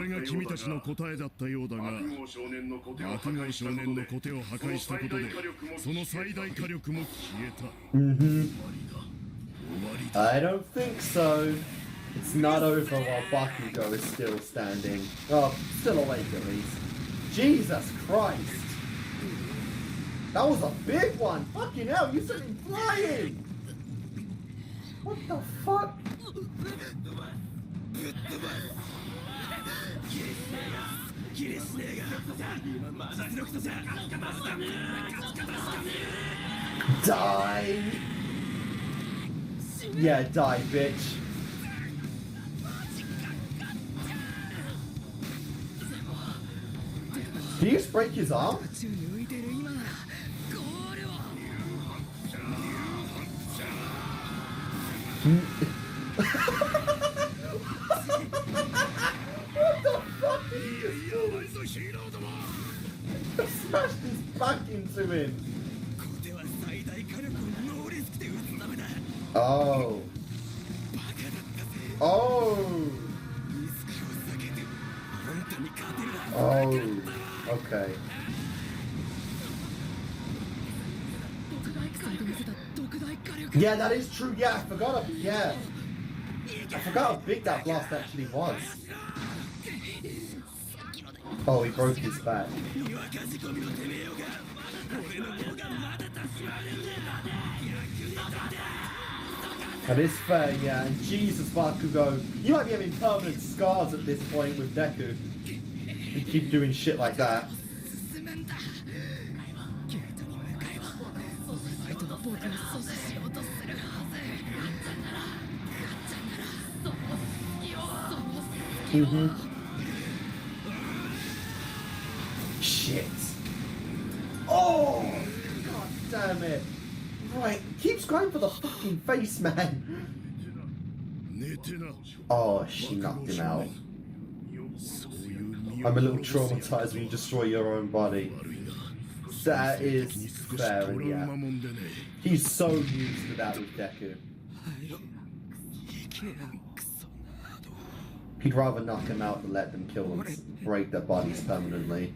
Speaker 9: だったようだが爆豪少年のコテを破壊したことでその最大火力も消えた。
Speaker 1: I don't think so. It's not over while Bakugo is still standing. Oh, still awake at least. Jesus Christ! That was a big one! Fucking hell, you sent him flying! What the fuck? Die! Yeah, die, bitch. Did he just break his arm? What the fuck did he just do? Smashed his back into him. Oh. Oh. Oh. Okay. Yeah, that is true. Yeah, I forgot. Yeah. I forgot how big that blast actually was. Oh, he broke his back. That is fair, yeah. And Jesus, Bakugo, you might be having permanent scars at this point with Deku. You keep doing shit like that. Shit. Oh! God damn it. Right, keeps going for the fucking face, man. Oh, she knocked him out. I'm a little traumatized when you destroy your own body. That is fair, and yeah. He's so used to that with Deku. He'd rather knock him out than let them kill them, break their bodies permanently.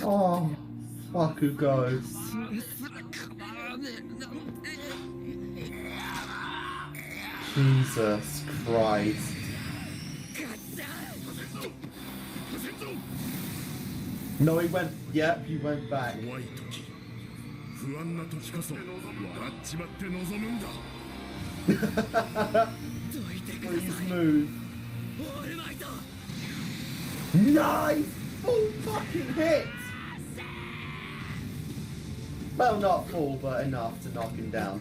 Speaker 1: Oh, Bakugo. Jesus Christ. No, he went. Yep, he went back.
Speaker 9: 怖い時不安な時こそ笑っちまって臨むんだ
Speaker 1: Please move. Nice! Full fucking hit! Well, not full, but enough to knock him down.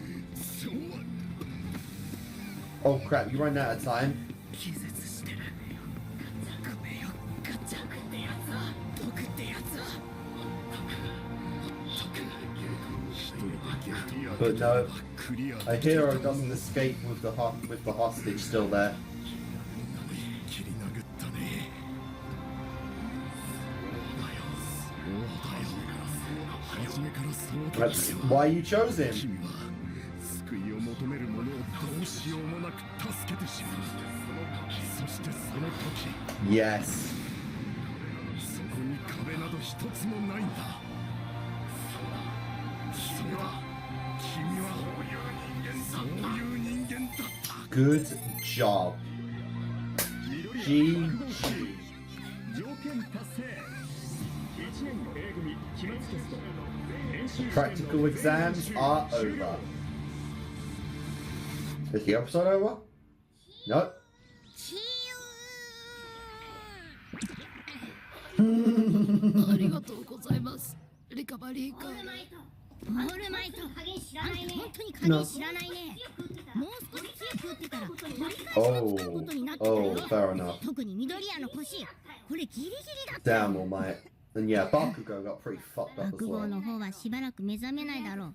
Speaker 1: Oh crap, you running out of time? But no, a hero doesn't escape with the hostage still there. That's why you chose him.
Speaker 9: 救いを求める者をどうしようもなく助けてしまう。そしてその時
Speaker 1: Yes.
Speaker 9: そこに壁など一つもないんだ。そうだ、君はそういう人間だった。
Speaker 1: Good job. GG.
Speaker 8: 条件達成。1年 A 組期末テスト。
Speaker 1: Practical exams are over. Is the episode over? No.
Speaker 4: ありがとうございます。リカバリーか。
Speaker 10: オールマイト、加減知らないね。本当に加減知らないね。もう少し強く打ってたら取り返しがつかんことになってたよ。
Speaker 1: Oh, fair enough.
Speaker 10: 特に緑屋の腰、これギリギリだった。
Speaker 1: Damn, All Might. And yeah, Bakugo got pretty fucked up as
Speaker 10: 爆豪
Speaker 1: well.
Speaker 10: の方はしばらく目覚めないだろう。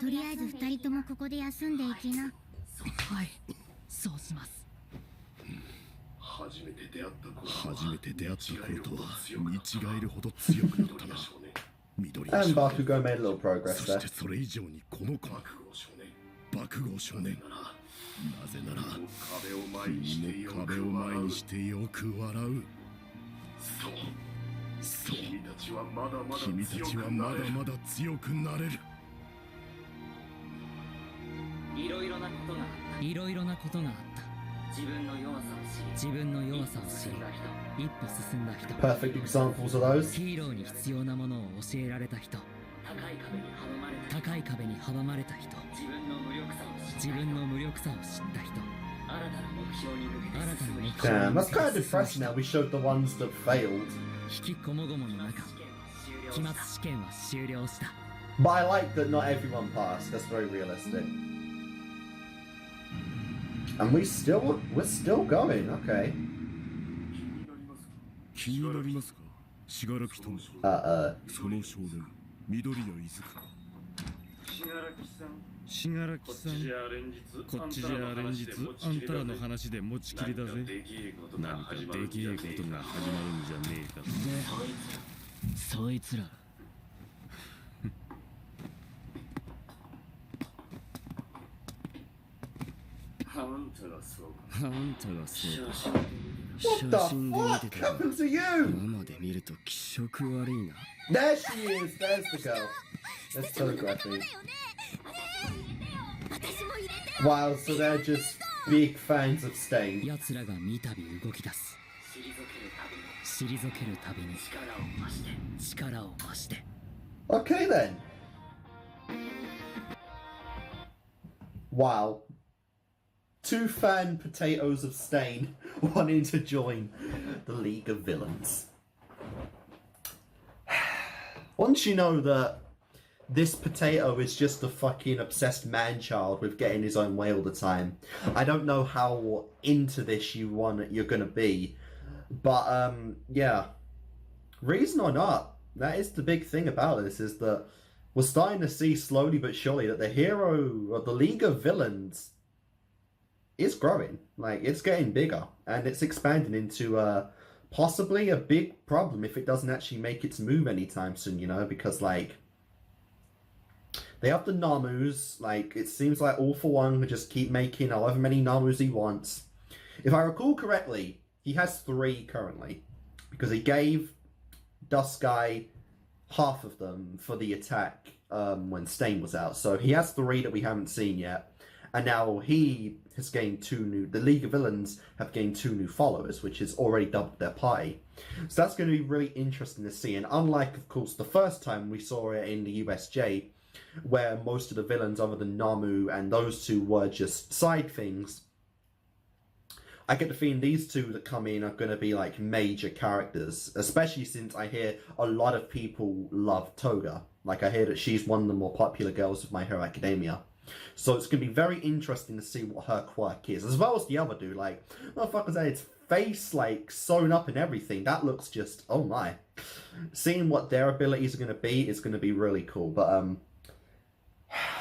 Speaker 10: とりあえず二人ともここで休んでいきな。
Speaker 4: はい、そうします。
Speaker 9: 初めて出会った頃とは見違えるほど強くなったな。緑
Speaker 1: And Bakugo made a little progress
Speaker 9: そ
Speaker 1: there.
Speaker 9: してそれ以上にこの子爆豪少年。なぜなら君の壁を前にしてよく笑う。そう、君たちはまだまだ強くなれる。
Speaker 3: いろいろなことがあった。自分の弱さを知り一歩進んだ人。
Speaker 1: Perfect examples of those.
Speaker 3: ヒーローに必要なものを教えられた人。高い壁に阻まれた人。自分の無力さを知った人。新たな目標に向けて。
Speaker 1: Damn, that's kind of depressing now. We showed the ones that failed.
Speaker 3: 引きこもごもの中、期末試験は終了した。
Speaker 1: But I like that not everyone passed. That's very realistic. And we're still going. Okay.
Speaker 9: 気になりますか、信楽とも。その少年、緑谷伊豆か。
Speaker 8: 信楽さん、こっちじゃ連日あんたらの話で持ちきりだぜ。何かできえことが始まるんじゃねえか。
Speaker 4: で、そいつら。
Speaker 8: あんたがそうか。
Speaker 1: What the fuck happened to you?
Speaker 4: 生で見ると気色悪いな。
Speaker 1: There she is. There's the girl. That's photography. Wow, so they're just big fans of Stain.
Speaker 3: 奴らが三度動き出す。退けるたびに力を増して。
Speaker 1: Okay then. Wow. Two fan potatoes of Stain wanting to join the League of Villains. Once you know that this potato is just a fucking obsessed man-child with getting his own way all the time, I don't know how into this you're gonna be. But yeah. Reason or not, that is the big thing about this, is that we're starting to see slowly but surely that the hero of the League of Villains is growing. Like, it's getting bigger, and it's expanding into possibly a big problem if it doesn't actually make its move anytime soon, you know, because like they have the Namus. Like, it seems like All For One could just keep making however many Namus he wants. If I recall correctly, he has 3 currently, because he gave Dusky half of them for the attack when Stain was out. So he has 3 that we haven't seen yet. and now he has gained the League of Villains have gained 2 new followers, which has already doubled their party. So that's going to be really interesting to see. And unlike, of course, the first time we saw it in the USJ, where most of the villains other than Namu and those 2 were just side things, I get the feeling these 2 that come in are going to be like major characters, especially since I hear a lot of people love Toga. Like, I hear that she's one of the more popular girls of My Hero Academia. So it's going to be very interesting to see what her quirk is, as well as the other dude. Like, motherfuckers had its face, like, sewn up and everything. That looks just, oh my. Seeing what their abilities are going to be is going to be really cool. But,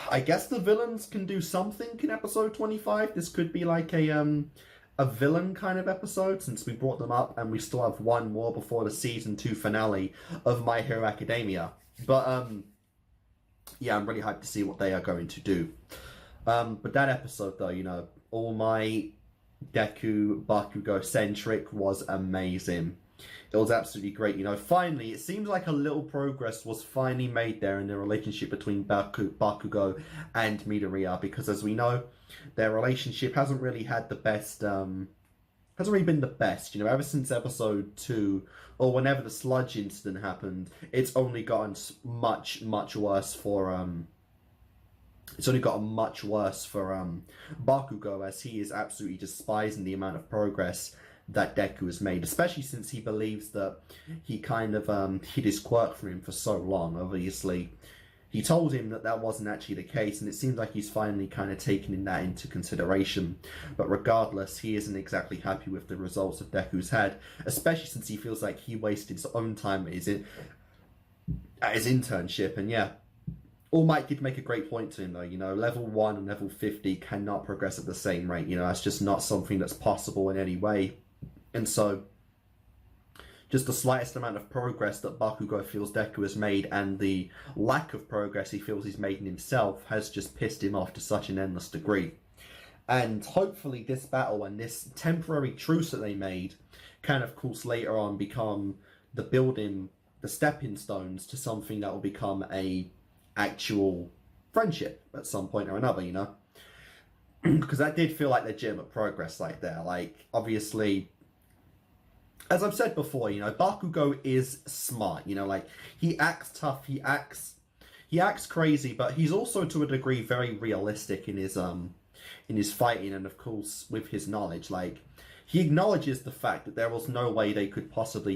Speaker 1: I guess the villains can do something in episode 25. This could be like a villain kind of episode, since we brought them up and we still have 1 more before the season 2 finale of My Hero Academia. But, yeah, I'm really hyped to see what they are going to do. But that episode, though, you know, All Might, Deku, Bakugo centric was amazing. It was absolutely great. You know, finally, it seems like a little progress was finally made there in the relationship between Bakugo and Midoriya, because as we know, their relationship hasn't really had the best, hasn't really been the best, you know, ever since episode 2, or whenever the sludge incident happened. It's only gotten much worse for, it's only gotten much worse for, Bakugo, as he is absolutely despising the amount of progress that Deku has made, especially since he believes that he kind of, hid his quirk from him for so long. Obviously, he told him that that wasn't actually the case, and it seems like he's finally kind of taken that into consideration. But regardless, he isn't exactly happy with the results that Deku's had, especially since he feels like he wasted his own time at his internship. And yeah, All Might did make a great point to him, though. You know, level 1 and level 50 cannot progress at the same rate. You know, that's just not something that's possible in any way. And so, just the slightest amount of progress that Bakugo feels Deku has made, and the lack of progress he feels he's made in himself, has just pissed him off to such an endless degree. And hopefully this battle and this temporary truce that they made can, of course, later on become the stepping stones to something that will become a actual friendship at some point or another, you know? Because that did feel like legitimate progress right there. Like, obviously, as I've said before, you know, Bakugo is smart, you know, like, he acts tough, he acts crazy, but he's also, to a degree, very realistic in his fighting, and of course, with his knowledge. Like, he acknowledges the fact that there was no way they could possibly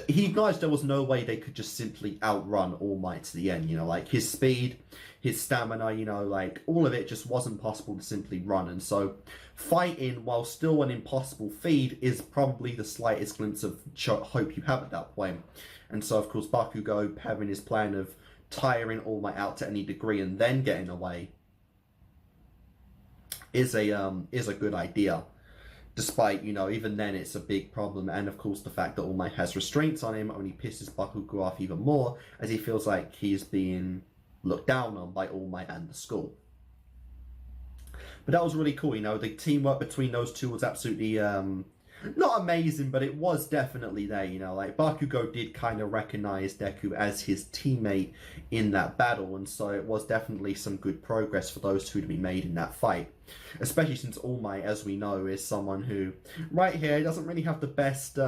Speaker 1: he acknowledged there was no way they could just simply outrun All Might to the end, you know, like, his speed, his stamina, you know, like, all of it just wasn't possible to simply run. And so fighting, while still an impossible feat, is probably the slightest glimpse of hope you have at that point. And so, of course, Bakugo having his plan of tiring All Might out to any degree and then getting away is a good idea. Despite, you know, even then it's a big problem. And of course, the fact that All Might has restraints on him only pisses Bakugo off even more, as he feels like he's being looked down on by All Might and the school. But that was really cool, you know, the teamwork between those two was absolutely, not amazing, but it was definitely there, you know, like, Bakugo did kind of recognize Deku as his teammate in that battle, and so it was definitely some good progress for those two to be made in that fight. Especially since All Might, as we know, is someone who, right here, doesn't really have the best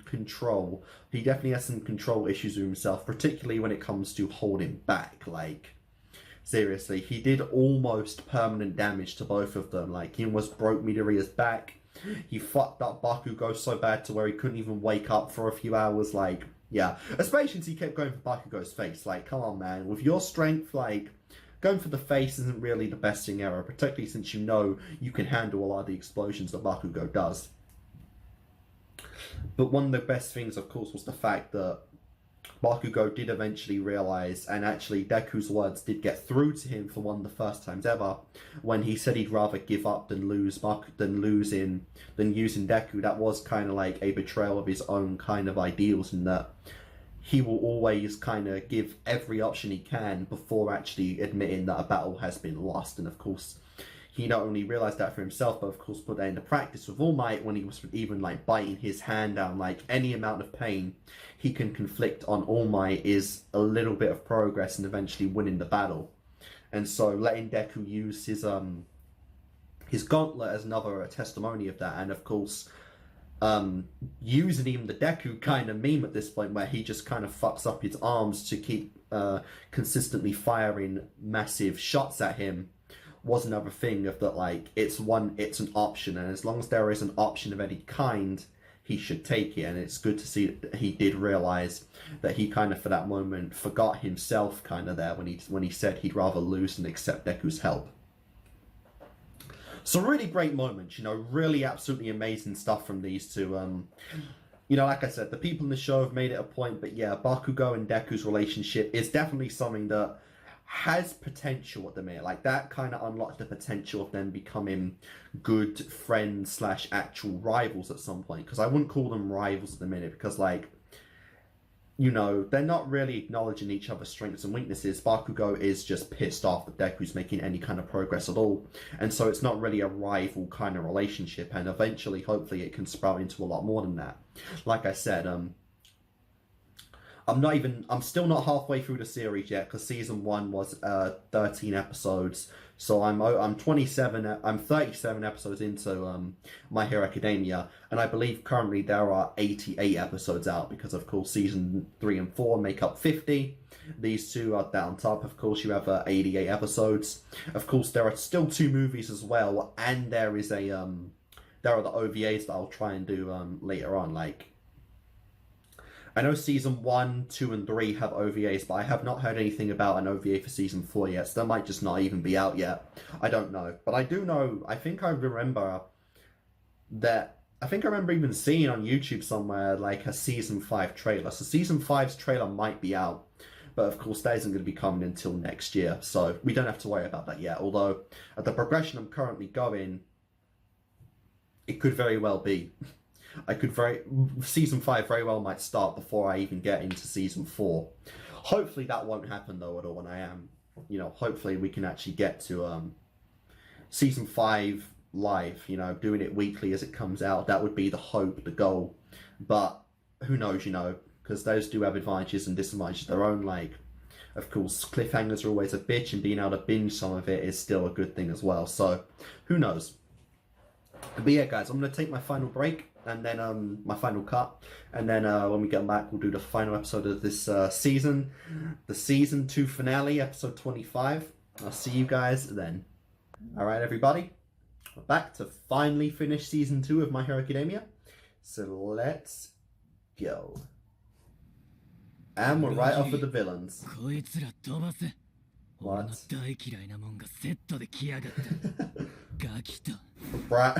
Speaker 1: control. He definitely has some control issues with himself, particularly when it comes to holding back. Like, seriously, he did almost permanent damage to both of them. Like, he almost broke Midoriya's back. He fucked up Bakugo so bad to where he couldn't even wake up for a few hours. Like, yeah. Especially since he kept going for Bakugo's face. Like, come on, man. With your strength, like, going for the face isn't really the best thing ever, particularly since you know you can handle a lot of the explosions that Bakugo does. But one of the best things, of course, was the fact that Bakugo did eventually realise, and actually Deku's words did get through to him for one of the first times ever, when he said he'd rather give up than using Deku. That was kind of like a betrayal of his own kind of ideals, in that he will always kind of give every option he can before actually admitting that a battle has been lost. And of course, he not only realised that for himself, but of course put that into practice with All Might when he was even like biting his hand down. Like, any amount of pain he can inflict on All Might is a little bit of progress and eventually winning the battle. and so letting Deku use his gauntlet as another testimony of that, and of course using even the Deku kind of meme at this point where he just kind of fucks up his arms to keep consistently firing massive shots at him was another thing of that, like, it's an option, and as long as there is an option of any kind, he should take it. And it's good to see that he did realize that he kind of for that moment forgot himself kind of there when he said he'd rather lose than accept Deku's help. So really great moments, you know, really absolutely amazing stuff from these two. You know, like I said, the people in the show have made it a point, but yeah, Bakugo and Deku's relationship is definitely something that has potential at the minute. Like, that kind of unlocked the potential of them becoming good friends / actual rivals at some point. Because I wouldn't call them rivals at the minute, because, like, you know, they're not really acknowledging each other's strengths and weaknesses. Bakugo is just pissed off that Deku's making any kind of progress at all. And so it's not really a rival kind of relationship. And eventually, hopefully, it can sprout into a lot more than that. Like I said, I'm still not halfway through the series yet, because season 1 was 13 episodes. So I'm 37 episodes into My Hero Academia, and I believe currently there are 88 episodes out, because of course season 3 and 4 make up 50. These two are down top. Of course, you have 88 episodes. Of course, there are still 2 movies as well, and there is there are the OVAs that I'll try and do later on. Like, I know season 1, 2, and 3 have OVAs, but I have not heard anything about an OVA for season 4 yet, so that might just not even be out yet. I don't know. But I do know, I think I remember even seeing on YouTube somewhere, like, a season 5 trailer. So season 5's trailer might be out, but of course that isn't going to be coming until next year, so we don't have to worry about that yet. Although, at the progression I'm currently going, it could very well be. Season 5 very well might start before I even get into season 4. Hopefully that won't happen though at all, and I am, you know, hopefully we can actually get to season 5 live, you know, doing it weekly as it comes out. That would be the hope, the goal. But who knows, you know, because those do have advantages and disadvantages of their own. Like, of course, cliffhangers are always a bitch, and being able to binge some of it is still a good thing as well. So who knows. But yeah, guys, I'm going to take my final break, and then my final cut, and then when we get back, we'll do the final episode of this season, the season 2 finale, episode 25. I'll see you guys then. Alright, everybody, we're back to finally finish season 2 of My Hero Academia, so let's go. And we're right off with the villains. What? Brat.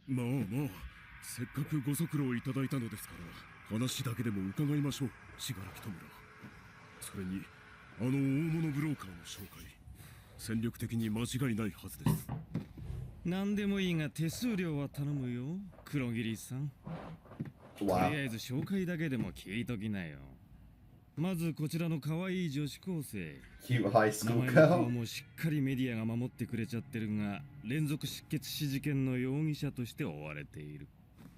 Speaker 9: まあまあ、せっかくご足労いただいたのですから、話だけでも伺いましょう、信楽戸村。それに、大物ブローカーの紹介、戦力的に間違いないはずです。
Speaker 5: 何でもいいが手数料は頼むよ、黒桐さん。とりあえず紹介だけでも聞いときなよ。まずこちらの可愛い女子高生。
Speaker 1: Cute high school
Speaker 5: 名前
Speaker 1: girl.
Speaker 5: の顔もしっかりメディアが守ってくれちゃってるが、連続失血死事件の容疑者として追われている。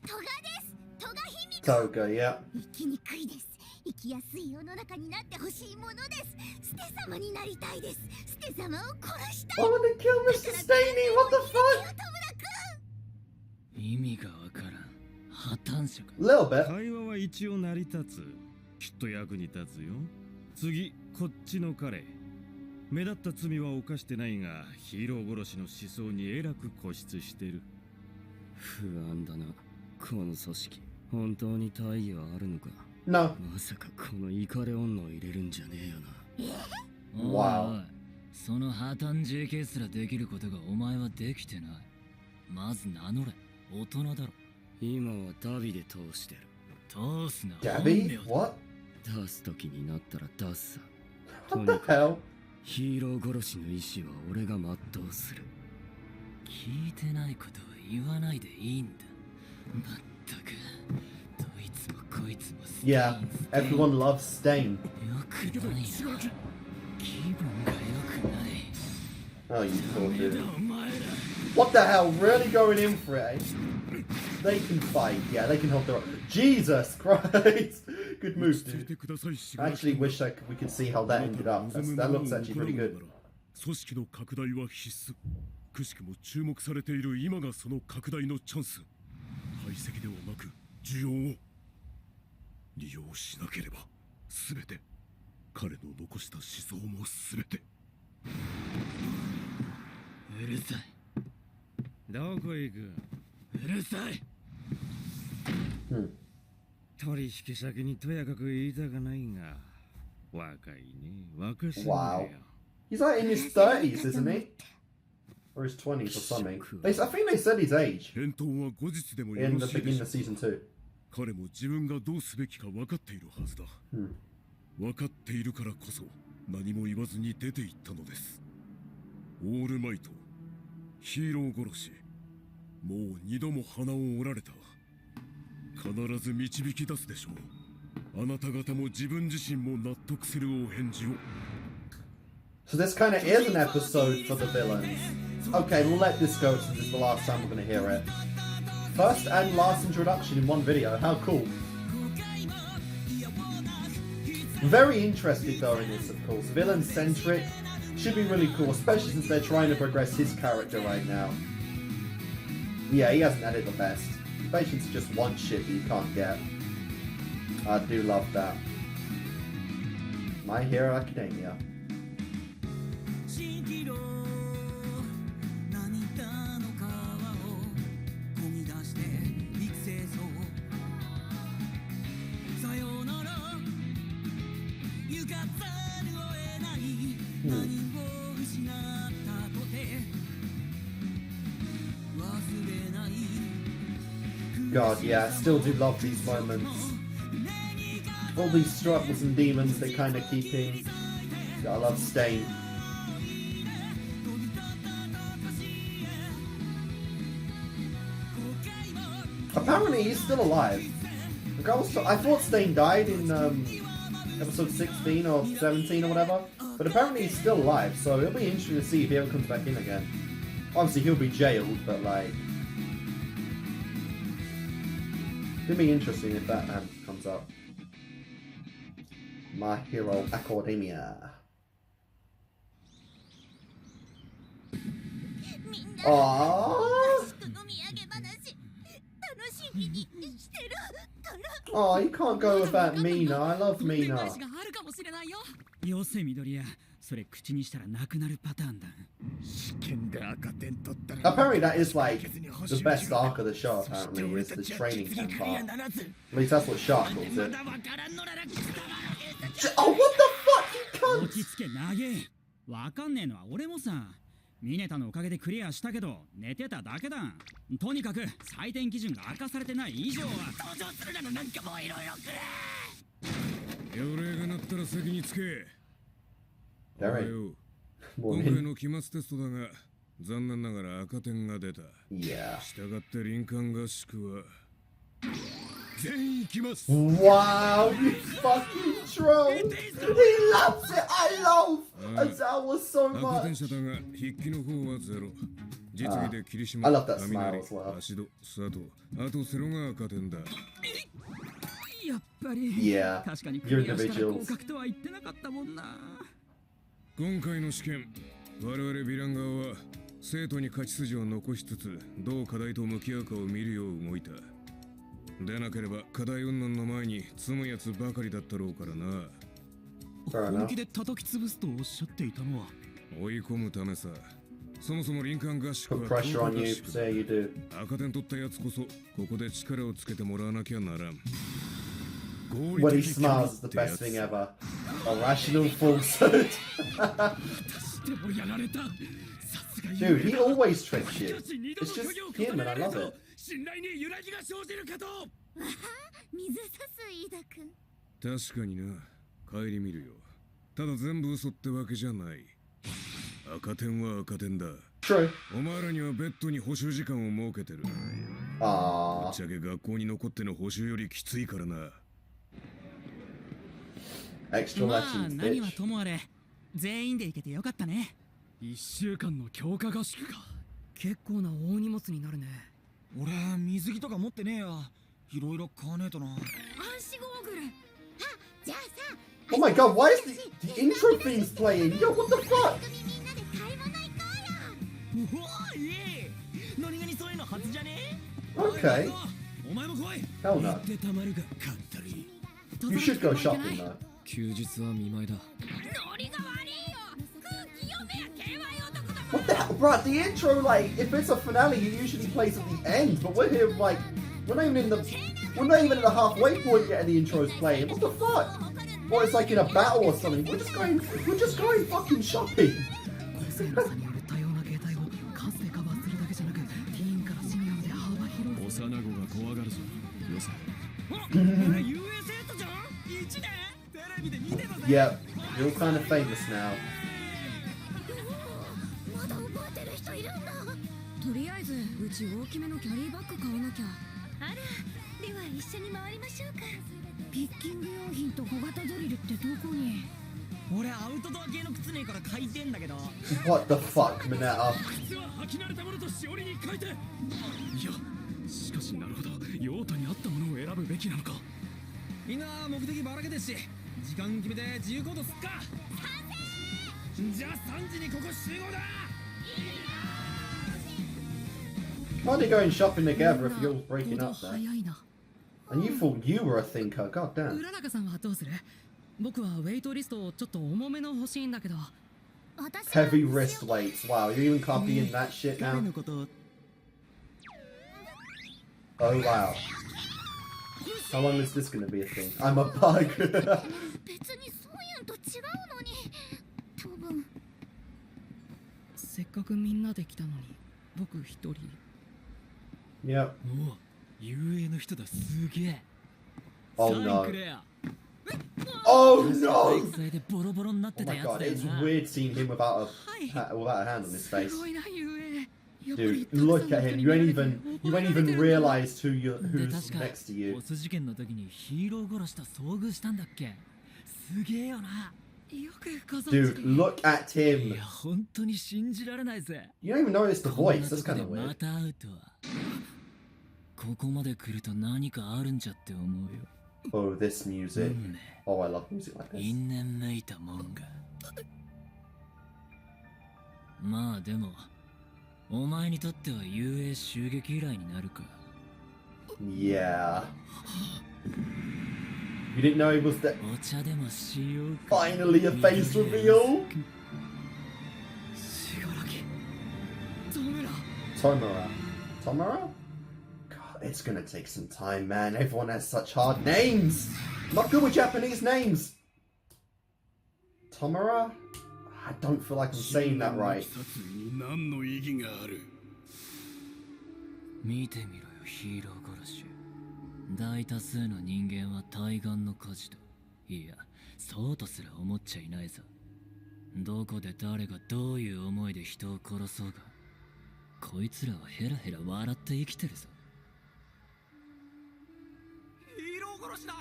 Speaker 2: トガです。トガ卑弥呼。
Speaker 1: Toga, yeah.
Speaker 2: 生きにくいです。生きやすい世の中になってほしいものです。ステ様になりたいです。ステ様を殺したい。
Speaker 1: I wanna kill Mr. Staney, what the fuck?
Speaker 3: 意味がわからん。破綻者か。
Speaker 1: Little bit.
Speaker 5: 会話は一応成り立つ。きっと役に立つよ。次、こっちの彼。目立った罪は犯してないが、ヒーロー殺しの思想にえらく固執してる。
Speaker 4: 不安だな。この組織、本当に大義はあるのか。
Speaker 1: No.
Speaker 4: まさかこのイカレ女を入れるんじゃねえよな。
Speaker 1: Wow.
Speaker 3: おいおい、その破綻 JK すらできることがお前はできてない。まず名乗れ。大人だろ。
Speaker 4: 今はダビで通してる。
Speaker 3: 通すな。
Speaker 1: Gabby? What?
Speaker 4: 出す時になったら出すさ。
Speaker 1: What the hell?
Speaker 4: ヒーロー殺しの意志は俺が全うする。
Speaker 3: 聞いてないことは言わないでいいんだ。まったく、どいつもこいつもステイン。
Speaker 1: Yeah, everyone loves Stain.
Speaker 3: よくないな。気分がよくない。
Speaker 1: Oh, you poor
Speaker 3: ダメ
Speaker 1: dude.
Speaker 3: だお前ら。
Speaker 1: What the hell? Really going in for it, eh? They can fight. Yeah, they can hold their own. Jesus Christ! Good
Speaker 9: 落
Speaker 1: move,
Speaker 9: ち着いて
Speaker 1: dude.
Speaker 9: ください、シ
Speaker 1: I
Speaker 9: ガラシ
Speaker 1: actually wish we could see how that ended up. That looks actually pretty good.
Speaker 9: 組織の拡大は必須。くしくも注目されている今がその拡大のチャンス。排斥ではなく需要を利用しなければ全て彼の残した思想も全て。
Speaker 4: うるさい。どこ行く？うるさい。取引先にとやかく言いたくないが、若いね、若すぎるよ。
Speaker 1: Wow. He's like in his 30s, isn't he? Or his 20s or something. I think they said his age
Speaker 9: 返答は後日でもよ
Speaker 1: in
Speaker 9: ろ
Speaker 1: the
Speaker 9: しいで
Speaker 1: beginning
Speaker 9: しょ
Speaker 1: of
Speaker 9: う。
Speaker 1: season 2.
Speaker 9: 彼も自分がどうすべきか分かっているはずだ。分かっているからこそ何も言わずに出て行ったのです。オールマイト、ヒーロー殺し、もう二度も鼻を折られた。必ず導き出すでしょう。あなた方も自分自身も納得するお返事を。
Speaker 1: So this kind of is an episode for the villains. Okay, we'll let this go since it's the last time we're going to hear it. First and last introduction in one video. How cool. Very interested though in this, of course. Villain-centric. Should be really cool, especially since they're trying to progress his character right now. Yeah, he hasn't had it the best. Patience just wants shit that you can't get. I do love that. My Hero Academia. God, yeah, I still do love these moments. All these struggles and demons they kind of keep in. I love Stain. Apparently he's still alive. Like I thought Stain died in episode 16 or 17 or whatever, but apparently he's still alive, so it'll be interesting to see if he ever comes back in again. Obviously he'll be jailed, but like... It'll be interesting if that comes up. My Hero Academia. Aww. Oh, you can't go without Mina. I love Mina.
Speaker 3: よせ緑谷、それ口にしたらなくなるパターンだ。
Speaker 1: Apparently that is like the best arc of the show, apparently, is the training camp part. At least that's what Shark calls it. Oh, what the fuck, you
Speaker 3: 落ち着け投げ。わかんねえのは俺もさ。ミネタのおかげでクリアしたけど寝てただけだ。とにかく採点基準が明かされてない以上は登場するなのなんかもういろいろくれ。
Speaker 9: 予令が鳴ったら先につけ。
Speaker 1: Alright.
Speaker 9: 今回の期末テストだが残念ながら赤点が出た。
Speaker 1: Yeah.
Speaker 9: 従って林間合宿は全員行きます。
Speaker 1: Wow, you fucking troll! He loves it! I love Azawa so
Speaker 9: 赤点
Speaker 1: much!
Speaker 9: 者だが筆記の方はゼロ。実技で霧島、
Speaker 1: I love that smile
Speaker 9: 雷、
Speaker 1: as well.
Speaker 9: 足戸、佐藤、あとセロが赤点だ。
Speaker 3: やっぱり。
Speaker 1: Yeah,
Speaker 3: 確かにク
Speaker 1: you're
Speaker 3: リアしたら合
Speaker 1: individuals.
Speaker 3: 格とは言ってなかったもんな。
Speaker 9: 今回の試験、我々ヴィラン側は生徒に勝ち筋を残しつつどう課題と向き合うかを見るよう動いた。でなければ課題云々の前に積むやつばかりだったろうからな。
Speaker 1: Fair enough.
Speaker 5: 本気で叩き潰すとおっしゃっていたのは
Speaker 9: 追い込むためさ。そもそも林間合宿
Speaker 1: Put
Speaker 9: は
Speaker 1: pressure on you, say you do.
Speaker 9: 赤点取ったやつこそここで力をつけてもらわなきゃならん。
Speaker 1: When he smiles is the best thing ever. A rational falsehood. Dude, he always tricks you. It's just him and I love it.
Speaker 6: 信頼に揺らぎが生じるかと。
Speaker 10: わあ、水さす飯田君。
Speaker 9: 確かにな。帰り見るよ。ただ全部嘘ってわけじゃない。赤点は赤点だ。
Speaker 1: True.
Speaker 9: お前らにはベッドに補習時間を設けてる。ぶっ
Speaker 1: Aww.
Speaker 9: ちゃけ学校に残っての補習よりきついからな。
Speaker 1: Extra
Speaker 3: まあ
Speaker 1: lessons,
Speaker 3: 何は
Speaker 1: bitch.
Speaker 3: ともあれ全員で行けてよかったね。
Speaker 5: 1週間の強化合宿か。
Speaker 4: 結構な大荷物になるね。
Speaker 7: 俺水着とか持ってねえや。いろいろ買わねえとな。
Speaker 2: 暗視ゴーグル
Speaker 1: Oh my god, why is the intro themes playing? Yo, what the fuck?
Speaker 6: うわいえ何気にそういうの初じゃね
Speaker 1: Okay.
Speaker 5: お前も来い
Speaker 1: Hell
Speaker 5: や
Speaker 1: no.
Speaker 5: ってたまるがかったり
Speaker 1: You should go shopping though.
Speaker 4: 休日は見舞いだ。
Speaker 2: ノリが悪いよ空気読めや KY 男ども
Speaker 1: What the hell? Bruh, the intro, like, if it's a finale, it usually plays at the end, but we're here, like, we're not even at the halfway point yet and the intro's playing. What the fuck? Or it's like in a battle or something. We're just going fucking shopping.
Speaker 4: 個性の差による多様な形態を数でカバーするだけじゃなく、ティーンからシニアまで幅広い。
Speaker 8: 幼子が怖がるぞ。よせ。
Speaker 6: 俺 UA 生徒じゃん1年テレビで見てたぜ
Speaker 1: Yeah, you're all kind of famous now.
Speaker 2: まだ覚えてる人いるんだとりあえずうち大きめのキャリーバッグ買わなきゃあらでは一緒に回りましょうかピッキング用品と小型ドリルってどこに
Speaker 6: 俺アウトドア系の靴ねえから買いてんだけど
Speaker 1: What the fuck, Minetta?
Speaker 5: 靴は履き慣れたものとしおりに書いていやしかしなるほど用途に合ったものを選ぶべきなのかみんな目的ばらけですし時間決めて自由行動すっかじゃあ3時にここ集合だ
Speaker 1: Why are they going shopping together if you're all breaking
Speaker 4: 行動
Speaker 1: up there?
Speaker 4: 早いな。
Speaker 1: And you thought you were a thinker, god damn.
Speaker 4: 浦中さんはどうする？僕はウェイトリストをちょっと重めの欲しいんだけど。
Speaker 1: Heavy wrist weights, wow, you're even copying that shit
Speaker 6: 彼
Speaker 1: now?
Speaker 6: のことを
Speaker 1: Oh wow. How long is this gonna be a thing? I'm a bug.
Speaker 2: 別にそうやんと違うのに多分
Speaker 4: せっかくみんなで来たのに、僕一人。
Speaker 1: Yep.
Speaker 6: おう UA の人だすげえ
Speaker 1: Oh
Speaker 6: サイン
Speaker 1: no.
Speaker 6: くれや
Speaker 1: Oh
Speaker 6: 体
Speaker 1: no!
Speaker 6: 育祭でボロボロになっ
Speaker 1: Oh
Speaker 6: てた
Speaker 1: my
Speaker 6: やつ
Speaker 1: god,
Speaker 6: だよ
Speaker 1: it's
Speaker 6: な
Speaker 1: weird seeing him without a hand on his
Speaker 4: す
Speaker 1: face.
Speaker 4: ごいな、UA。やっぱ
Speaker 1: Dude,
Speaker 4: りたくさん
Speaker 1: look
Speaker 4: の
Speaker 1: at
Speaker 4: 人
Speaker 1: him.
Speaker 4: に
Speaker 1: You
Speaker 4: 見ら
Speaker 1: ain't
Speaker 4: れて
Speaker 1: even realized who's
Speaker 6: で確か
Speaker 1: next to you.
Speaker 6: ボス事件の時にヒーロー殺しと遭遇したんだっけすげえよな
Speaker 4: よくご存知
Speaker 1: Dude,
Speaker 4: で。
Speaker 1: look at
Speaker 6: い
Speaker 1: him.
Speaker 6: や本当に信じられないぜ
Speaker 1: You don't even notice the
Speaker 6: こん
Speaker 1: voice.
Speaker 6: な
Speaker 1: That's
Speaker 6: とこ
Speaker 1: kind
Speaker 6: で
Speaker 1: of
Speaker 6: ま
Speaker 1: weird.
Speaker 6: た会うとはここまで来ると何かあるんじゃって思うよ
Speaker 1: Oh, this music.
Speaker 6: 運命
Speaker 1: Oh, I love music like this.
Speaker 6: 因縁めいたもんがまあでもお前にとっては遊泳襲撃以来になるか
Speaker 1: Yeah. You didn't know he was there.
Speaker 6: お茶でもしようか
Speaker 1: Finally, a face reveal.
Speaker 4: しがらき。トムラ。
Speaker 1: Tomura. Tomura? God, it's gonna take some time, man. Everyone has such hard names. I'm not good with Japanese names. Tomura? I don't feel like I'm saying that right.
Speaker 9: 何の意義がある
Speaker 6: 見てみろよヒーロー殺し大多数の人間は対岸の火事だいやそうとすら思っちゃいないぞどこで誰がどういう思いで人を殺そうがこいつらはヘラヘラ笑って生きてるぞヒーロー殺しだ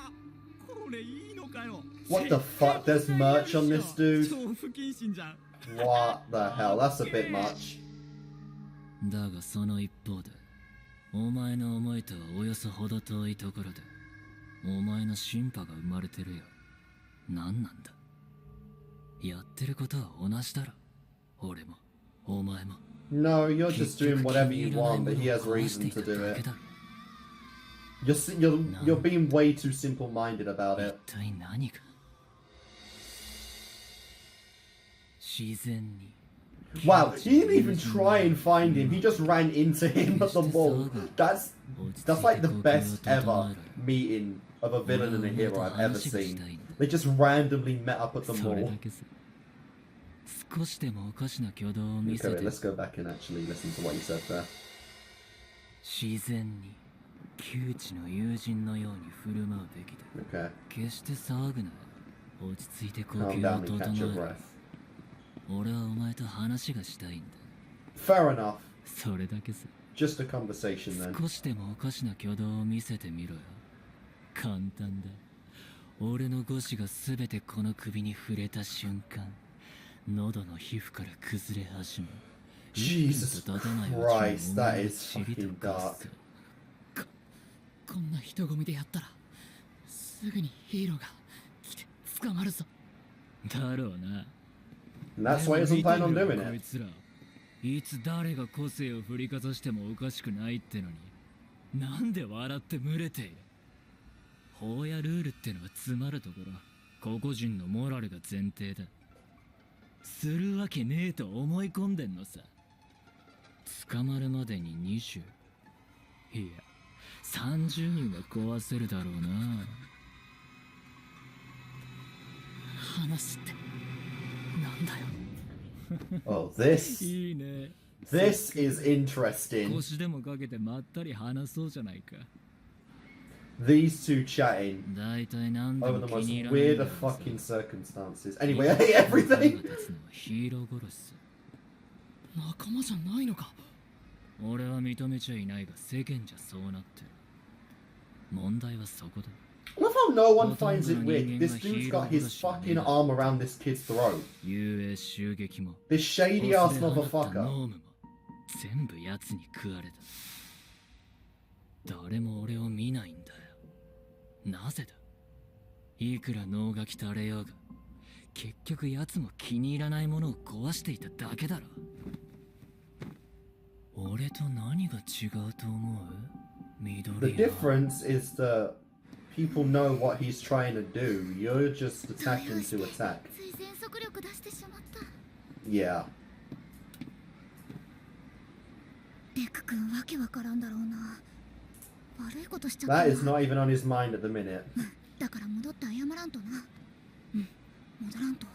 Speaker 6: これいいのかよ
Speaker 1: What the fuck? There's merch on this dude?
Speaker 6: 超不謹慎じゃん
Speaker 1: What the hell? That's a bit much.
Speaker 6: だがその一方でお前の思いとはおよそ程遠いところでお前のシンパが生まれてるよ何なんだやってることは同じだろ俺もお前も
Speaker 1: No, you're just doing whatever you want, but he has reason to do it. You're being way too simple-minded about
Speaker 6: 一
Speaker 1: it.
Speaker 6: 体何か自然に
Speaker 1: Wow, he didn't even try and find him. He just ran into him at the mall. That's like the best ever meeting of a villain and a hero I've ever seen. They just randomly met up at the
Speaker 6: それ
Speaker 1: mall.
Speaker 6: だけさ少しでもおかしな挙動を見せ
Speaker 1: Okay,
Speaker 6: て
Speaker 1: let's go back and actually listen to what you said there.
Speaker 6: 自然に窮地の友人のように振る舞うべきだ
Speaker 1: Okay,
Speaker 6: 決して騒ぐな落ち着いて呼
Speaker 1: calm
Speaker 6: 吸
Speaker 1: down
Speaker 6: を
Speaker 1: and
Speaker 6: 整
Speaker 1: catch your
Speaker 6: え
Speaker 1: breath.
Speaker 6: る俺はお前と話がしたいんだ
Speaker 1: Fair enough.
Speaker 6: それだけさ
Speaker 1: Just a conversation then.
Speaker 6: 少しでもおかしな挙動を見せてみろよ簡単だ俺の語詞が全てこの首に触れた瞬間喉の皮膚から崩れ始め
Speaker 1: Jesus Christ, that is fucking dark.
Speaker 4: こんな人混みでやったらすぐにヒーローが来て捕まるぞ。
Speaker 3: だろうな。
Speaker 1: And that's why he doesn't plan on doing
Speaker 3: こい
Speaker 1: it.
Speaker 3: つらいつ誰が個性を振りかざしてもおかしくないってのに、なんで笑って群れている。法やルールってのは詰まるところ、個々人のモラルが前提だ。するわけねえと思い込んでんのさ。捕まるまでに20、いや30人は壊せるだろうな。
Speaker 4: 話ってなんだよ。
Speaker 1: Oh, this
Speaker 3: いいね。
Speaker 1: this is interesting.
Speaker 3: 腰でもかけてまったり話そうじゃないか。
Speaker 1: These two chatting
Speaker 3: 大体何で
Speaker 1: over
Speaker 3: も
Speaker 1: the
Speaker 3: 気
Speaker 1: most
Speaker 3: に入らないんだ
Speaker 1: weird
Speaker 3: ろう
Speaker 1: of
Speaker 3: さ。
Speaker 1: fucking circumstances. Anyway, I hate everything.
Speaker 3: ヒーロー殺しさ。
Speaker 4: 仲間じゃないのか。
Speaker 3: 俺は認めちゃいないが世間じゃそうなってる。問題はそこだ。
Speaker 1: I love how no one finds it weird. This dude's got his fucking arm around this kid's throat.
Speaker 3: 遊泳襲撃も
Speaker 1: This shady ass
Speaker 3: ノ
Speaker 1: motherfucker.
Speaker 3: ームも全部奴に食われた。誰も俺を見ないんだよ。なぜだ。いくら脳が汚れようが、結局奴も気に入らないものを壊していただけだろ。俺と何が違うと思う？
Speaker 1: The difference is that people know what he's trying to do. You're just attacking to attack.
Speaker 2: つい全速力出してしまった。
Speaker 1: Yeah.
Speaker 2: デク君わけわからんだろうな。悪いことしちゃった
Speaker 1: That
Speaker 2: な。
Speaker 1: is not even on his mind at the minute.
Speaker 2: だから戻って謝らんとな。戻らんと。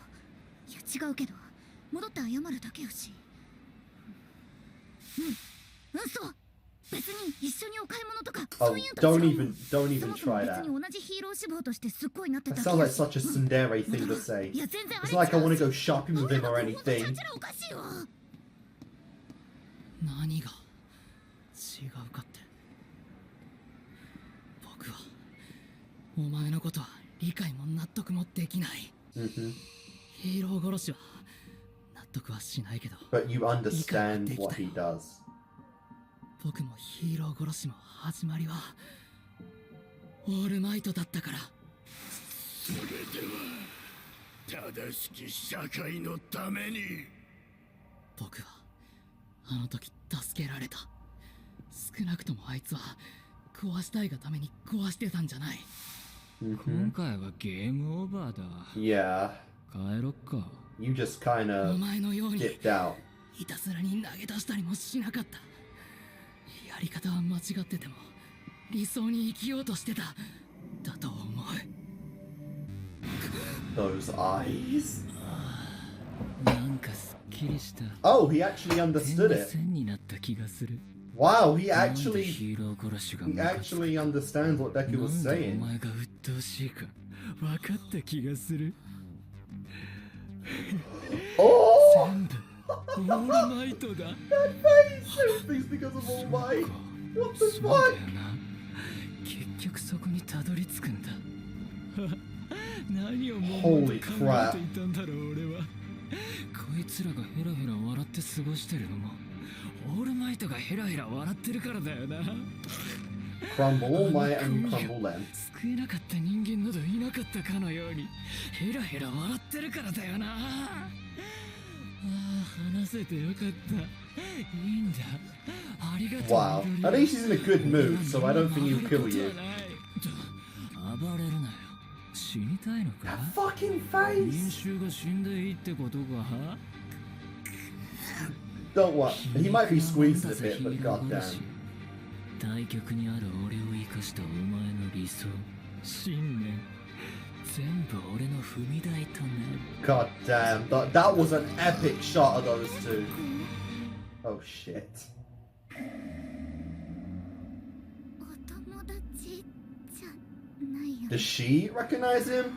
Speaker 2: いや違うけど、戻って謝るだけよし。そう。別に一緒にお買い物とか、
Speaker 1: Oh,
Speaker 2: そういうと違う
Speaker 1: don't
Speaker 2: もん。
Speaker 1: even
Speaker 2: そ
Speaker 1: even
Speaker 2: もそも
Speaker 1: try
Speaker 2: 別
Speaker 1: that.
Speaker 2: に同じヒーロー志望としてすっごいなって
Speaker 1: That
Speaker 2: だけ
Speaker 1: sounds
Speaker 2: や
Speaker 1: like
Speaker 2: し。
Speaker 1: such a tsundere thing to say.
Speaker 2: いや全然あれ
Speaker 1: It's like I
Speaker 2: 違う
Speaker 1: want to go shopping with him or anything.
Speaker 2: おかしいわ。
Speaker 4: 何が違うかって。僕はお前のことは理解も納得もできない。
Speaker 1: Mhm.
Speaker 4: ヒーロー殺しは納得はしないけど、
Speaker 1: But you understand what he does.
Speaker 4: 僕もヒーロー殺しの始まりはオールマイトだったから。
Speaker 9: それでは正しき社会のために。
Speaker 4: 僕はあの時助けられた。少なくともあいつは壊したいがために壊してたんじゃない。
Speaker 3: 今
Speaker 1: Mhm.
Speaker 3: 回はゲームオーバーだ。
Speaker 1: Yeah.
Speaker 3: 帰ろっか。
Speaker 1: You just kind
Speaker 4: お
Speaker 1: of
Speaker 4: 前のように
Speaker 1: dipped out.
Speaker 4: いたずらに投げ出したりもしなかった。やり方は間違ってても理想に生きようとしてただと思う。
Speaker 1: Those eyes.
Speaker 3: なんかすっきりした。
Speaker 1: Oh, he actually
Speaker 3: 点
Speaker 1: understood
Speaker 3: が
Speaker 1: it.
Speaker 3: 線になった気がする。
Speaker 1: Wow, he
Speaker 3: なんで
Speaker 1: actually
Speaker 3: ヒーロー殺しが
Speaker 1: he
Speaker 3: ムカつく
Speaker 1: actually understands what Deku
Speaker 3: な
Speaker 1: was
Speaker 3: んでお
Speaker 1: saying.
Speaker 3: 前が鬱陶しいか分かった気がする。
Speaker 1: Oh,
Speaker 3: 全部オールマイトだ。
Speaker 1: everything's because of All Might. What the
Speaker 3: そうだ
Speaker 1: fuck?
Speaker 3: よな。結局そこにたどり着くんだ。何をもう考
Speaker 1: Holy
Speaker 3: えていたんだろう俺は。こいつらがヘラヘラ笑って過ごしてるのもオールマイトがヘラヘラ笑ってるからだよな。
Speaker 1: Crumble All Might and you crumble them.
Speaker 3: 救えなかった人間などいなかったかのようにヘラヘラ笑ってるからだよな。ああ話せてよかった。いいんだ。ありがとう。
Speaker 1: Wow. At least he's in a good mood, so I don't think he'll kill you.
Speaker 3: 暴れるなよ。死にたいのか。
Speaker 1: Fucking
Speaker 3: 民
Speaker 1: face.
Speaker 3: 衆が死んでいいってことか。
Speaker 1: Don't what? He might be squeezing a bit, but goddamn.
Speaker 3: 対極にある俺を生かしたお前の理想、信念、全部俺の踏み台となる。
Speaker 1: God damn, that was an epic shot of those two. Oh shit.
Speaker 2: お友達じゃないよ。
Speaker 1: Does she recognize him?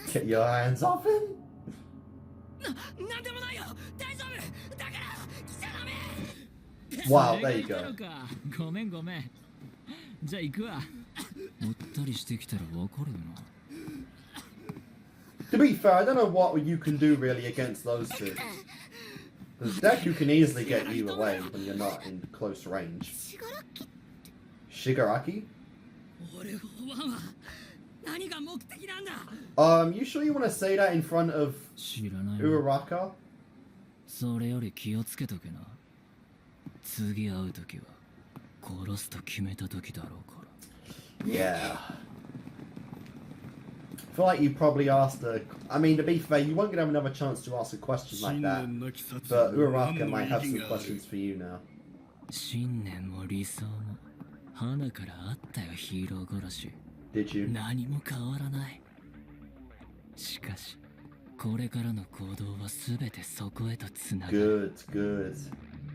Speaker 2: 話
Speaker 1: Get your hands off him?
Speaker 4: なんでもないよ。大丈夫だから来ちゃダメ。
Speaker 1: Wow, there you go.
Speaker 3: ごめんごめん。じゃあ行くわ。もったりしてきたらわかるよな。
Speaker 1: To be fair, I don't know what you can do really against those two. Because Deku can easily get you away when you're not in close range.
Speaker 2: しがらき
Speaker 1: Shigaraki?
Speaker 4: 俺をワンは何が目的なんだ。
Speaker 1: You sure you want to say that in front of
Speaker 3: 知らない。
Speaker 1: Uraraka?
Speaker 3: それより気をつけとけな。次会う時は殺すと決めた時だろうから。
Speaker 1: Yeah. I feel like you probably asked a... I mean, to be fair, you won't get another chance to ask a question like that. But Uraraka might have some questions for you now.
Speaker 3: 信念も理想も花からあったよ、ヒーロー殺し。
Speaker 1: Did you?
Speaker 3: 何も変わらない。しかしこれからの行動は全てそこへとつながる。
Speaker 1: Good, good.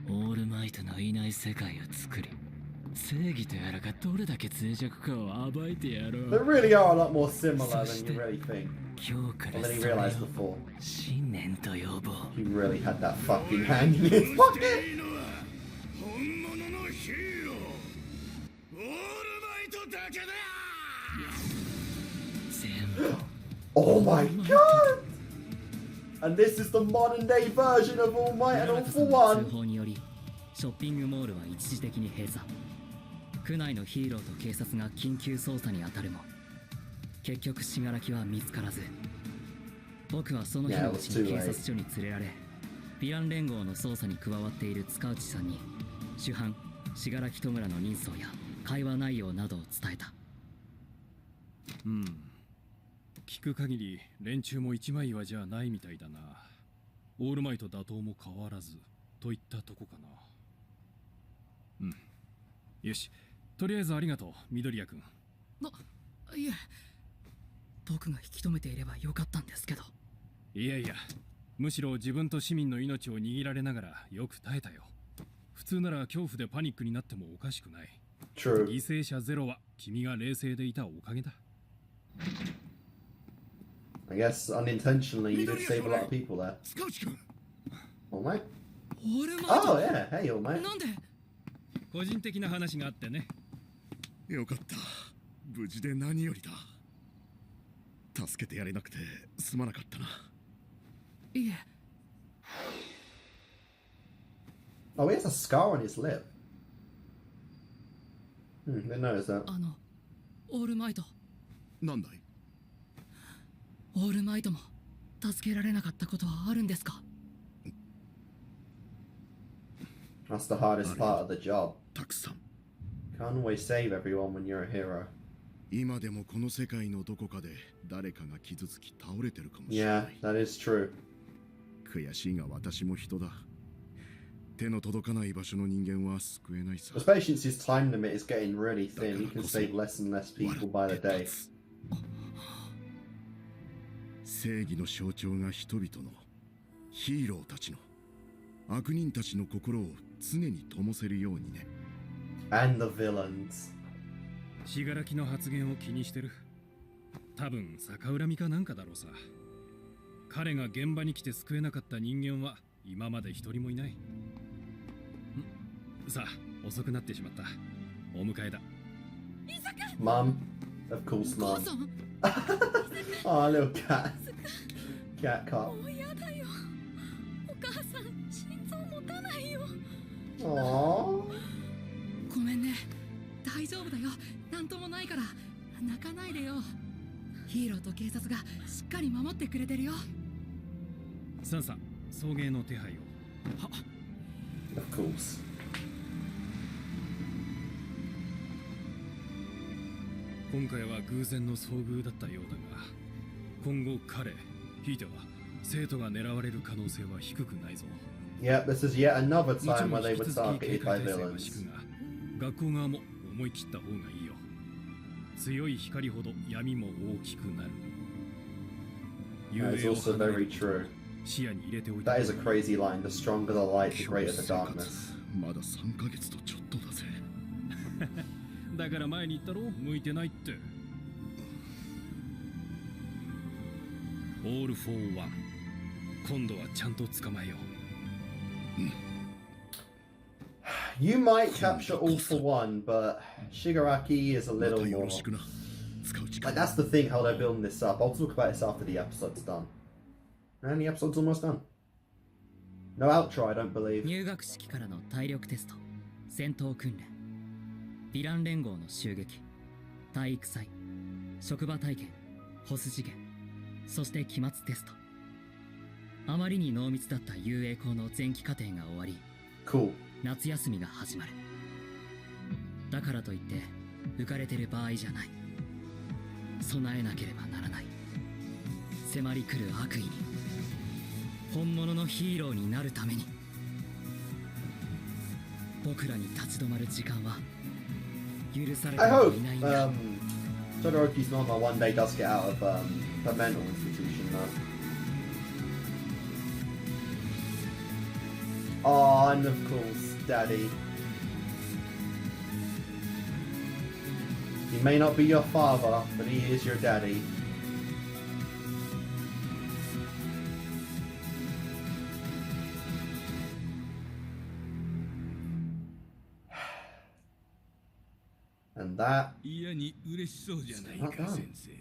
Speaker 3: オールマイトのいない世界を作り、正義とやらがどれだけ脆弱かを暴いてやろ
Speaker 1: They
Speaker 3: う。
Speaker 1: really are a lot more similar than you really think.
Speaker 3: 今日から
Speaker 1: Or
Speaker 3: そ
Speaker 1: than he
Speaker 3: れを
Speaker 1: realized before.
Speaker 3: 信念と呼ぼう。
Speaker 1: He really had that fucking hand in his pocket.
Speaker 9: 本物のヒーローオールマイトだけだ。
Speaker 3: 全部
Speaker 1: Oh my god! And this is the modern day version of All Might and All
Speaker 3: 村
Speaker 1: for
Speaker 3: 田さんの
Speaker 1: One.
Speaker 3: 通報によりショッピングモールは一時的に閉鎖。区内のヒーローと警察が緊急捜査に当たるも結局信楽は見つからず、僕はその日のうちに警察署に連れられ、ヴィラン連合の捜査に加わっている塚内さんに主犯信楽戸村の人相や会話内容などを伝えた。
Speaker 8: 聞く限り連中も一枚岩じゃないみたいだな。オールマイト打倒も変わらずといったとこかな。よし、とりあえずありがとう、緑谷君。
Speaker 4: いえ、僕が引き止めていればよかったんですけど。
Speaker 8: いやいや、むしろ自分と市民の命を握られながらよく耐えたよ。普通なら恐怖でパニックになってもおかしくない。
Speaker 1: True.
Speaker 8: 犠牲者ゼロは君が冷静でいたおかげだ。
Speaker 1: I guess unintentionally you did save a lot of people there.
Speaker 9: 塚内君
Speaker 1: All Might?
Speaker 4: オールマイト。
Speaker 1: Oh yeah, hey All Might.
Speaker 4: なんで。
Speaker 8: 個人的な話があってね。
Speaker 9: よかった。無事で何よりだ。助けてやれなくてすまなかったな。
Speaker 4: いえ。
Speaker 1: Oh, he has a scar on his lip. Didn't notice that.
Speaker 4: オールマイト。
Speaker 9: なんだい。
Speaker 4: オールマイトも助けられなかったことはあるんですか。
Speaker 1: That's the hardest part of the job.
Speaker 9: たくさん。
Speaker 1: Can't always save everyone when you're a hero.
Speaker 9: 今でもこの世界のどこかで誰かが傷つき倒れてるかもしれな
Speaker 1: Yeah,
Speaker 9: い。
Speaker 1: that is true.
Speaker 9: 悔しいが私も人だ。手の届かない場所の人間は救えないさ。
Speaker 1: His patience's time limit is getting really thin. He can save less and less people by the day.
Speaker 9: 正義の象徴が人々のヒーローたちの悪人たちの心を常に灯せるようにね。
Speaker 1: And the villains.
Speaker 8: 信楽の発言を気にしてる。多分逆恨みかなんかだろうさ。彼が現場に来て救えなかった人間は今まで一人もいない。さあ、遅くなってしまった。お迎えだ。
Speaker 1: Mum. Of course,
Speaker 4: 母
Speaker 1: Mum.
Speaker 4: さん。
Speaker 1: Oh, little cat. Cat cop.
Speaker 2: もうやだよ。お母さん心臓持たないよ。
Speaker 1: Aww.
Speaker 4: ごめんね。大丈夫だよ。なんともないから泣かないでよ。ヒーローと警察がしっかり守ってくれてるよ。
Speaker 8: さあさあ、送迎の手配を。はっ。
Speaker 1: Of course.
Speaker 8: 今回は偶然の遭遇だったようだが、今後彼、ひいては生徒が狙われる可能性は低くないぞ。
Speaker 1: Yep, this is yet another
Speaker 8: もちろ
Speaker 1: time
Speaker 8: ん
Speaker 1: where they
Speaker 8: 引き
Speaker 1: were
Speaker 8: 続き警
Speaker 1: targeted
Speaker 8: 戒
Speaker 1: by
Speaker 8: 態勢は敷
Speaker 1: villains.
Speaker 8: くが、学校側も思い切った方がいいよ。強い光ほど闇も大きくなる。
Speaker 1: That is also very true.
Speaker 8: 視野に入れておいた。
Speaker 1: That is a crazy line. The stronger the light, the greater the
Speaker 9: 生活
Speaker 1: darkness.
Speaker 9: まだ3ヶ月とちょっとだぜ。
Speaker 8: だから前に言ったろ、向いてないって。オールフォーワン。今度はちゃんと捕まえよう。
Speaker 1: You might capture all for one, but Shigaraki is a
Speaker 9: ま
Speaker 1: little
Speaker 9: たよ
Speaker 1: more.
Speaker 9: ろしくな。使う時
Speaker 1: Like
Speaker 9: 間。
Speaker 1: that's the thing, how they're building this up. I'll talk about this after the episode's done. And the episode's almost done. No outro, I don't believe.
Speaker 3: 入学式からの体力テスト、戦闘訓練、ヴィラン連合の襲撃、体育祭、職場体験、ホス事件、そして期末テスト。あまりに濃密だった遊泳校の前期課程が終わり、
Speaker 1: Cool.
Speaker 3: 夏休みが始まる。だからといって浮かれてる場合じゃない。備えなければならない。迫り来る悪意に、本物のヒーローになるために。僕らに立ち止まる時間は許されて
Speaker 1: I
Speaker 3: はい
Speaker 1: hope
Speaker 3: ないんだ。
Speaker 1: Todoroki's mama one day does get out of the mental institution though. Oh, and of course, Daddy. He may not be your father, but he is your daddy. And that
Speaker 5: 嫌に嬉しそうじゃないか、
Speaker 1: ああ
Speaker 5: 先生。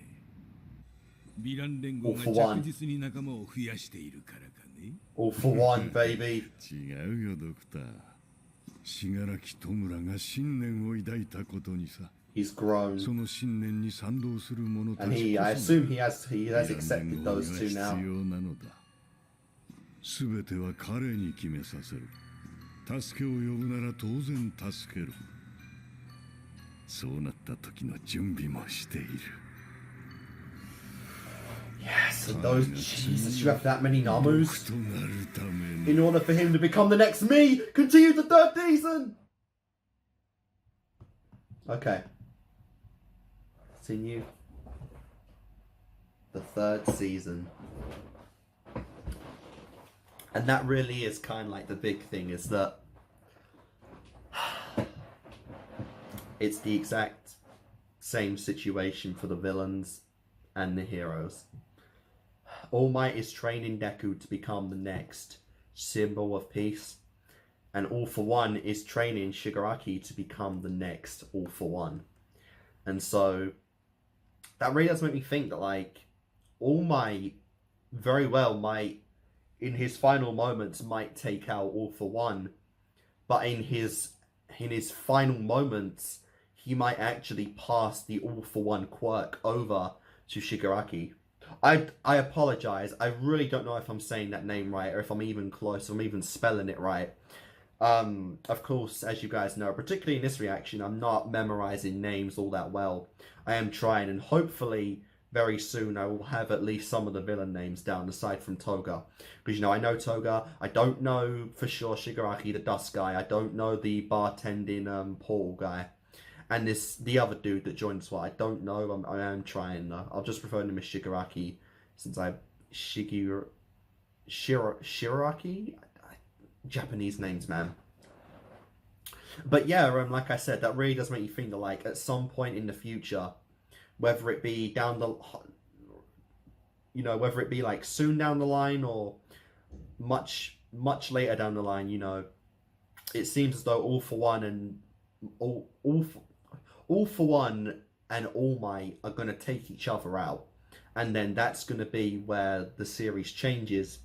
Speaker 5: ヴィラン連合
Speaker 1: All
Speaker 5: が
Speaker 1: for one.
Speaker 5: 着実に仲間を増やしているからかね。
Speaker 1: all for one, baby.
Speaker 9: 違うよドクター。信楽戸村が信念を抱いたことにさ。
Speaker 1: He's grown,
Speaker 9: その信念に賛同する者た
Speaker 1: and
Speaker 9: ち
Speaker 1: I
Speaker 9: こそ
Speaker 1: assume he has accepted
Speaker 9: ヴィラン連合
Speaker 1: those
Speaker 9: には
Speaker 1: two
Speaker 9: 必
Speaker 1: now.
Speaker 9: 要なのだ。すべては彼に決めさせる。助けを呼ぶなら当然助ける。そうなった時の準備もしている。
Speaker 1: Yes, and those Jesus, you have that many
Speaker 9: 僕
Speaker 1: Namus
Speaker 9: となるため
Speaker 1: in
Speaker 9: に
Speaker 1: order for him to become the next me. Continue the third season. Okay. Continue the third season. And that really is kind of like the big thing, is that it's the exact same situation for the villains and the heroes. All Might is training Deku to become the next symbol of peace, and All for One is training Shigaraki to become the next All for One. And so that really does make me think that, like, All Might very well might, in his final moments, might take out All for One, but in his final moments, he might actually pass the All for One quirk over to Shigaraki. I apologize. I really don't know if I'm saying that name right, or if I'm even close, or I'm even spelling it right. Of course, as you guys know, particularly in this reaction, I'm not memorizing names all that well. I am trying, and hopefully very soon I will have at least some of the villain names down, aside from Toga. Because, you know, I know Toga. I don't know for sure Shigaraki, the dust guy. I don't know the bartending portal guy. And the other dude that joined as well. I don't know. I am trying. I'll just refer to him as Shigaraki, since Shiraki? Japanese names, man. But yeah, like I said, that really does make you think that, like, at some point in the future, whether it be down the, you know, whether it be like soon down the line or much later down the line, you know, it seems as though All for One and All for One and All Might are going to take each other out, and then that's going to be where the series changes,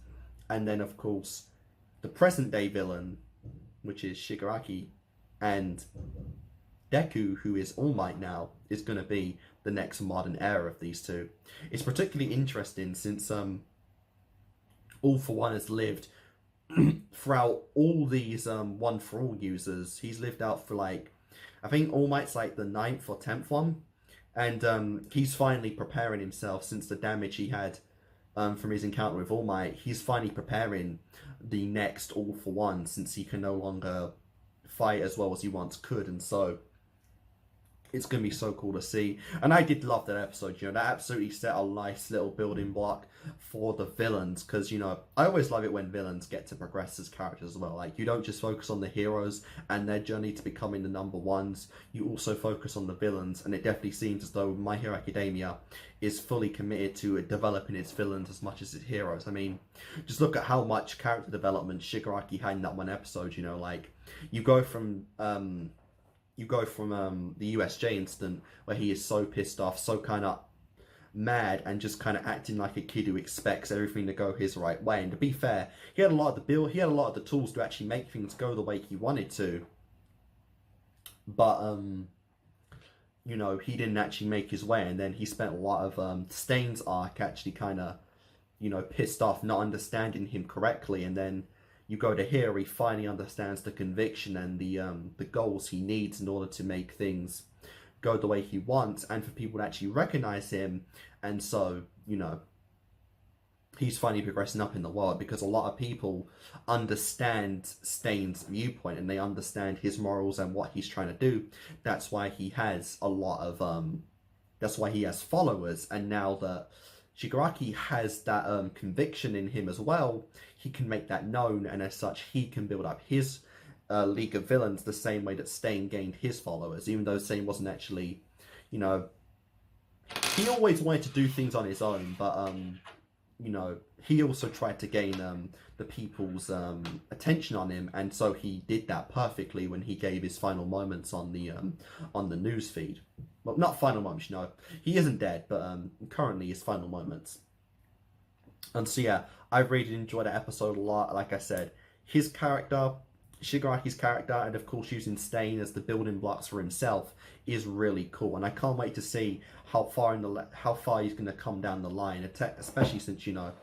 Speaker 1: and then of course the present day villain, which is Shigaraki, and Deku, who is All Might now, is going to be the next modern era of these two. It's particularly interesting since All for One has lived throughout all these One for All users. He's lived out for, like, I think All Might's like the 9th or 10th one, and he's finally preparing himself since the damage he had from his encounter with All Might. He's finally preparing the next All for One, since he can no longer fight as well as he once could, and so it's going to be so cool to see. And I did love that episode, you know, that absolutely set a nice little building block for the villains, because, you know, I always love it when villains get to progress as characters as well. Like, you don't just focus on the heroes and their journey to becoming the number ones, you also focus on the villains, and it definitely seems as though My Hero Academia is fully committed to developing its villains as much as its heroes. I mean, just look at how much character development Shigaraki had in that one episode, you know, like, you go from the USJ incident where he is so pissed off, so kind of mad, and just kind of acting like a kid who expects everything to go his right way. And to be fair, he had a lot of the tools to actually make things go the way he wanted to. But you know, he didn't actually make his way, and then he spent a lot of Stain's arc actually kind of, you know, pissed off, not understanding him correctly, and then you go to here, he finally understands the conviction and the goals he needs in order to make things go the way he wants, and for people to actually recognize him, and so, you know, he's finally progressing up in the world because a lot of people understand Stain's viewpoint and they understand his morals and what he's trying to do. That's why he has a lot of that's why he has followers, and now that Shigaraki has that conviction in him as well, he can make that known, and as such he can build up his League of Villains the same way that Stain gained his followers, even though Stain wasn't actually, you know, he always wanted to do things on his own, but you know, he also tried to gain the people's attention on him, and so he did that perfectly when he gave his final moments on the news feed. Well, not final moments, you know, he isn't dead, but currently his final moments. And so yeah, I really enjoyed that episode a lot. Like I said, his character, Shigaraki's character, and of course using Stain as the building blocks for himself is really cool, and I can't wait to see how far he's going to come down the line, especially since, you know,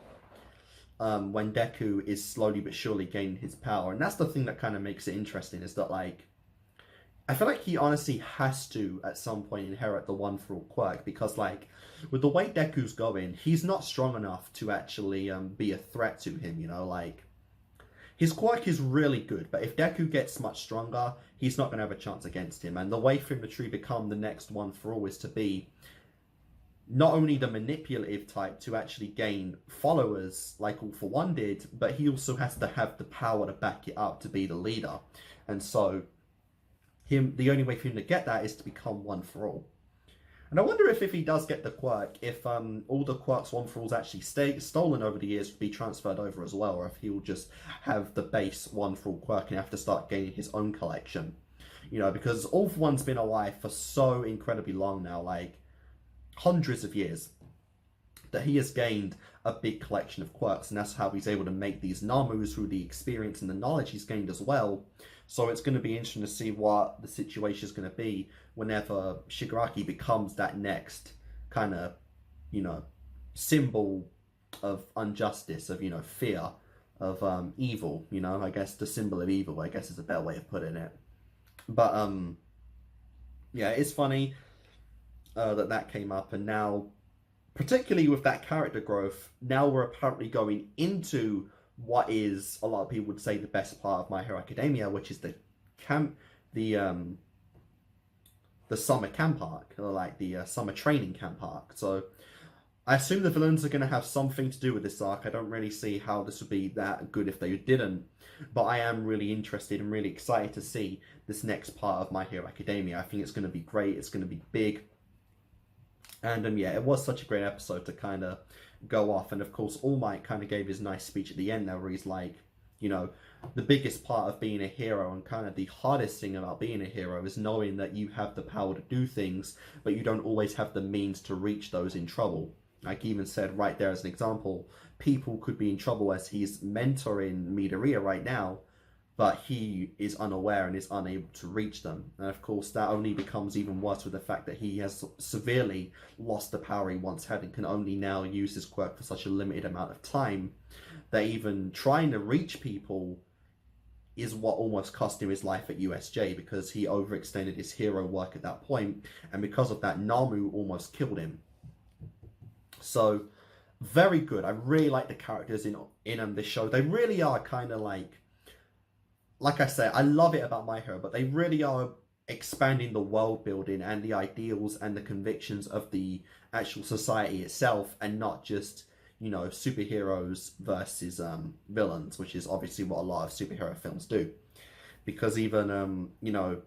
Speaker 1: when Deku is slowly but surely gaining his power. And that's the thing that kind of makes it interesting, is that, like, I feel like he honestly has to at some point inherit the One For All quirk, because, like, with the way Deku's going, he's not strong enough to actually be a threat to him, you know, like, his quirk is really good, but if Deku gets much stronger, he's not going to have a chance against him. And the way for him to truly become the next One For All is to be not only the manipulative type to actually gain followers like All For One did, but he also has to have the power to back it up to be the leader. And so the only way for him to get that is to become One For All. And I wonder if he does get the quirk, if all the quirks One For All's actually stolen over the years be transferred over as well, or if he'll just have the base One For All quirk and have to start gaining his own collection. You know, because All For One's been alive for so incredibly long now, like hundreds of years, that he has gained a big collection of quirks, and that's how he's able to make these Namus through the experience and the knowledge he's gained as well. So it's going to be interesting to see what the situation is going to be whenever Shigaraki becomes that next kind of, you know, symbol of injustice, of, you know, fear, of evil, you know, I guess the symbol of evil, I guess is a better way of putting it. But, yeah, it's funny that came up, and now, particularly with that character growth, now we're apparently going into what is, a lot of people would say, the best part of My Hero Academia, which is the summer camp arc, or like the summer training camp arc. So I assume the villains are going to have something to do with this arc. I don't really see how this would be that good if they didn't, but I am really interested and really excited to see this next part of My Hero Academia. I think it's going to be great, it's going to be big, and yeah, it was such a great episode to kind of go off. And of course, All Might kind of gave his nice speech at the end there, where he's like, you know, the biggest part of being a hero and kind of the hardest thing about being a hero is knowing that you have the power to do things, but you don't always have the means to reach those in trouble. Like he even said right there as an example, people could be in trouble as he's mentoring Midoriya right now, but he is unaware and is unable to reach them. And of course, that only becomes even worse with the fact that he has severely lost the power he once had and can only now use his quirk for such a limited amount of time, that even trying to reach people is what almost cost him his life at USJ, because he overextended his hero work at that point, and because of that, Namu almost killed him. So, very good. I really like the characters in this show. They really are kind of like I say, I love it about My Hero, but they really are expanding the world building and the ideals and the convictions of the actual society itself, and not just, you know, superheroes versus villains, which is obviously what a lot of superhero films do. Because even, you know,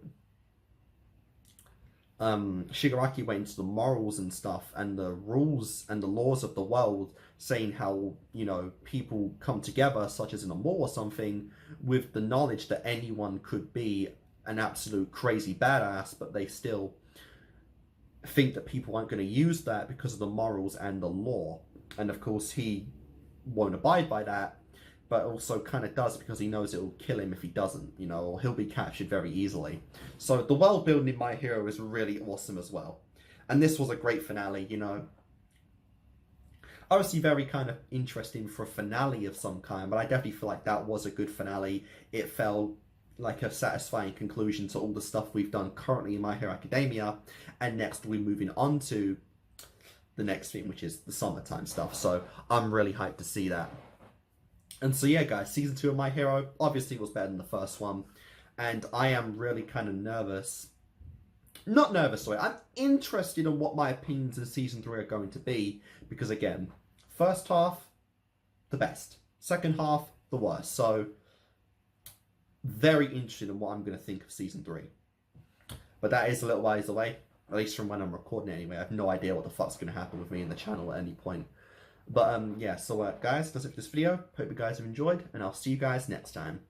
Speaker 1: Shigaraki went into the morals and stuff, and the rules and the laws of the world, saying how, you know, people come together, such as in a mall or something, with the knowledge that anyone could be an absolute crazy badass, but they still think that people aren't going to use that because of the morals and the law. And of course, he won't abide by that, but also kind of does because he knows it will kill him if he doesn't, you know, or he'll be captured very easily. So the world building in My Hero is really awesome as well. And this was a great finale, you know. Obviously very kind of interesting for a finale of some kind, but I definitely feel like that was a good finale. It felt like a satisfying conclusion to all the stuff we've done currently in My Hero Academia. And next we're moving on to the next theme, which is the summertime stuff. So I'm really hyped to see that. And so yeah, guys, season 2 of My Hero obviously was better than the first one. And I am really kind of nervous. Not nervous, sorry. I'm interested in what my opinions of season 3 are going to be. Because again, first half, the best. Second half, the worst. So, very interested in what I'm going to think of season 3. But that is a little ways away. At least from when I'm recording it anyway. I have no idea what the fuck's going to happen with me in the channel at any point. But yeah, so guys, that's it for this video. Hope you guys have enjoyed. And I'll see you guys next time.